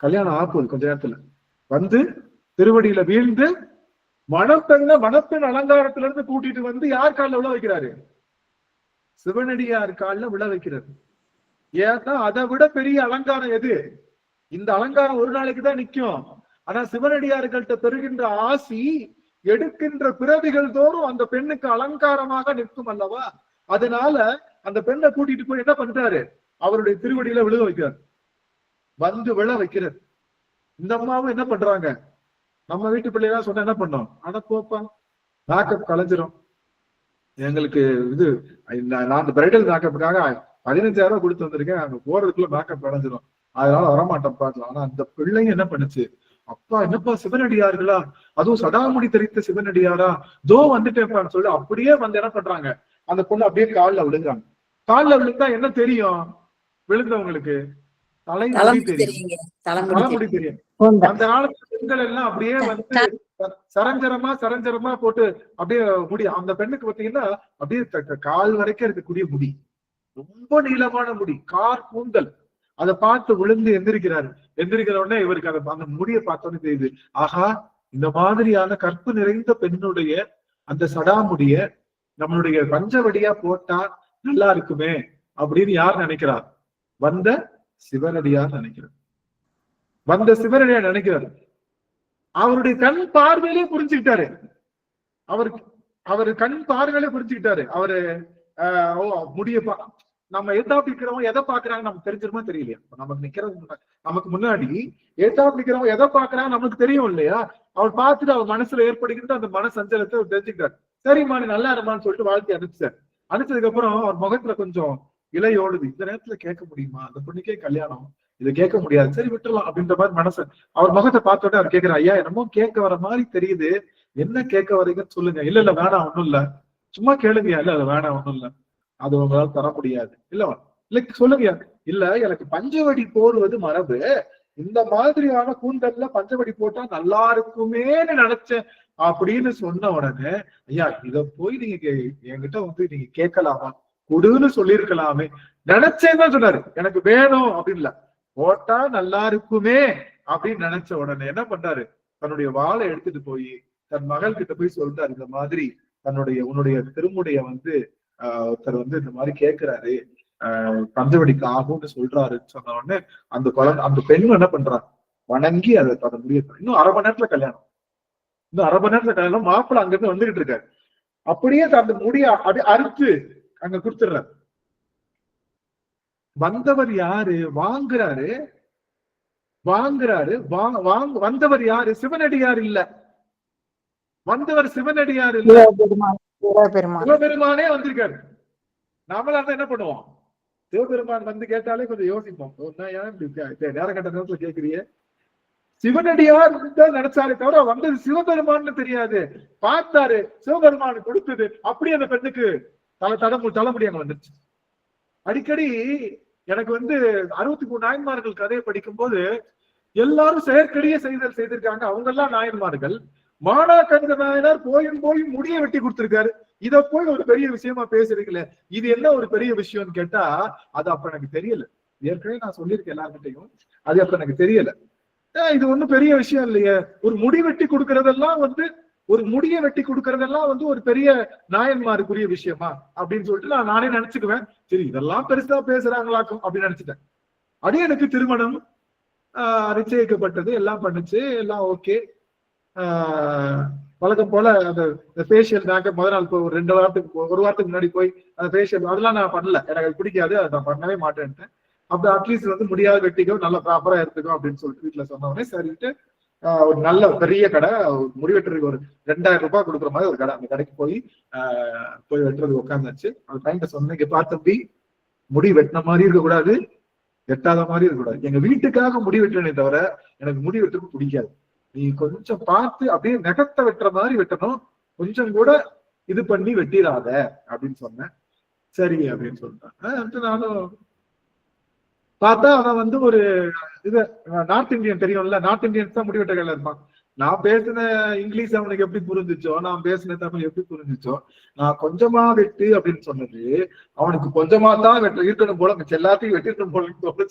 கல்யாணம் ஆகுது கொஞ்ச நேரத்துல, வந்து திருவடியில வீழ்ந்து மணப்பெண் அலங்காரத்துல இருந்து கூட்டிட்டு வந்து யார் காலில் விழ வைக்கிறாரு? சிவனடியார் காலில் விழ வைக்கிறது. ஏன்னா அதை விட பெரிய அலங்காரம் எது? இந்த அலங்காரம் ஒரு நாளைக்கு தான் நிக்கும். ஆனா சிவனடியார்கள்ட்ட பெறுகின்ற ஆசி எடுக்கின்ற பிறவிகள் தோறும் அந்த பெண்ணுக்கு அலங்காரமாக நிற்கும் அல்லவா? அதனால அந்த பெண்ணை கூட்டிட்டு போய் என்ன பண்றாரு? அவருடைய திருவடியில விழ வைக்கிறார், வந்து விழ வைக்கிறார். இந்த அம்மாவும் என்ன பண்றாங்க? நம்ம வீட்டு பிள்ளைலாம் சொன்னா என்ன பண்ணோம்? ஆனா போப்பா, மேக்கப் கலைஞ்சிரும், எங்களுக்கு இது, நான் அந்த பிரைடல் மேக்கப்புக்காக 15,000 ரூபாய் கொடுத்து வந்திருக்கேன், அங்க போறதுக்குள்ள மேக்கப் கலைஞ்சிரும், அதனால வரமாட்டேன் பார்க்கலாம். ஆனா அந்த பிள்ளைங்க என்ன பண்ணுச்சு? அப்பா என்னப்பா சிவனடியார்களா, அதுவும் சடாமுடி தெரித்த சிவனடியாரா, தோ வந்துட்டேன்ப்பான்னு சொல்லி அப்படியே வந்து என்ன பண்றாங்க? அந்த பொண்ணு அப்படியே காலில் விழுகிறாங்க. காலில் விழுந்தா என்ன தெரியும்? விழுந்தவங்களுக்கு தலைமுடி தெரியும், தலைமுடி தெரியும். அந்த காலத்து பெண்கள் எல்லாம் அப்படியே வந்து சரஞ்சரமா போட்டு அப்படியே முடி, அந்த பெண்ணுக்கு பாத்தீங்கன்னா அப்படியே கால் வரைக்கும் இருக்கக்கூடிய முடி, ரொம்ப நீளமான முடி, கார் கூந்தல். அதை பார்த்து விழுந்து எந்திரிக்கிற உடனே இவருக்கு அந்த முடியை பார்த்தோன்னு தெரியுது, ஆஹா, இந்த மாதிரியான கற்பு நிறைந்த பெண்ணுடைய அந்த சடாமுடிய நம்மளுடைய பஞ்சவடியா போட்டா நல்லா இருக்குமே அப்படின்னு யார் நினைக்கிறார்? வந்த சிவனடியார் நினைக்கிறார். வந்த சிவனடியார் நினைக்கிறார். அவருடைய கண் பார்வையிலே புரிஞ்சுக்கிட்டாரு. அவரு கண் பார்வையிலே புரிஞ்சுக்கிட்டாரு. அவரு முடியப்பா, நம்ம எதாப்பி இருக்கிறவங்க எதை பாக்குறாங்க நமக்கு தெரிஞ்சிருமா தெரியலையா? நமக்கு நிக்கிறது, நமக்கு முன்னாடி ஏத்தாப்பி இருக்கிறவங்க எதை பாக்குறாங்க நமக்கு தெரியும் இல்லையா? அவர் பார்த்துட்டு அவர் மனசுல ஏற்படுகின்ற அந்த மன சஞ்சலத்தை அவர் தெரிஞ்சுக்கிட்டாரு. சரிம்மா நீ நல்லா இருமான்னு சொல்லிட்டு வாழ்க்கை அனுப்பிச்சார். அனுப்பிச்சதுக்கு அப்புறம் அவர் முகத்துல கொஞ்சம் இலையோடுது. இந்த நேரத்துல கேட்க முடியுமா? அந்த பொண்ணுக்கே கல்யாணம், இது கேட்க முடியாது, சரி விட்டுலாம் அப்படின்ற மாதிரி மனசு. அவர் முகத்தை பார்த்தோன்னே அவர் கேட்கிறார், ஐயா என்னமோ கேட்க வர மாதிரி தெரியுது, என்ன கேட்க வரீங்கன்னு சொல்லுங்க. இல்ல இல்ல வேணாம், ஒண்ணும் இல்ல, சும்மா கேளுங்க. இல்ல அது வேணாம், ஒண்ணும் இல்ல, அது உங்களால தர முடியாது. இல்ல சொல்லுங்க. இல்ல எனக்கு பஞ்சவடி போடுவது மரபு, இந்த மாதிரியான கூந்தல்ல பஞ்சவடி போட்டா நல்லா இருக்குமேன்னு நினைச்சேன் அப்படின்னு சொன்ன உடனே, ஐயா இத போய் நீங்க என்கிட்ட வந்து நீங்க கேட்கலாமா, கொடுன்னு சொல்லியிருக்கலாமே, நினைச்சேன்னு தான் சொன்னாரு. எனக்கு வேணும் அப்படின்னு இல்ல, போட்டா நல்லா இருக்குமே அப்படின்னு நினைச்ச உடனே என்ன பண்றாரு? தன்னுடைய வாளை எடுத்துட்டு போய் தன் மகள் கிட்ட போய் சொல்றாரு, இந்த மாதிரி உன்னுடைய திருமுடைய வந்து ஒருத்தர் வந்து இந்த மாதிரி கேட்கிறாரு, பஞ்சவடிக்கு ஆகும்னு சொல்றாருன்னு சொன்ன உடனே அந்த பெண்ணும் என்ன பண்றாங்க? வணங்கி அதை தன் முடிய, இன்னும் 1/2 மணி நேரத்துல கல்யாணம், இன்னும் 1/2 மணி நேரத்துல கல்யாணம். மாப்பிள்ளை அங்க இருந்து வந்துகிட்டு இருக்காரு. அப்படியே அந்த முடிய அப்படியே அறுத்து அங்க கொடுத்துடுறாரு. வந்தவர் யாரு? வாங்குறாரு. வந்தவர் யாரு? சிவனடியார் இல்ல. வந்தவர் சிவனடியார் இல்ல, சிவபெருமானே வந்திருக்காரு. நாமளா என்ன பண்ணுவோம்? சிவபெருமான் வந்து கேட்டாலே கொஞ்சம் யோசிப்போம், நேரம் கட்ட நேரத்துல கேட்கிறிய. சிவனடியார் நினைச்சாலே தவிர வந்தது சிவபெருமான்னு தெரியாது. பார்த்தாரு, சிவபெருமான் கொடுத்தது. அப்படி அந்த பெண்ணுக்கு தலைமுடி அங்க வந்துருச்சு. அடிக்கடி எனக்கு வந்து 63 நாயன்மார்கள் கதையை படிக்கும் போது எல்லாரும் செயற்கரிய செய்திருக்காங்க. அவங்க எல்லாம் நாயன்மார்கள். மானாக்கந்த நாயனார் போயும் முடிய வெட்டி கொடுத்திருக்காரு. இத போய் ஒரு பெரிய விஷயமா பேசுறீங்களே, இது என்ன ஒரு பெரிய விஷயம்னு கேட்டா, அது அப்ப எனக்கு தெரியல. ஏற்கனவே நான் சொல்லியிருக்கேன் எல்லார்கிட்டையும், அது அப்ப எனக்கு தெரியல. இது ஒண்ணும் பெரிய விஷயம் இல்லையே, ஒரு முடி வெட்டி கொடுக்கறதெல்லாம் வந்து ஒரு பெரிய நாயன்மாருக்குரிய விஷயமா அப்படின்னு சொல்லிட்டு நானே நினைச்சுக்குவேன். சரி இதெல்லாம் பெருசா பேசுறாங்களாக்கும் அப்படின்னு நினைச்சிட்டேன். அப்படியே எனக்கு திருமணம் நிச்சயிக்கப்பட்டது, எல்லாம் பண்ணுச்சு, எல்லாம் ஓகே. வழக்கம் போல அந்த ஃபேஷியல் மேக்கப் முதல் நாள் போய் ஒரு 2 வாரத்துக்கு ஒரு வாரத்துக்கு முன்னாடி போய் அந்த ஃபேஷியல் அதெல்லாம் நான் பண்ணல, எனக்கு அது பிடிக்காது, அதை நான் பண்ணவே மாட்டேன்ட்டேன். அப்படி அட்லீஸ்ட் வந்து முடியாத வெட்டிக்கோ நல்லா ப்ராப்பரா எடுத்துக்கோ அப்படின்னு சொல்லிட்டு வீட்டுல சொன்ன உடனே சரிட்டு ஒரு நல்ல பெரிய கடை, முடிவெட்டுறதுக்கு ஒரு 2000 ரூபாய் கொடுக்குற மாதிரி ஒரு கடை, அந்த கடைக்கு போய் வெட்டுறதுக்கு உட்காந்துச்சு. அந்த பையன் சொன்னேன், பார்த்தம்பி முடி வெட்டின மாதிரி இருக்கக்கூடாது, வெட்டாத மாதிரி இருக்கக்கூடாது. எங்க வீட்டுக்காக முடி வெட்டனே தவிர எனக்கு முடி வெட்டுறது பிடிக்காது. நீ கொஞ்சம் பார்த்து அப்படியே நெகத்தை வெட்டுற மாதிரி வெட்டணும், கொஞ்சம் கூட இது பண்ணி வெட்டிடாத அப்படின்னு சொன்னேன். சரி அப்படின்னு சொல்லிட்டேன். நானும் பார்த்தா அவன் வந்து ஒரு இது நார்த் இந்தியன் தெரியும்ல, நார்த் இந்தியன்ஸ் தான் முடிவெட்ட கையில இருப்பான். நான் பேசின இங்கிலீஷ் அவனுக்கு எப்படி புரிஞ்சிச்சோ, நான் பேசின தமிழ் எப்படி புரிஞ்சிச்சோ, நான் கொஞ்சமா வெட்டு அப்படின்னு சொன்னது அவனுக்கு கொஞ்சமா தான் வெட்ட இருக்கணும் போல, எல்லாத்தையும் வெட்டிருக்கணும் போல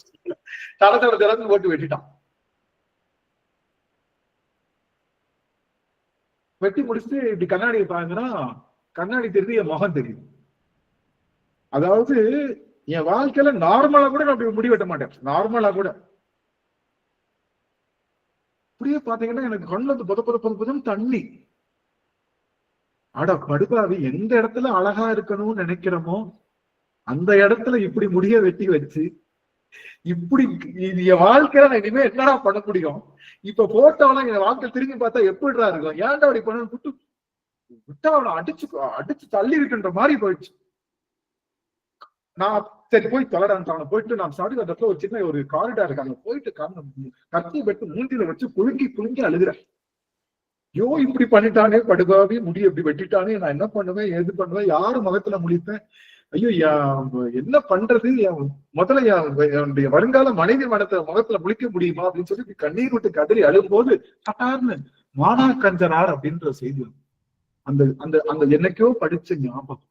தடத்தோட திறந்து போட்டு வெட்டிட்டான். வெட்டி முடிச்சுட்டு இப்படி கண்ணாடியை பாருங்கன்னா கண்ணாடி தெரியுது, என் முகம் தெரியுது. அதாவது என் வாழ்க்கையில நார்மலா கூட நான் அப்படி முடி வெட்ட மாட்டேன், நார்மலா கூட. அப்படியே பாத்தீங்கன்னா எனக்கு கண்ணுல இருந்து புதம் தண்ணி. அட படுபாவி, எந்த இடத்துல அழகா இருக்கணும்னு நினைக்கிறோமோ அந்த இடத்துல இப்படி முடிய வெட்டி வச்சு இப்படி என் வாழ்க்கையில நான் இனிமே என்னடா பண்ண முடியும்? இப்ப போட்டவெல்லாம் என் வாழ்க்கை திரும்பி பார்த்தா எப்படிடா இருக்கும்? ஏன்டா அப்படி பண்ணு விட்டா அவனை அடிச்சு தள்ளி இருக்கின்ற மாதிரி போயிடுச்சு. நான் சரி போய் தொலைடான்னு போயிட்டு நான் சாடி இடத்துல ஒரு சின்ன ஒரு காரிடார் இருக்காங்க, போயிட்டு கத்தி வெட்டு மூஞ்சில வச்சு குலுங்கி அழுகுறேன். ஐயோ இப்படி பண்ணிட்டானே படுகாவி, முடி எப்படி வெட்டிட்டானே, நான் என்ன பண்ணுவேன் எது பண்ணுவேன், யாரு முகத்துல முழிப்பேன், ஐயோ என்ன பண்றது, முதல்ல என்னுடைய வருங்கால மனைவி முகத்துல முழிக்க முடியுமா அப்படின்னு சொல்லி கண்ணீர் விட்டு கதறி அழும்போது சட்டார்னு மானாக்கஞ்சனார் அப்படின்ற செய்தி அந்த அந்த அந்த என்னைக்கோ படிச்ச ஞாபகம்.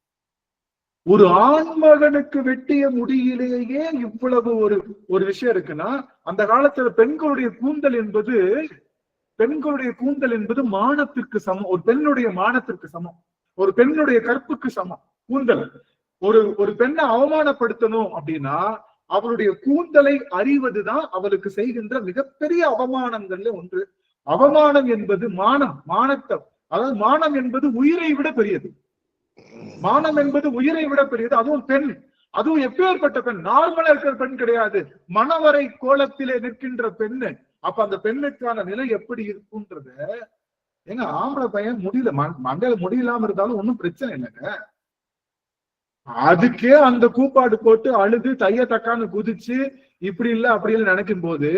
ஒரு ஆண்மகனுக்கு வெட்டிய முடியிலேயே இவ்வளவு ஒரு விஷயம் இருக்குன்னா, அந்த காலத்துல பெண்களுடைய கூந்தல் என்பது மானத்திற்கு சமம், ஒரு பெண்ணுடைய மானத்திற்கு சமம், ஒரு பெண்ணுடைய கற்புக்கு சமம் கூந்தல். ஒரு பெண்ணை அவமானப்படுத்தணும் அப்படின்னா அவளுடைய கூந்தலை அறிவதுதான் அவளுக்கு செய்கின்ற மிகப்பெரிய அவமானங்கள்ல ஒன்று. அவமானம் என்பது மானத்தை, அதாவது மானம் என்பது உயிரை விட பெரியது, மானம் என்பது உயிரை விட பெரியது. அதுவும் பெண், அதுவும் எப்பேற்பட்ட பெண், நார்மலா இருக்கிற பெண் கிடையாது, மணவரை கோலத்திலே நிற்கின்ற பெண்ணு. அப்ப அந்த பெண்ணுக்கான நிலை எப்படி இருக்கும்ன்றத எங்க ஆம்பளை பையன் முடியல, மண்டையில முடியலாம இருந்தாலும் ஒன்னும் பிரச்சனை இல்லைங்க. அதுக்கே அந்த கூப்பாடு போட்டு அழுது தைய தக்கான்னு குதிச்சு இப்படி இல்ல அப்படி இல்லை நினைக்கும் போது,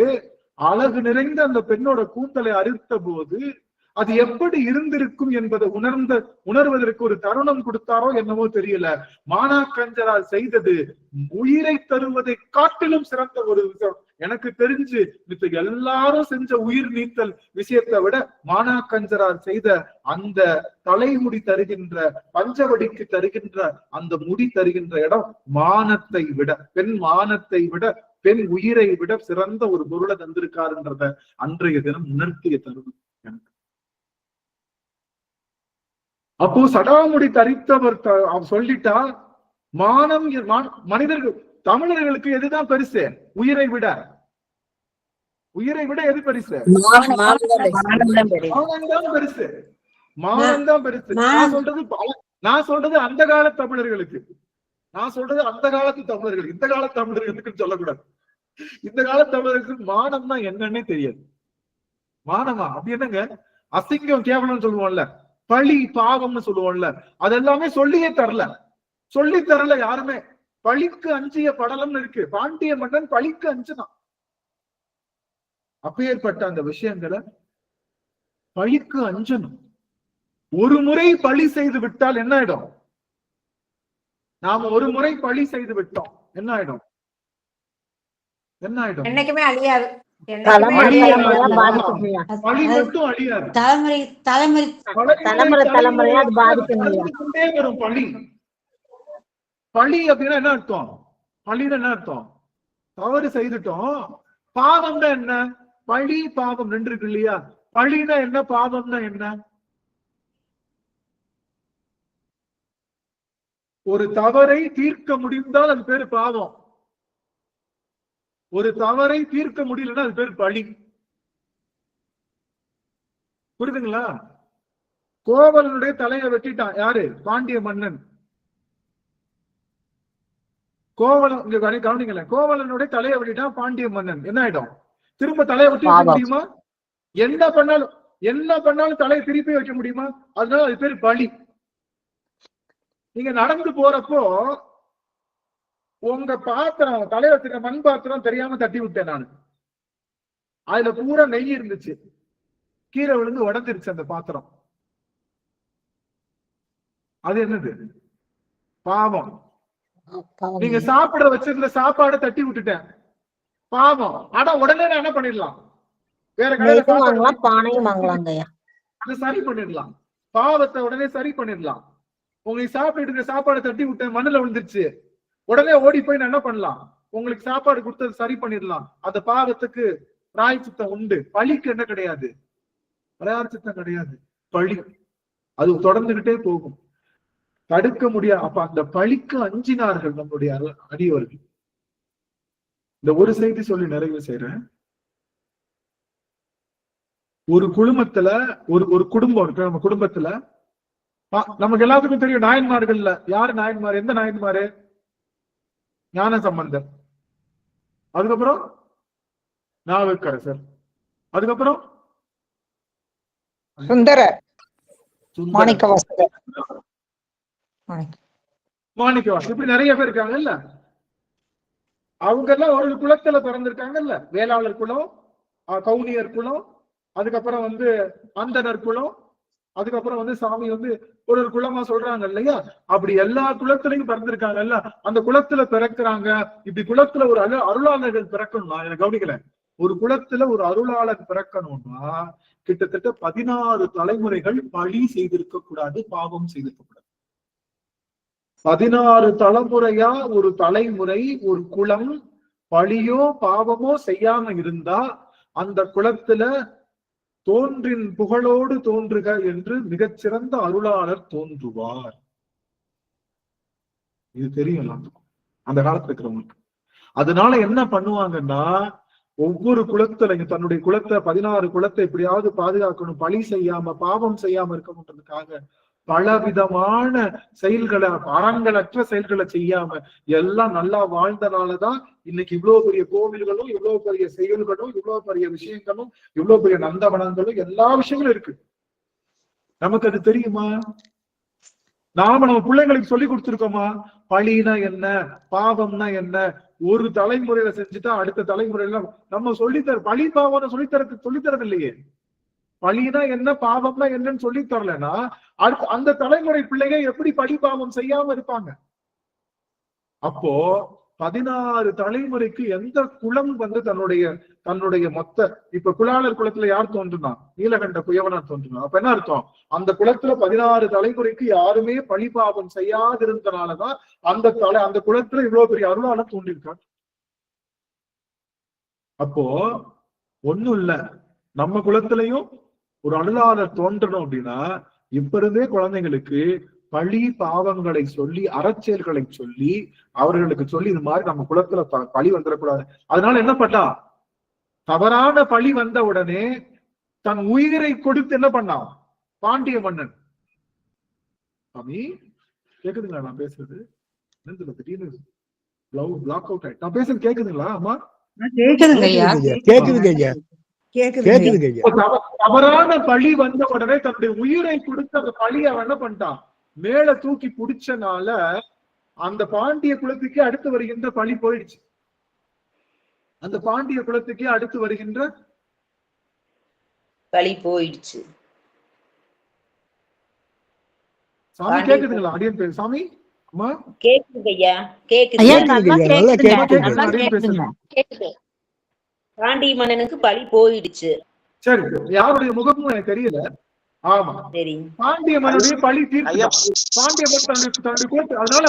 அழகு நிறைந்த அந்த பெண்ணோட கூந்தலை அறுத்த போது அது எப்படி இருந்திருக்கும் என்பதை உணர்வதற்கு ஒரு தருணம் கொடுத்தாரோ என்னவோ தெரியல. மானாக்கஞ்சரால் செய்தது உயிரை தருவதை காட்டிலும் சிறந்த ஒரு விஷயம். எனக்கு தெரிஞ்சு இப்ப எல்லாரும் செஞ்ச உயிர் நீத்தல் விஷயத்தை விட மானாக்கஞ்சரால் செய்த அந்த தலைமுடி தருகின்ற, பஞ்சவடிக்கு தருகின்ற அந்த முடி தருகின்ற இடம் மானத்தை விட, பெண் மானத்தை விட, பெண் உயிரை விட சிறந்த ஒரு பொருளை தந்திருக்காருன்றத அன்றைய தினம் உணர்த்திய தருணம் எனக்கு. அப்போ சடாமுடி தரித்தவர் சொல்லிட்டா மானம், மனிதர்கள் தமிழர்களுக்கு எதுதான் பெருசு? உயிரை விட எது பெருசு? மானம்தான் பெருசு, மானம்தான் பெருசு. நான் சொல்றது அந்த கால தமிழர்களுக்கு, இந்த கால தமிழர்களுக்கு சொல்லக்கூடாது. இந்த கால தமிழர்களுக்கு மானம்னா என்னன்னே தெரியாது. மானமா அப்படி என்னங்க? அசிங்கம் கேவலம் சொல்லுவோம்ல, பழி பாவம்னு சொல்லுவோம்ல, அதெல்லாமே சொல்லி தரல யாருமே. பழிக்கு அஞ்சிய படலம்னு இருக்கு, பாண்டிய மன்னன் பழிக்கு அஞ்சுதான். அப்பேற்பட்ட அந்த விஷயங்களை பழிக்கு அஞ்சணும். ஒரு முறை பழி செய்து விட்டால் என்ன ஆயிடும்? நாம ஒரு முறை பழி செய்து விட்டோம் என்ன ஆயிடும்? என்னைக்குமே அழியாது, பழி மட்டும் அழியாது, தலைமுறையா அது பாதிக்கும். வரும் பழி. பழி அப்படின்னா என்ன அர்த்தம்? பழின்னு என்ன அர்த்தம்? தவறு செய்துட்டோம். பாவம்னா என்ன? பழி பாவம் ரெண்டு இருக்கு இல்லையா? பழினா என்ன, பாவம்னா என்ன? ஒரு தவறை தீர்க்க முடிந்தால் அது பேரு பாவம், ஒரு தவறை தீர்க்க முடியலன்னா அது பேர் பழி. புரியுதுங்களா? கோவலனுடைய தலையை வெட்டிட்டான் யாரு? பாண்டிய மன்னன். கோவலன் இங்க கவனிக்கல, கோவலனுடைய தலையை வெட்டிட்டான் பாண்டிய மன்னன். என்ன ஆயிடும்? திரும்ப தலையை வெட்டி வைக்க முடியுமா? என்ன பண்ணாலும் தலையை திருப்பி வைக்க முடியுமா? அதனால அது பேர் பலி. நீங்க நடந்து போறப்போ உங்க பாத்திரம், தலையை வச்சிருக்க மண் பாத்திரம் தெரியாம தட்டி விட்டேன் நான். அதுல பூரா நெய் இருந்துச்சு, கீழே விழுந்து உடஞ்சிருச்சு அந்த பாத்திரம். அது என்னது? பாவம். நீங்க சாப்பிட வச்சிருந்த சாப்பாடை தட்டி விட்டுட்டேன், பாவம். ஆனா உடனே நான் என்ன பண்ணிடலாம்? வேற கடையில பானையும் வாங்கலாங்க. அதை சரி பண்ணிடலாம், பாவத்தை உடனே சரி பண்ணிடலாம். உங்களுக்கு சாப்பிட்டு சாப்பாடை தட்டி விட்டேன், மண்ணுல விழுந்துருச்சு, உடனே ஓடி போய் நான் என்ன பண்ணலாம்? உங்களுக்கு சாப்பாடு கொடுத்தது சரி பண்ணிடலாம். அந்த பாவத்துக்கு பிராயச்சித்தம் உண்டு. பழிக்கு என்ன கிடையாது? பிராயச்சித்தம் கிடையாது, பழி. அது தொடர்ந்துகிட்டே போகும், தடுக்க முடியாது. அப்ப அந்த பழிக்கு அஞ்சினார்கள் நம்முடைய அடியவர்கள். இந்த ஒரு செய்தி சொல்லி நிறைவு செய்யறேன். ஒரு குடும்பத்துல ஒரு குடும்பம் இருக்கு. நம்ம குடும்பத்துல நமக்கு எல்லாத்துக்கும் தெரியும் நாயன்மார்கள்ல யாரு நாயன்மார்? எந்த நாயன்மாரு? ஞான சம்பந்தர், அதுக்கப்புறம் நாவுக்கரசர், அதுக்கப்புறம் சுந்தரர், மாணிக்கவாசகர், மாணிக்கவாசகர், இப்படி நிறைய பேர் இருக்காங்கல்ல. அவங்க எல்லாம் ஒரு குலத்துல பிறந்திருக்காங்கல்ல. வேளாளர் குலம், கவுனியர் குலம், அதுக்கப்புறம் அந்தனர் குலம், அதுக்கப்புறம் சாமி ஒரு குலமா சொல்றாங்க இல்லையா? அப்படி எல்லா குலத்திலையும் பிறந்திருக்காங்கல்ல. அந்த குலத்துல பிறக்கிறாங்க. இப்படி குலத்துல ஒரு அருளாளர்கள் பிறக்கணும்னா, எனக்கு கவனிக்கல, ஒரு குலத்துல ஒரு அருளாளர் பிறக்கணும்னா கிட்டத்தட்ட 16 தலைமுறைகள் பழி செய்திருக்க கூடாது, பாவம் செய்திருக்க கூடாது. 16 தலைமுறையா ஒரு தலைமுறை, ஒரு குலம் பழியோ பாவமோ செய்யாம இருந்தா அந்த குலத்துல தோன்றின் புகழோடு தோன்றுக என்று மிகச்சிறந்த அருளாளர் தோன்றுவார். இது தெரியும் எல்லாத்துக்கும், அந்த காலத்துல இருக்கிறவங்களுக்கு. அதனால என்ன பண்ணுவாங்கன்னா, ஒவ்வொரு குலத்திலையும் தன்னுடைய குலத்தை 16 குலத்தை எப்படியாவது பாதுகாக்கணும், பழி செய்யாம பாவம் செய்யாம இருக்கணுன்றதுக்காக பலவிதமான செயல்களை, அறங்களற்ற செயல்களை செய்யாம எல்லாம் நல்லா வாழ்ந்தனாலதான் இன்னைக்கு இவ்வளவு பெரிய கோவில்களும், இவ்வளவு பெரிய செயல்களும், இவ்வளவு பெரிய விஷயங்களும், இவ்வளவு பெரிய நந்தவனங்களும், எல்லா விஷயங்களும் இருக்கு. நமக்கு அது தெரியுமா? நம்ம பிள்ளைங்களுக்கு சொல்லி கொடுத்துருக்கோமா? பழினா என்ன, பாவம்னா என்ன? ஒரு தலைமுறையில செஞ்சுட்டா அடுத்த தலைமுறையில நம்ம பழி பாவம் சொல்லித்தரது இல்லையே. பழினா என்ன, பாவம்னா என்னன்னு சொல்லி தரலன்னா அந்த தலைமுறை பிள்ளைங்க எப்படி பழி பாவம் செய்யாம இருப்பாங்க? அப்போ 16 தலைமுறைக்கு எந்த குலம் தன்னுடைய மொத்த, இப்ப குலாளர் குலத்துல யார் தோன்றுனா? நீலகண்ட குயவனார் தோன்றுனா. அப்ப என்ன அர்த்தம்? அந்த குலத்துல 16 தலைமுறைக்கு யாருமே பழி பாவம் செய்யாதிருந்தனாலதான் அந்த குலத்துல இவ்வளவு பெரிய அருளாளர் தோன்றிருக்காங்க. அப்போ ஒண்ணும் இல்ல, நம்ம குலத்திலையும் ஒரு அருளாளர் தோன்றணும் அப்படின்னா இப்ப இருந்தே குழந்தைங்களுக்கு பழி பாவங்களை சொல்லி, அறச்செயல்களை சொல்லி, அவர்களுக்கு சொல்லி இது மாதிரி நம்ம குலத்துல பழி வந்துடக்கூடாது. அதனால என்ன பண்ணா, தவறான பழி வந்த உடனே தன் உயிரை கொடுத்து என்ன பண்ணான் பாண்டிய மன்னன். சாமி கேக்குதுங்களா நான் பேசுறது? திடீர்னு பிளாக் அவுட் ஆயிட்டு நான் பேசுறது கேக்குதுங்களா? அம்மா தவறான பழி வந்த உடனே தன்னுடைய உயிரை கொடுத்து அந்த பழிய என்ன பண்ணிட்டான், மேல தூக்கி பிடிச்சனால அந்த பாண்டிய குலத்துக்கே அடுத்து வருகின்ற பழி போயிடுச்சு. அந்த பாண்டிய குலத்துக்கே அடுத்து வருகின்ற பழி போயிடுச்சு. சாமி கேக்குதுங்களா? அடியன் பேர் சாமி. அம்மா கேக்குது ஐயா, கேக்குது. பாண்டிய மன்னனுக்கு பழி போயிடுச்சு. சரி, யாருடைய முகமும் எனக்கு தெரியல. ஆமா, பாண்டிய மன்னனுடைய பழி தீர்த்து பாண்டிய மன்னன். அதனால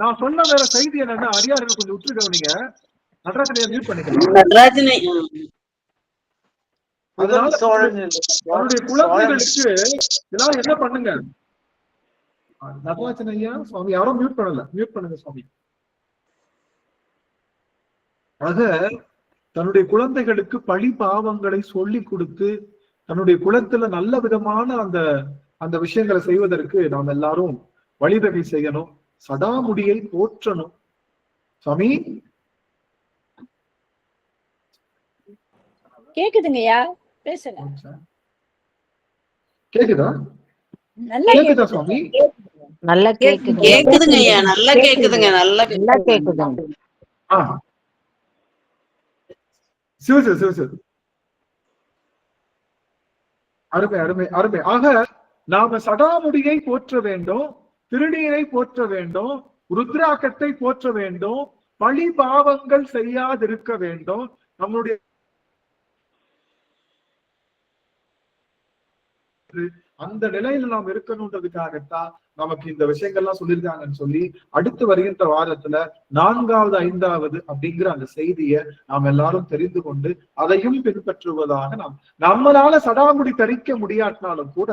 நான் சொன்ன வேற செய்தி என்னன்னா, அடியார்கள் கொஞ்சம் உற்று கவனிங்க. நடராஜனை மியூட் பண்ணிக்கலாம். அதனால அவருடைய குழந்தைகளுக்கு இதெல்லாம் என்ன பண்ணுங்க, நடராஜன் ஐயா சுவாமி யாரும் மியூட் பண்ணல, மியூட் பண்ணுங்க சுவாமி. ஆக தன்னுடைய குழந்தைகளுக்கு பழி பாவங்களை சொல்லி கொடுத்து தன்னுடைய குலத்துல நல்ல விதமான அந்த அந்த விஷயங்களை செய்வதற்கு நாம் எல்லாரும் வழிவகை செய்யணும். சடாமுடியை போற்றணும். சாமி கேக்குதுங்கய்யா, பேசுங்க. கேக்குதா? நல்லா கேக்குதா சாமி? நல்லா கேக்குது. கேக்குதுங்கய்யா, நல்லா கேக்குதுங்க, நல்லா கேக்குதுங்க. சிவ அருமை அருமை அருமை. ஆக நாம சடாமுடியை போற்ற வேண்டும், திருநீரை போற்ற வேண்டும், ருத்ராக்கத்தை போற்ற வேண்டும், பழி பாவங்கள் செய்யாதிருக்க வேண்டும். நம்மளுடைய அந்த நிலையில நாம் இருக்கணும்ன்றதுக்காகத்தான் நமக்கு இந்த விஷயங்கள்லாம் சொல்லியிருக்காங்கன்னு சொல்லி அடுத்து வருகின்ற வாரத்துல 4வது 5வது அப்படிங்கிற அந்த செய்தியை நாம் எல்லாரும் தெரிந்து கொண்டு அதையும் பின்பற்றுவதாக நம்மளால சடாமுடி தரிக்க முடியாட்டினாலும் கூட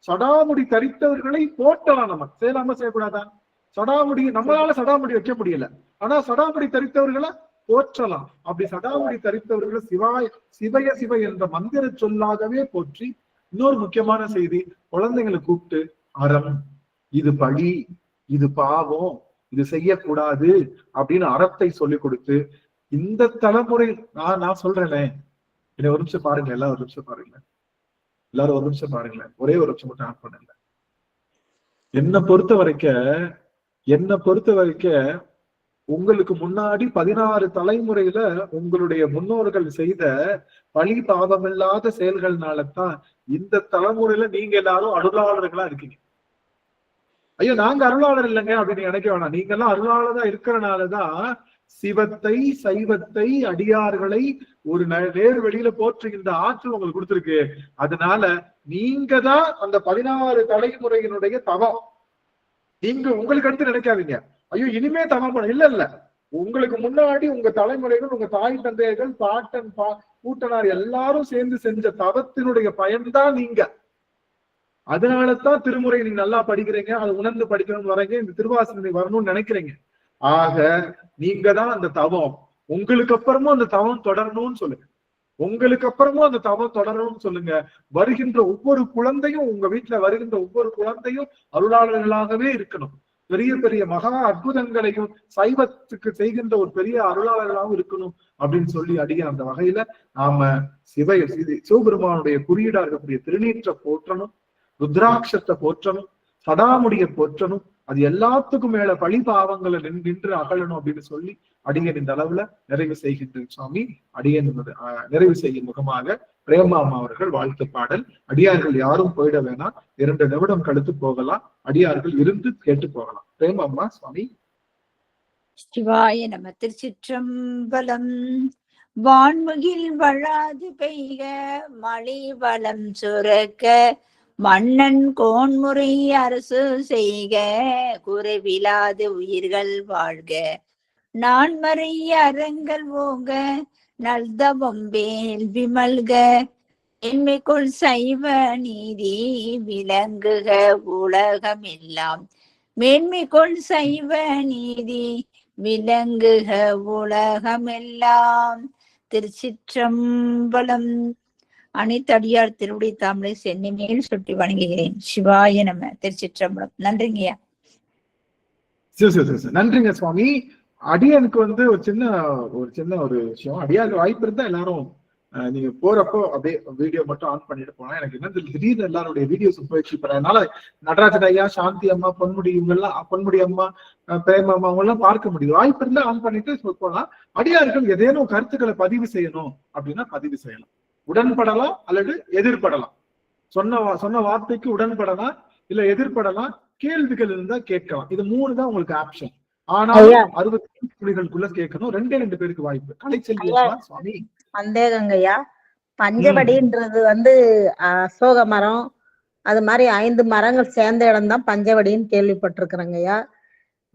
சடாமுடி தரித்தவர்களை போட்டலாம். நம்ம செய்யலாம செய்யக்கூடாதான்? சடாமுடி நம்மளால சடாமுடி வைக்க முடியல, ஆனா சடாமுடி தரித்தவர்களை போற்றலாம். அப்படி சடாமுடி தரித்தவர்களை சிவய சிவ என்ற மந்திர சொல்லாகவே போற்றி, இன்னொரு முக்கியமான செய்தி, குழந்தைங்களை கூப்பிட்டு அறம், இது பழி, இது பாவம், இது செய்யக்கூடாது அப்படின்னு அறத்தை சொல்லி கொடுத்து, இந்த தலைமுறை நான் சொல்றேனே, என்ன ஒரு நிமிஷம் பாருங்க, எல்லாரும் ஒரு நிமிஷம் பாருங்க, எல்லாரும் ஒரு நிமிஷம் பாருங்களேன், ஒரே ஒரு நிமிஷம் மட்டும் ஆன் பண்ணுங்க. என்னை பொறுத்த வரைக்கும் உங்களுக்கு முன்னாடி 16 தலைமுறையில உங்களுடைய முன்னோர்கள் செய்த பழி பாவமில்லாத செயல்கள்னாலதான் இந்த தலைமுறையில நீங்க எல்லாரும் அருளாளர்களா இருக்கீங்க. ஐயோ நாங்க அருளாளர் இல்லைங்க அப்படின்னு நினைக்க வேணாம். நீங்க எல்லாம் அருளாளரா இருக்கிறனாலதான் சிவத்தை சைவத்தை அடியார்களை ஒரு நேர் வெளியில போற்றுகின்ற ஆற்றல் உங்களுக்கு கொடுத்துருக்கு. அதனால நீங்க தான் அந்த 16 தலைமுறையினுடைய தவம். நீங்க உங்களுக்கு அடுத்து நினைக்காதீங்க, ஐயோ இனிமே தவம் பண்ண இல்ல. உங்களுக்கு முன்னாடி உங்க தலைமுறைகள், உங்க தாய் தந்தையர்கள், பாட்டன் கூட்டனார் எல்லாரும் சேர்ந்து செஞ்ச தவத்தினுடைய பயன்தான் நீங்க. அதனாலதான் திருமுறை நீங்க நல்லா படிக்கிறீங்க, அதை உணர்ந்து படிக்கணும்னு வரீங்க, இந்த திருவாசனை வரணும்னு நினைக்கிறீங்க. ஆக நீங்க தான் அந்த தவம். உங்களுக்கு அப்புறமும் அந்த தவம் தொடரணும்னு சொல்லுங்க. உங்களுக்கு அப்புறமும் அந்த தவம் தொடரணும்னு சொல்லுங்க. வருகின்ற ஒவ்வொரு குழந்தையும், உங்க வீட்டுல வருகின்ற ஒவ்வொரு குழந்தையும் அருளாளர்களாகவே இருக்கணும். பெரிய பெரிய மகா அற்புதங்களையும் சைவத்துக்கு செய்கின்ற ஒரு பெரிய அருளாளர்களாகவும் இருக்கணும் அப்படின்னு சொல்லி அடிய அந்த வகையில நாம சிவபெருமானுடைய குறியீடா இருக்கக்கூடிய திருநீற்றை போற்றணும், ருத்ராட்சத்தை போற்றணும், சடாமுடியை போற்றணும். அது எல்லாத்துக்கும் மேல பழி பாவங்களை நின்று அகழணும் அப்படின்னு சொல்லி அடியன் இந்த அளவுல நிறைவு செய்கின்ற சுவாமி. அடியன் நிறைவு செய்யும் முகமாக பிரேமாமா அவர்கள் வாழ்த்து பாடல். அடியார்கள் யாரும் போயிட வேணாம், 2 நிமிடம் கழித்து போகலாம், அடியார்கள் இருந்து கேட்டு போகலாம். பிரேமாமா சுவாமி. சிவாய நம. திருச்சிற்றம்பலம். வான்முகில் வழாது பெய்க மழை வளம் சுரக்க மன்னன் கோன்முறை அரசு செய்க குறைவிலாது உயிர்கள் வாழ்க நான்மறை அறங்கள் ஓங்க நல்தவம் வேள்வி மல்க என்மைக்குள் சைவ நீதி விளங்குக உலகமெல்லாம் மேன்மைக்குள் சைவ நீதி விளங்குக உலகமெல்லாம். திருச்சிற்றம்பலம். அனைத்தடியார் திருவடி தாமரை சென்னி மேல் சுட்டி வணங்குகிறேன். சிவாய நம. திருச்சிற்றம்பலம். நன்றிங்கய்யா. நன்றிங்க சுவாமி. அடியானுக்கு ஒரு சின்ன ஒரு விஷயம். அடியாருக்கு வாய்ப்பு இருந்தா எல்லாரும் நீங்க போறப்போ அப்படியே வீடியோ மட்டும் ஆன் பண்ணிட்டு போனா. எனக்கு என்ன திடீர்னு எல்லாருடைய வீடியோஸ் போயிடுச்சு. அதனால நடராஜன் ஐயா, சாந்தி அம்மா, பொன்முடி அம்மா, பிரேமா அம்மா அவங்க எல்லாம் பார்க்க முடியுது. வாய்ப்பு இருந்தா ஆன் பண்ணிட்டு போலாம். அடியார்கள் ஏதேனும் கருத்துக்களை பதிவு செய்யணும் அப்படின்னா பதிவு செய்யலாம். உடன்படலாம் அல்லது எதிர்படலாம். சொன்ன வார்த்தைக்கு உடன்படலாம், இல்ல எதிர்படலாம். கேள்விகள் இருந்தா கேட்கலாம். இது 3 தான் உங்களுக்கு ஆப்ஷன். ஆனாலும் 60 புள்ளிகளுக்குள்ள கேட்கணும். 2 பேருக்கு வாய்ப்பு. கலைச்செல்வி சுவாமி. சந்தேகங்கய்யா, பஞ்சவடின்றது அசோக மரம், அது மாதிரி 5 மரங்கள் சேர்ந்த இடம் தான் பஞ்சவடின்னு கேள்விப்பட்டிருக்கிறேங்கய்யா.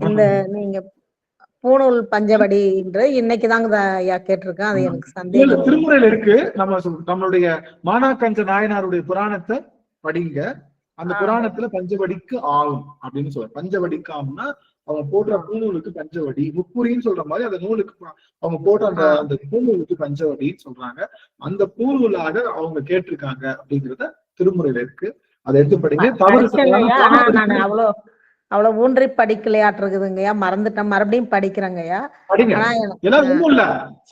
இந்த நீங்க பூணூல் பஞ்சவடின்ற இன்னைக்குதாங்க ஐயா கேட்டிருக்கேன். அது எனக்கு சந்தேகம். திருமுறையில இருக்கு. நம்மளுடைய மானாக்கஞ்ச நாயனாருடைய புராணத்தை படிங்க. அந்த புராணத்துல பஞ்சவடிக்கு ஆகும் அப்படின்னு சொல்றாங்க. பஞ்சவடிக்கு ஆகும்னா அவங்க போடுற பூநூலுக்கு பஞ்சவடி, முப்புரின்னு சொல்ற மாதிரி அந்த நூலுக்கு அவங்க போடுற அந்த பூநூலுக்கு பஞ்சவடின்னு சொல்றாங்க. அந்த பூநூலாக அவங்க கேட்டிருக்காங்க அப்படிங்கிறத திருமுறையில இருக்கு. அதை எடுத்து படிங்க. தவறு படிச்சேங்கய்யா, ஆனா நான் அவ்வளவு ஊன்றி படிக்கலையாட்டிருக்குதுங்கய்யா, மறந்துட்டேன், மறுபடியும் படிக்கிறேங்கய்யா. படிங்க. ஆனா ஏன்னா ஒண்ணும் இல்ல,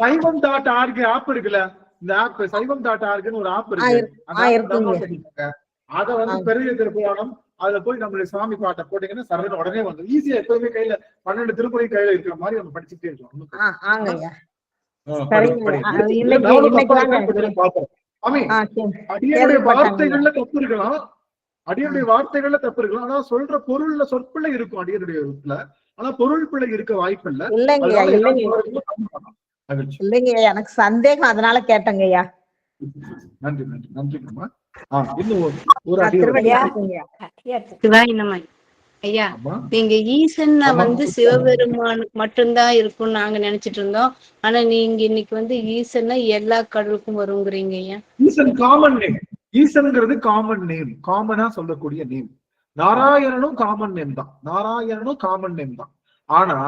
Saivam.org ஆப் இருக்குல்ல, இந்த ஆப் Saivam.org ஒரு ஆப் இருக்கு, அத வந்து பெரிய திருப்புராணம் அதுல போய் நம்மளுடைய சாமி பாட்டை போட்டீங்கன்னா சரண உடனே வந்து ஈஸியா எப்பவுமே கையில 12 திருக்குறள் கையில இருக்கிற மாதிரி நம்ம படிச்சுட்டே இருக்கோம். அடியனுடைய வார்த்தைகள்ல தப்பு இருக்கலாம், அடியனுடைய வார்த்தைகள்ல தப்பு இருக்கலாம், ஆனா சொல்ற பொருள்ல சொற்பிள்ளை இருக்கும் அடியனுடைய இடத்துல, ஆனா பொருள் பிள்ளை இருக்க வாய்ப்பு இல்ல. இல்லைங்க, எனக்கு சந்தேகம், அதனால கேட்டேங்கய்யா. நன்றி நன்றி நன்றிங்கம்மா. இன்னும் ஒரு ஐயா, நீங்க ஈசன்னா வந்து சிவபெருமானுக்கு மட்டும்தான் இருக்கும்னு நாங்க நினைச்சிட்டு இருந்தோம். ஆனா நீங்க இன்னைக்கு வந்து ஈசன்னா எல்லா கடவுளுக்கும் வருங்கிறீங்க ஐயா. ஈசன் காமன் நேம், ஈசன்ங்கிறது காமன் நேம், காமனா சொல்லக்கூடிய நேம். நாராயணனும் காமன் நேம் தான், நாராயணனும் காமன் நேம் தான். ஆனா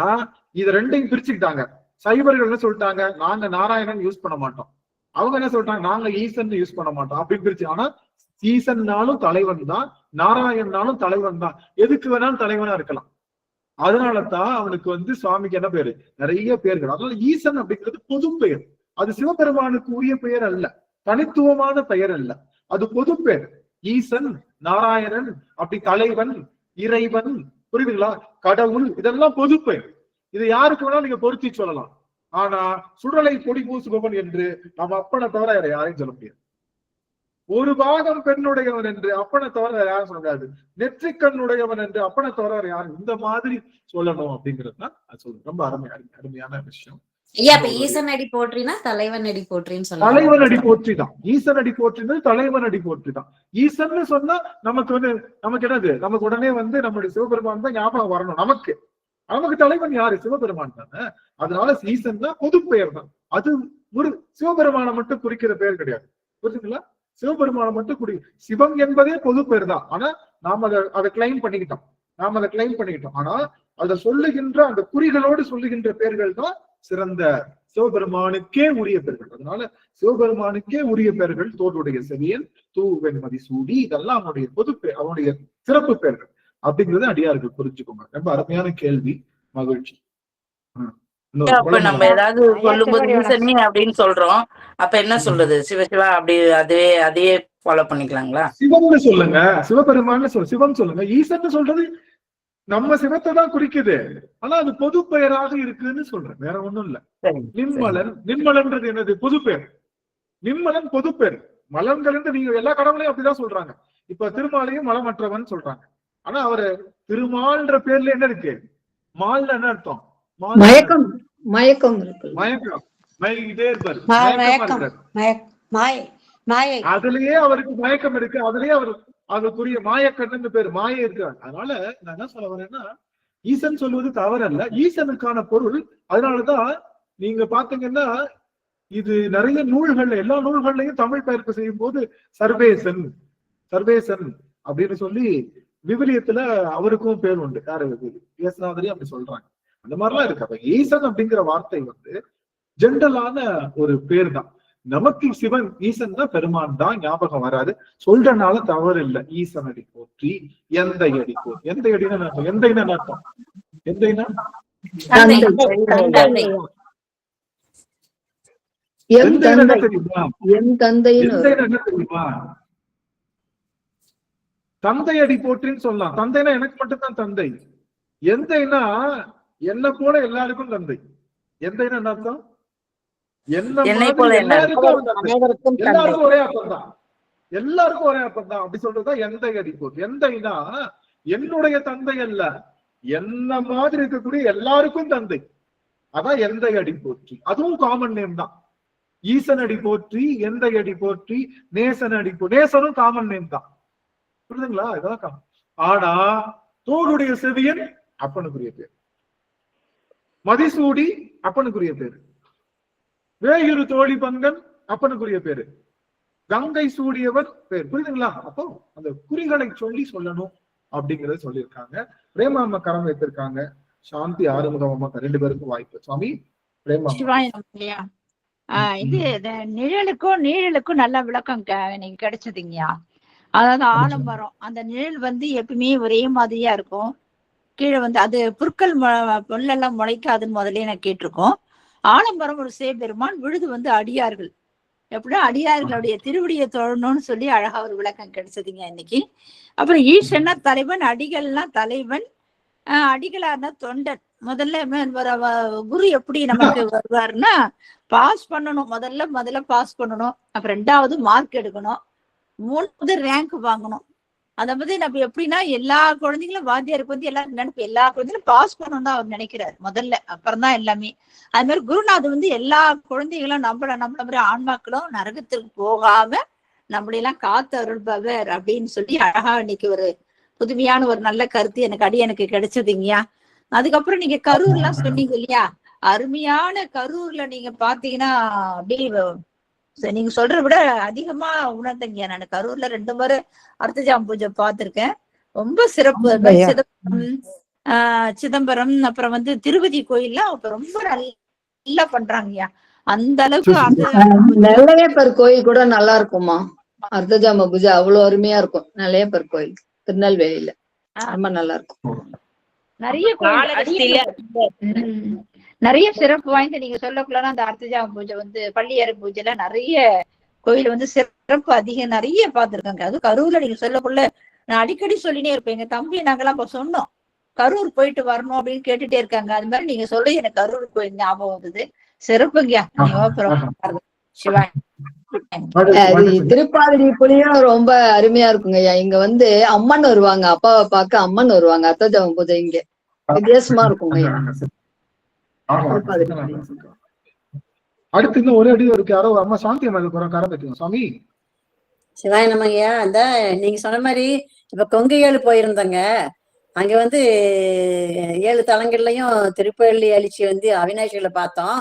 இது ரெண்டையும் பிரிச்சுக்கிட்டாங்க. சைவர்கள் என்ன சொல்லிட்டாங்க, நாங்க நாராயணன் யூஸ் பண்ண மாட்டோம், அவங்க என்ன சொல்லிட்டாங்க, நாங்க ஈசன் யூஸ் பண்ண மாட்டோம் அப்படின்னு பிரிச்சு. ஆனா ஈசன்னாலும் தலைவன் தான், நாராயணனாலும் தலைவன் தான், எதுக்கு வேணாலும் தலைவனா இருக்கலாம். அதனாலதான் அவனுக்கு வந்து சுவாமிக்கு என்ன பேரு, நிறைய பேர்கள். அதனால ஈசன் அப்படிங்கிறது பொது பெயர், அது சிவபெருமானுக்கு உரிய பெயர் அல்ல, தனித்துவமான பெயர் அல்ல, அது பொது பெயர். ஈசன், நாராயணன், அப்படி தலைவன், இறைவன், புரியுதுங்களா, கடவுள், இதெல்லாம் பொது பெயர். இது யாருக்கு வேணாலும் நீங்க பொருத்தி சொல்லலாம். ஆனா சுடலை பொடி பூசுபவன் என்று நம்ம அப்பனை தவிர வேற யாரையும் சொல்ல முடியாது. ஒரு பாகம் பெண்ணுடையவன் என்று அப்பனை தவிர வேற யாரும் சொல்ல முடியாது. நெற்றிக்கண்ணுடையவன் என்று அப்பனை தவிர வேற யாரும் இந்த மாதிரி சொல்லணும் அப்படிங்கிறது தான் அது சொல்லுங்க. ரொம்ப அருமையான விஷயம். ஈசன் அடி போற்றினா தலைவன் அடி போற்றின்னு சொல்ல, தலைவன் அடி போற்றி தான். ஈசன் அடி போற்றினது தலைவன் அடி போற்றி தான். ஈசன்னு சொன்னா நமக்கு என்னது, நமக்கு உடனே வந்து நம்மளுடைய சிவபெருமான் தான் ஞாபகம் வரணும். நமக்கு தலைவன் யாரு, சிவபெருமான் தானே. அதனால ஈசன் தான் பொது பெயர் தான், அது ஒரு சிவபெருமானை மட்டும் குறிக்கிற பெயர் கிடையாது. புரிஞ்சுங்களா, சிவபெருமானை மட்டும் சிவம் என்பதே பொது பெயர் தான். ஆனா நாம அதை கிளைம் பண்ணிக்கிட்டோம். ஆனா அதை சொல்லுகின்ற அந்த குறிகளோடு சொல்லுகின்ற பெயர்கள் தான் சிறந்த சிவபெருமானுக்கே உரிய பெயர்கள். அதனால சிவபெருமானுக்கே உரிய பெயர்கள் தோடுடைய செவியன், தூவெண்மதி சூடி, இதெல்லாம் அவனுடைய பொது பெயர், அவனுடைய சிறப்பு பெயர்கள் அப்படிங்கிறது அடியார்கள் புரிஞ்சுக்கோங்க. ரொம்ப அருமையான கேள்வி, மகிழ்ச்சி. அப்ப நம்ம ஏதாவது சொல்லும்போது ஈசனே அப்படின்னு சொல்றோம், அப்ப என்ன சொல்றது, சிவசிவா அப்படி அதையே ஃபாலோ பண்ணிக்கலாங்களா? சிவம்னு சொல்லுங்க, சிவபெருமான்னு சிவம் சொல்லுங்க. ஈசன் சொல்றது நம்ம சிவத்தை தான் குறிக்குது, ஆனா அது பொது பெயராக இருக்குன்னு சொல்றேன், வேற ஒண்ணும் இல்ல. நின்மலன்றது என்னது, பொது பெயர். நின்மலன் பொது பெயர். மலன்கள் நீங்க எல்லா கடவுளையும் அப்படிதான் சொல்றாங்க. இப்ப திருமாலையும் மலமற்றவன் சொல்றாங்க. ஆனா அவரு திருமால்ன்ற பேர்ல என்ன இருக்கு, மால்ல என்ன அர்த்தம், மயக்கம் இருக்கு, அதுலயே அவருக்கு மயக்கம் இருக்கு, அதுலயே அவருக்குரிய மாயக்கண்ணு பேரு, மாய இருக்காங்க. அதனால நான் என்ன சொல்ல வரேன்னா, ஈசன் சொல்வது தவறல்ல, ஈசனுக்கான பொருள். அதனாலதான் நீங்க பாத்தீங்கன்னா இது நிறைய நூல்கள்ல, எல்லா நூல்கள்லயும் தமிழ் பெயர்ப்பு செய்யும் போது சர்வேசன் அப்படின்னு சொல்லி விவிலியத்துல அவருக்கும் பேர் உண்டு. யாரு, இயேசுநாதரையும் அப்படி சொல்றாங்க. அந்த மாதிரிலாம் இருக்கு. அப்ப ஈசன் அப்படிங்கிற வார்த்தை வந்து ஜென்ரலான ஒரு பேர் தான். நமக்கு சிவன் ஈசன் தான், பெருமான் தான் ஞாபகம் வராது. சொல்றனால தவறு இல்லை. ஈசன் அடி போற்றி, எந்த அடி போற்றி. எந்த அடின்னு அர்த்தம், எந்தைன்னு அர்த்தம், எந்தைன்னா தெரியுமா, தந்தை அடி போற்றின்னு சொல்லலாம். தந்தைனா எனக்கு மட்டும்தான் தந்தை. எந்தைனா என்ன போல எல்லாருக்கும் தந்தை. எந்தைன்னா என்ன அர்த்தம், எல்லாருக்கும் ஒரே அர்த்தம் தான், எல்லாருக்கும் ஒரே அர்த்தம் தான். அப்படி சொல்றதுதான் எந்தை அடி போற்றி. எந்தைனா என்னுடைய தந்தை அல்ல, என்ன மாதிரி இருக்கக்கூடிய எல்லாருக்கும் தந்தை, அதான் எந்தை அடி போற்றி. அதுவும் காமன் நேம் தான். ஈசன் அடி போற்றி, எந்தை அடி போற்றி, நேசன் அடி போற்றி. நேசனும் காமன் நேம் தான், புரியுதுங்களா, இதான். ஆனா தோடுடைய செவியன் அப்பனுக்குரிய பேர், மதிசூடி அப்பனுக்குரிய பேரு, வேயுறு தோழி பங்கன் அப்பனுக்குரிய பேரு, கங்கை சூடியவர் பேர், புரியுதுங்களா. அப்போ அந்த குறிகளை சொல்லணும் அப்படிங்கறத சொல்லியிருக்காங்க. பிரேமாம்மா கரம் வைத்திருக்காங்க, சாந்தி ஆறுமுகம் அம்மா, 2 பேருக்கும் வாய்ப்பு. சுவாமி பிரேமா, இது நிழலுக்கும் நீழலுக்கும் நல்ல விளக்கம் நீங்க கிடைச்சதுங்கய்யா. அதாவது ஆலமரம் அந்த நிழல் வந்து எப்பயுமே ஒரே மாதிரியா இருக்கும். கீழே வந்து அது புற்கள் புல்லெல்லாம் முளைக்காதுன்னு முதல்ல நான் கேட்டிருக்கோம். ஆலமரம் ஒரு சிவபெருமான், விழுது வந்து அடியார்கள். எப்படின்னா அடியார்களுடைய திருவடியை தொழணும்னு சொல்லி அழகா ஒரு விளக்கம் கிடைச்சதுங்க இன்னைக்கு. அப்புறம் ஈசன்னா தலைவன், அடிகள்னா தலைவன், அடிகளார்னா தொண்டன். முதல்ல குரு எப்படி நமக்கு வருவாருன்னா பாஸ் பண்ணணும், முதல்ல பாஸ் பண்ணணும், அப்புறம் 2வது மார்க் எடுக்கணும், 3வது ரேங்க் வாங்கணும். அதை பத்தி நம்ம எப்படின்னா எல்லா குழந்தைங்களும் வாத்தியாருக்கு வந்து எல்லாரும் நினைப்பு எல்லா குழந்தைகளும் பாஸ் பண்ணணும் தான் அவர் நினைக்கிறாரு முதல்ல, அப்புறம் தான் எல்லாமே. அது மாதிரி குருநாதர் வந்து எல்லா குழந்தைகளும் நம்மள மாதிரி ஆன்மாக்களும் நரகத்திற்கு போகாம நம்மளையெல்லாம் காத்து அருள்பவர் அப்படின்னு சொல்லி அழகா இன்னைக்கு ஒரு புதுமையான ஒரு நல்ல கருத்து எனக்கு கிடைச்சதுங்கய்யா. அதுக்கப்புறம் நீங்க கரூர் எல்லாம் சொன்னீங்க இல்லையா, அருமையான கரூர்ல நீங்க பாத்தீங்கன்னா அப்படியே நீங்க சொல்றத விட அதிகமா உணர்ந்தீங்க. நான் கரூர்ல 2 முறை அர்த்தஜாம பூஜை பார்த்திருக்கேன், ரொம்ப சிறப்பு. சிதம்பரம் அப்புறம் வந்து திருப்பதி கோயில்லாம் அப்ப ரொம்ப நல்லா பண்றாங்கய்யா. அந்த அளவுக்கு நெல்லையப்பர் கோயில் கூட நல்லா இருக்குமா, அர்த்தஜாம பூஜை அவ்வளவு அருமையா இருக்கும். நெல்லையப்பர் கோயில் திருநெல்வேலியில ரொம்ப நல்லா இருக்கும். நிறைய சிறப்பு வாய்ந்த நீங்க சொல்லக்குள்ளனா அந்த அர்த்தஜாம பூஜை வந்து பள்ளியறை பூஜைல நிறைய கோயில் வந்து சிறப்பு அதிகம் நிறைய பார்த்திருக்காங்க. அது கரூர்ல நீங்க சொல்லக்குள்ள நான் அடிக்கடி சொல்லினே இருப்பேன். எங்க தம்பி நாங்கெல்லாம் இப்ப சொன்னோம் கரூர் போயிட்டு வரணும் அப்படின்னு கேட்டுட்டே இருக்காங்க. அது மாதிரி நீங்க சொல்லி எனக்கு கரூர் கோயில் ஞாபகம் வந்தது. சிறப்புங்கயா. சிவாய். திருப்பாதிரி புலியும் ரொம்ப அருமையா இருக்குங்க ஐயா. இங்க வந்து அம்மன் வருவாங்க, அப்பாவை பார்க்க அம்மன் வருவாங்க அர்த்தஜாம பூஜை. இங்க வித்தியாசமா இருக்குங்க ஐயா. அடுத்து இன்னும் ஒரு அடி இருக்கு. யாரோ அம்மா சாந்தி அம்மா கரம் வைக்கணும் சாமி. சிவாய் நமங்கய்யா. அந்த நீங்க சொன்ன மாதிரி இப்ப கொங்கு 7 போயிருந்தாங்க. அங்க வந்து 7 தலங்கள்லயும் திருப்பள்ளி அழிச்சி வந்து அவினாசியில பார்த்தோம்.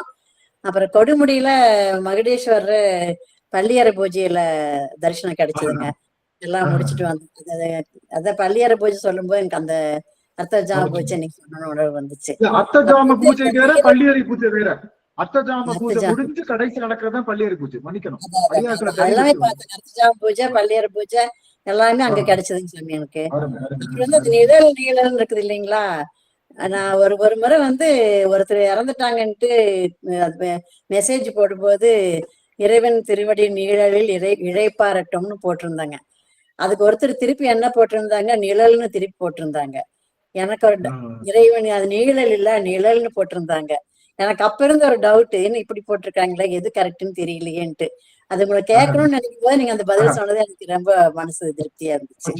அப்புறம் கொடுமுடியில மகுடேஸ்வரர் பள்ளியறை பூஜையில தரிசனம் கிடைச்சதுங்க. எல்லாம் முடிச்சுட்டு வந்து அத பள்ளியறை பூஜை சொல்லும் போது எனக்கு அந்த அர்த்தஜாம பூஜை நீங்க சொன்ன உணர்வு வந்துச்சு. அர்த்தஜாம பூஜை வேற, பள்ளியறை பூஜை வேற. அர்த்தஜாம பூஜை முடிஞ்சு கடைசி நடக்கிறதான் பள்ளியறை பூஜை. மன்னிக்கணும், எல்லாமே பார்த்தேன். அர்த்தஜாம பூஜை, பள்ளியறை பூஜை எல்லாமே அங்க கிடைச்சதுங்க சாமி எனக்கு. அப்புறம் வந்து அது நிழல் இருக்குது இல்லைங்களா. நான் ஒரு முறை வந்து ஒருத்தர் இறந்துட்டாங்கன்ட்டு மெசேஜ் போடும்போது இறைவன் திருவடி நிழலில் இழைப்பாரட்டும்னு போட்டிருந்தாங்க. அதுக்கு ஒருத்தர் திருப்பி என்ன போட்டிருந்தாங்க, நிழல்னு திருப்பி போட்டிருந்தாங்க. எனக்கு ஒரு இறைவன் அது நிழல் இல்ல நிழல்னு போட்டிருந்தாங்க. எனக்கு அப்ப இருந்த ஒரு டவுட், என்ன இப்படி போட்டிருக்காங்களே, எது கரெக்ட்னு தெரியலையேன்ட்டு. அது உங்களை கேட்கணும்னு நினைக்கும் போது நீங்க அந்த பதில் சொன்னது எனக்கு ரொம்ப மனசு திருப்தியா இருந்துச்சு.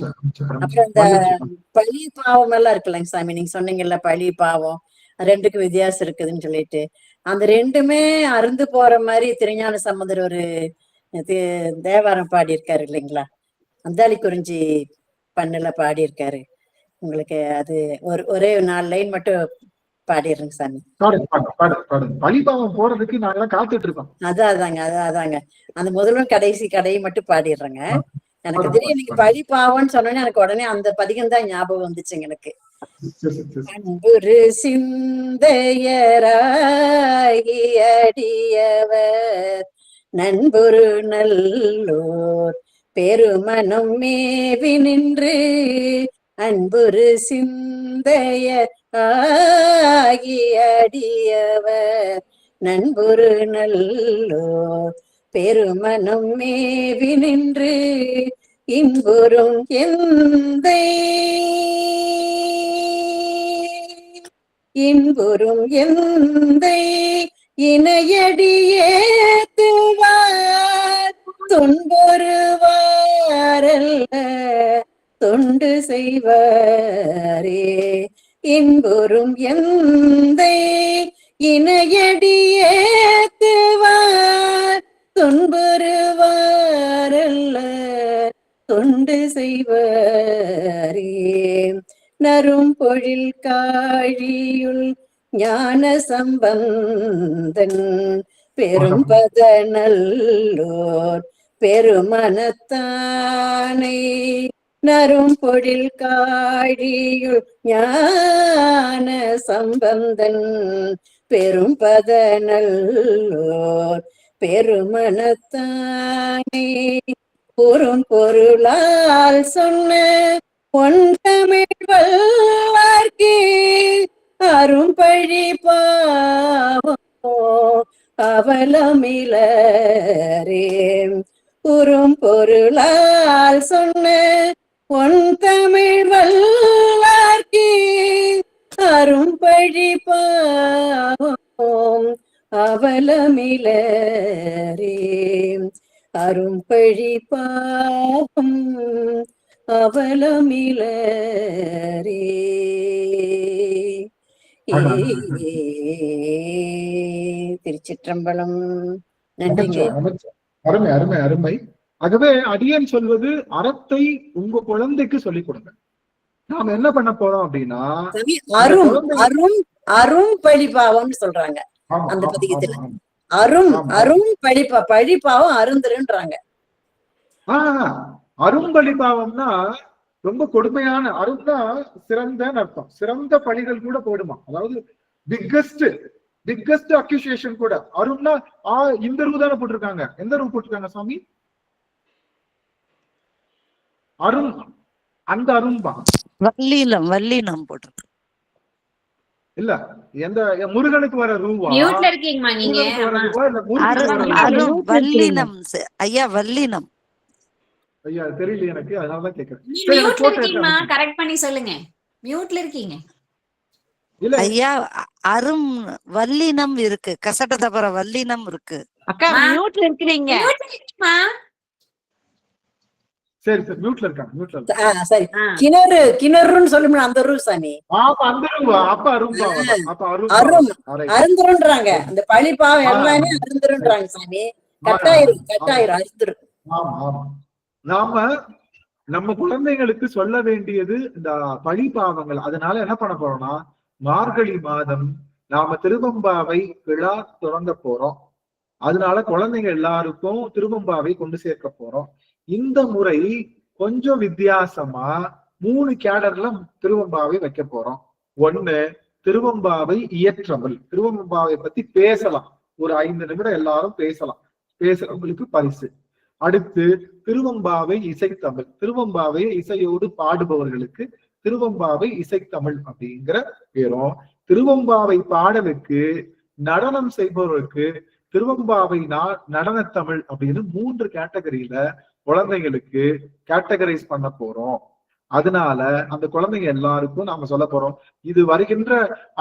அப்புறம் இந்த பழி பாவம் எல்லாம் இருக்குல்லங்க சாமி, நீங்க சொன்னீங்கல்ல பழி பாவம் 2க்கும் வித்தியாசம் இருக்குதுன்னு சொல்லிட்டு, அந்த 2மே அருந்து போற மாதிரி திருஞான சம்பந்தர் ஒரு தேவாரம் பாடியிருக்காரு இல்லைங்களா, அந்தாளி குறிஞ்சி பண்ணுல பாடியிருக்காரு. உங்களுக்கு அது ஒரே 4 லைன் மட்டும் பாடிடுறேங்க சாமி. பழிபாவம் போறதுக்கு நாங்க காத்துட்டு இருக்கோம். அதாங்க அந்த முதலும் கடையை மட்டும் பாடிடுறேங்க. எனக்கு திடீர்னு நீங்க பழி பாவம்னு சொன்னோன்னே எனக்கு உடனே அந்த பதிகம் தான் ஞாபகம் வந்துச்சுங்க எனக்கு. அன்புரு சிந்தையராகியடியவர் நண்புரு நல்லோர் பெருமனம் மேவி நின்று அன்புரு சிந்தைய ஆகியடியவர் நண்புரு நல்லோர் பெருமனம் மேவி நின்று இன்புறும் எந்தை இணையடியேத்துவார் துன்பொருவாரல்ல தொண்டு செய்வாரே. இன்புறும் எந்தை இணையடியேத்துவார் துன்புறுவாரல்ல தொண்டு செய்வாரே. நரும் பொழில் காழியுள் ஞான சம்பந்தன் பெரும்பத நல்லோர் பெருமனத்தானை நரும் பொழில் காழியுள் ஞான சம்பந்தன் பெரும்பத நல்லோர் பெருமனத்தானை கூறும் பொருளால் சொன்ன பொன் தமிழ் வல்லார்க்கு அரும்பழி பாவமோ அவலமிலரே. கூறும் பொருளால் சொன்ன பொன் தமிழ் வல்லார்க்கு அரும்பழி பாவம் அவலமிலரே. அரும்பழி பாவம் அவலமிலரே. திருச்சிற்றம்பலம். நன்றிங்க. அருமை அருமை அருமை. ஆகவே அடியேன் சொல்வது அறத்தை உங்க குழந்தைக்கு சொல்லிக் கொடுங்க. நாம என்ன பண்ண போறோம் அப்படின்னா அரும் அரும் அரும் பழிபாவம்னு சொல்றாங்க அந்த பதிகத்துல. அரும் அரும் பழிபாவம் அருந்துருன்றாங்க. அரும்பழிபாவம்னா ரொம்ப கொடுமையான, அரும்னா சிறந்த அர்த்தம். சிறந்த பழிகள் கூட போடுமா, அதாவது பிக்கஸ்ட் அக்யூசியேஷன் கூட. அரும்னா இந்த ரூ தானே போட்டிருக்காங்க. எந்த ரூ போட்டிருக்காங்க சாமி? அரும், அந்த அரும்பா வல்லினம் வல்லினம் போட்டிருக்கு. இல்ல எந்த முருகனுக்கு வர ரூவா? மியூட்ல இருக்கீங்கமா நீங்க? வல்லினம் ஐயா, வல்லினம் ஐயா தெரியல எனக்கு, அதனாலதான் கேக்குறேன். மியூட்ல இருக்கீங்கமா, கரெக்ட் பண்ணி சொல்லுங்க. மியூட்ல இருக்கீங்க ஐயா. அரும் வல்லினம் இருக்கு, கசட தபர வல்லினம் இருக்கு. அக்கா மியூட்ல இருக்கிறீங்க. சரி சரி, மியூட்ல இருக்காங்க, மியூட்ல இருக்காங்க. சரி, கிணறு கிணறுன்னு சொல்லுங்க அந்த ரூ சாமி. அந்த ரூவா? அப்ப அரும்பா, அப்ப அரும் அருந்துருன்றாங்க. அந்த பழிபாவம் எல்லாமே அருந்துருன்றாங்க சாமி. கட்டாயிரும் கட்டாயிரும் அருந்துரும். ஆமா ஆமா. நாம நம்ம குழந்தைகளுக்கு சொல்ல வேண்டியது இந்த பழிபாவங்கள். அதனால என்ன பண்ண போறோம்னா, மார்கழி மாதம் நாம திருவெம்பாவை விழா தொடங்க போறோம். அதனால குழந்தைங்க எல்லாருக்கும் திருவெம்பாவை கொண்டு சேர்க்க போறோம். இந்த முறை கொஞ்சம் வித்தியாசமா 3 கேடர்ல திருவெம்பாவை வைக்க போறோம். 1, திருவெம்பாவை இயற்றமிழ். திருவெம்பாவை பத்தி பேசலாம், ஒரு 5 நிமிடம் எல்லாரும் பேசலாம். பேசுறவங்களுக்கு பரிசு. அடுத்து திருவெம்பாவை இசைத்தமிழ். திருவெம்பாவை இசையோடு பாடுபவர்களுக்கு திருவெம்பாவை இசைத்தமிழ் அப்படிங்கிற பேரும், திருவெம்பாவை பாடலுக்கு நடனம் செய்பவர்களுக்கு திருவெம்பாவை நடனத்தமிழ் அப்படின்னு 3 கேட்டகரியில குழந்தைங்களுக்கு கேட்டகரைஸ் பண்ண போறோம். அதனால அந்த குழந்தைங்க எல்லாருக்கும் நாம சொல்ல போறோம். இது வருகின்ற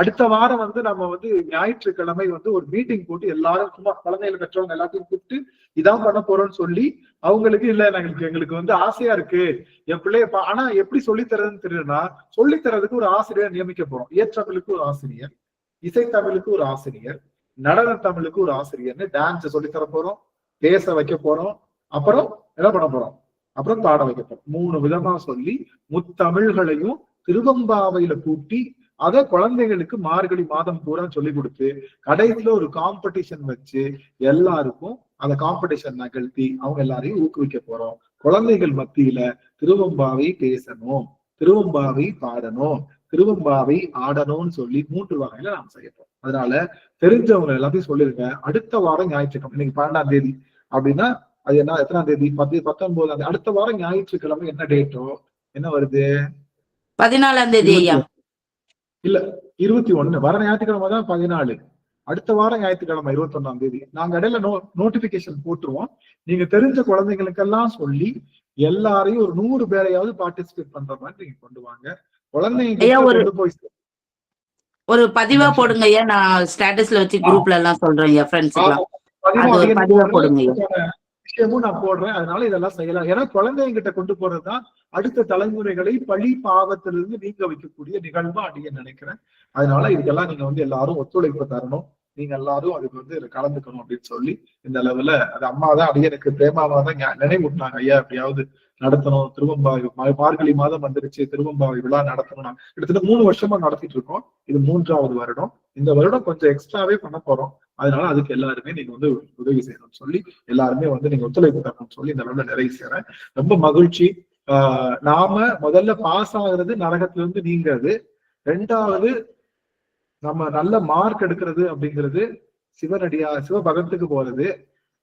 அடுத்த வாரம் நம்ம ஞாயிற்றுக்கிழமை ஒரு மீட்டிங் போட்டு எல்லாரும் சும்மா குழந்தைகளை பெற்றவங்க எல்லாத்தையும் கூப்பிட்டு இதான் பண்ண போறோம்னு சொல்லி அவங்களுக்கு இல்ல எங்களுக்கு ஆசையா இருக்கு என் பிள்ளைய ஆனா எப்படி சொல்லித்தரதுன்னு தெரியுதுன்னா, சொல்லித்தரதுக்கு ஒரு ஆசிரியர் நியமிக்க போறோம். இயற்றமிழுக்கு ஒரு ஆசிரியர், இசைத்தமிழுக்கு ஒரு ஆசிரியர், நடன தமிழுக்கு ஒரு ஆசிரியர்னு டான்ஸ் சொல்லித்தர போறோம், பேச வைக்க போறோம், அப்புறம் என்ன பண்ண போறோம், அப்புறம் பாட வைக்க போறோம். 3 விதமா சொல்லி முத்தமிழ்களையும் திருவெம்பாவையில கூட்டி அதை குழந்தைகளுக்கு மார்கழி மாதம் பூரா சொல்லி கொடுத்து கடைசியில ஒரு காம்படிஷன் வச்சு எல்லாருக்கும் அந்த காம்படிஷன் நிகழ்த்தி அவங்க எல்லாரையும் ஊக்குவிக்க போறோம். குழந்தைகள் மத்தியில திருவெம்பாவை பேசணும், திருவெம்பாவை பாடணும், திருவெம்பாவை ஆடணும்னு சொல்லி 3 வகையில நாம் செய்யப்போம். அதனால தெரிஞ்சவங்க எல்லாத்தையும் சொல்லிருங்க. அடுத்த வாரம் ஞாயிற்றுக்கிழமை, இன்னைக்கு 12ஆம் தேதி அப்படின்னா அது என்ன, எத்தனாம் தேதி? 19. அடுத்த வாரம் ஞாயிற்றுக்கிழமை என்ன டேட்டோ என்ன வருது? 14ஆம் தேதி. இல்ல 21. வர ஞாயிற்றுக்கிழமை தான் 14. அடுத்த வாரம் ஞாயிற்றுக்கிழமை 21ஆம் தேதி நாங்க இடையில நோட்டிபிகேஷன் போட்டுருவோம். நீங்க தெரிஞ்ச குழந்தைங்களுக்கெல்லாம் சொல்லி எல்லாரையும் ஒரு 100 பேரையாவது பார்ட்டிசிபேட் பண்ற மாதிரி நீங்க கொண்டு வாங்க. குழந்தைங்க போய் ஒரு பதிவா போடுங்க ஐயா. நான் ஸ்டேட்டஸ்ல வச்சு குரூப்ல எல்லாம் சொல்றேன் ஐயா, ஃப்ரெண்ட்ஸ் எல்லாம் பதிவா போடுங்க ஐயா. விஷயமும் நான் போடுறேன். அதனால இதெல்லாம் செய்யலாம். ஏன்னா குழந்தைங்கிட்ட கொண்டு போறதுதான் அடுத்த தலைமுறைகளை பழி பாவத்திலிருந்து நீங்க வைக்கக்கூடிய நிகழ்வா அடிய நினைக்கிறேன். அதனால இதுக்கெல்லாம் நீங்க எல்லாரும் ஒத்துழைப்பு தரணும். நீங்க எல்லாரும் அதுக்கு கலந்துக்கணும் அப்படின்னு சொல்லி இந்த அளவுல அது அம்மாதான் அடியனுக்கு பிரேமாவாதான் நினைவூட்டினாங்க. ஐயா எப்படியாவது நடத்தணும், திருவெம்பாவை மார்கழி மாதம் வந்துருச்சு, திருவெம்பாவை விழா நடத்தணும். நான் கிட்டத்தட்ட 3 வருஷமா நடத்திட்டு இருக்கோம். இது 3வது வருடம். இந்த வருடம் கொஞ்சம் எக்ஸ்ட்ராவே பண்ண போறோம். அதனால அதுக்கு எல்லாருமே நீங்க உதவி செய்யணும்னு சொல்லி எல்லாருமே நீங்க ஒத்துழைப்பு தரணும்னு சொல்லி இந்த அளவுல நிறைவு செய்யறேன். ரொம்ப மகிழ்ச்சி. நாம முதல்ல பாஸ் ஆகுறது, நரகத்துல இருந்து நீங்கிறது. 2வது நம்ம நல்ல மார்க் எடுக்கிறது அப்படிங்கிறது சிவபகத்துக்கு போறது.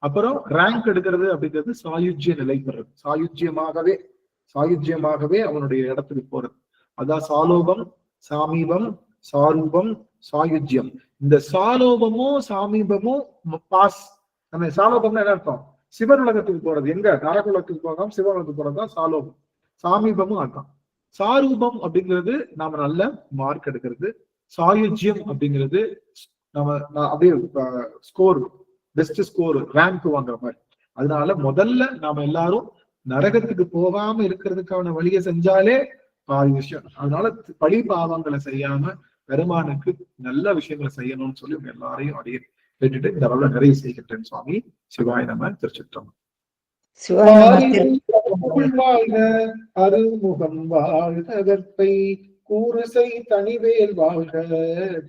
அப்புறம் ரேங்க் எடுக்கிறது அப்படிங்கிறது சாயுஜ்ய நிலை பெறுறது, சாயுஜ்யமாகவே அவனுடைய இடத்துக்கு போறது. அதான் சாலோபம், சாமீபம், சாரூபம், சாயுஜ்யம். இந்த சாலோபமும் சாமீபமும் பாஸ். நம்ம சாலோபம்னா என்ன அர்த்தம்? சிவன் உலகத்துக்கு போறது. எங்க? நரகுலத்துக்கு போகாம சிவன் உலகத்துக்கு போறதுதான் சாலோபம். சாமீபமும் அர்த்தம். சாரூபம் அப்படிங்கிறது நாம நல்ல மார்க் எடுக்கிறது. சாயுஜ்யம் அப்படிங்கிறது நம்ம அப்படியே ஸ்கோர், பெஸ்ட் ஸ்கோர், ரேங்க் வாங்குற மாதிரி. அதனால முதல்ல நாம எல்லாரும் நரகத்துக்கு போகாம இருக்கிறதுக்கான வழியை செஞ்சாலே பாதி விஷயம். அதனால பழி பாவங்களை செய்யாம பெருமானுக்கு நல்ல விஷயங்களை செய்யணும்னு சொல்லி உங்க எல்லாரையும் அடைய கேட்டுட்டு இந்த அளவுல நிறைய செய்கின்றேன். சுவாமி சிவாய நம. திருச்சிற்றம்பலம். வாழ்க அருமுகம் வாழ்க கற்பை கூறுசை தனிவேல் வாழ்க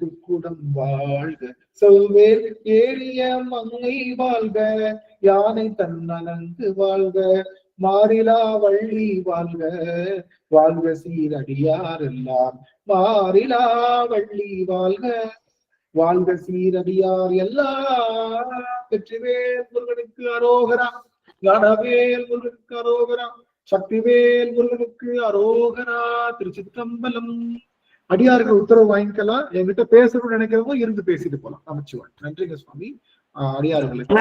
குக்குடம் வாழ்க செவ்வேல் ஏறிய மங்கை வாழ்க யானை தன்னலங்கு வாழ்க மாறிலா வள்ளி வாழ்க வாழ்க சீரடியார் எல்லாம் மாறிலா வள்ளி வாழ்க வாழ்க சீரடியார் எல்லாம். வெற்றிவேல் முருகனுக்கு அரோகரா, கணவேல் முருகனுக்கு அரோகரா, சக்திவேல் முருகனுக்கு அரோகரா. திருச்சிற்றம்பலம். அடியார்கள் உத்தரவு வாங்கிக்கலாம். என்கிட்ட பேசணும்னு நினைக்கிறவங்க இருந்து பேசிட்டு போலாம். நமச்சிவாய். நன்றிங்க சுவாமி. அடியார்களுக்கு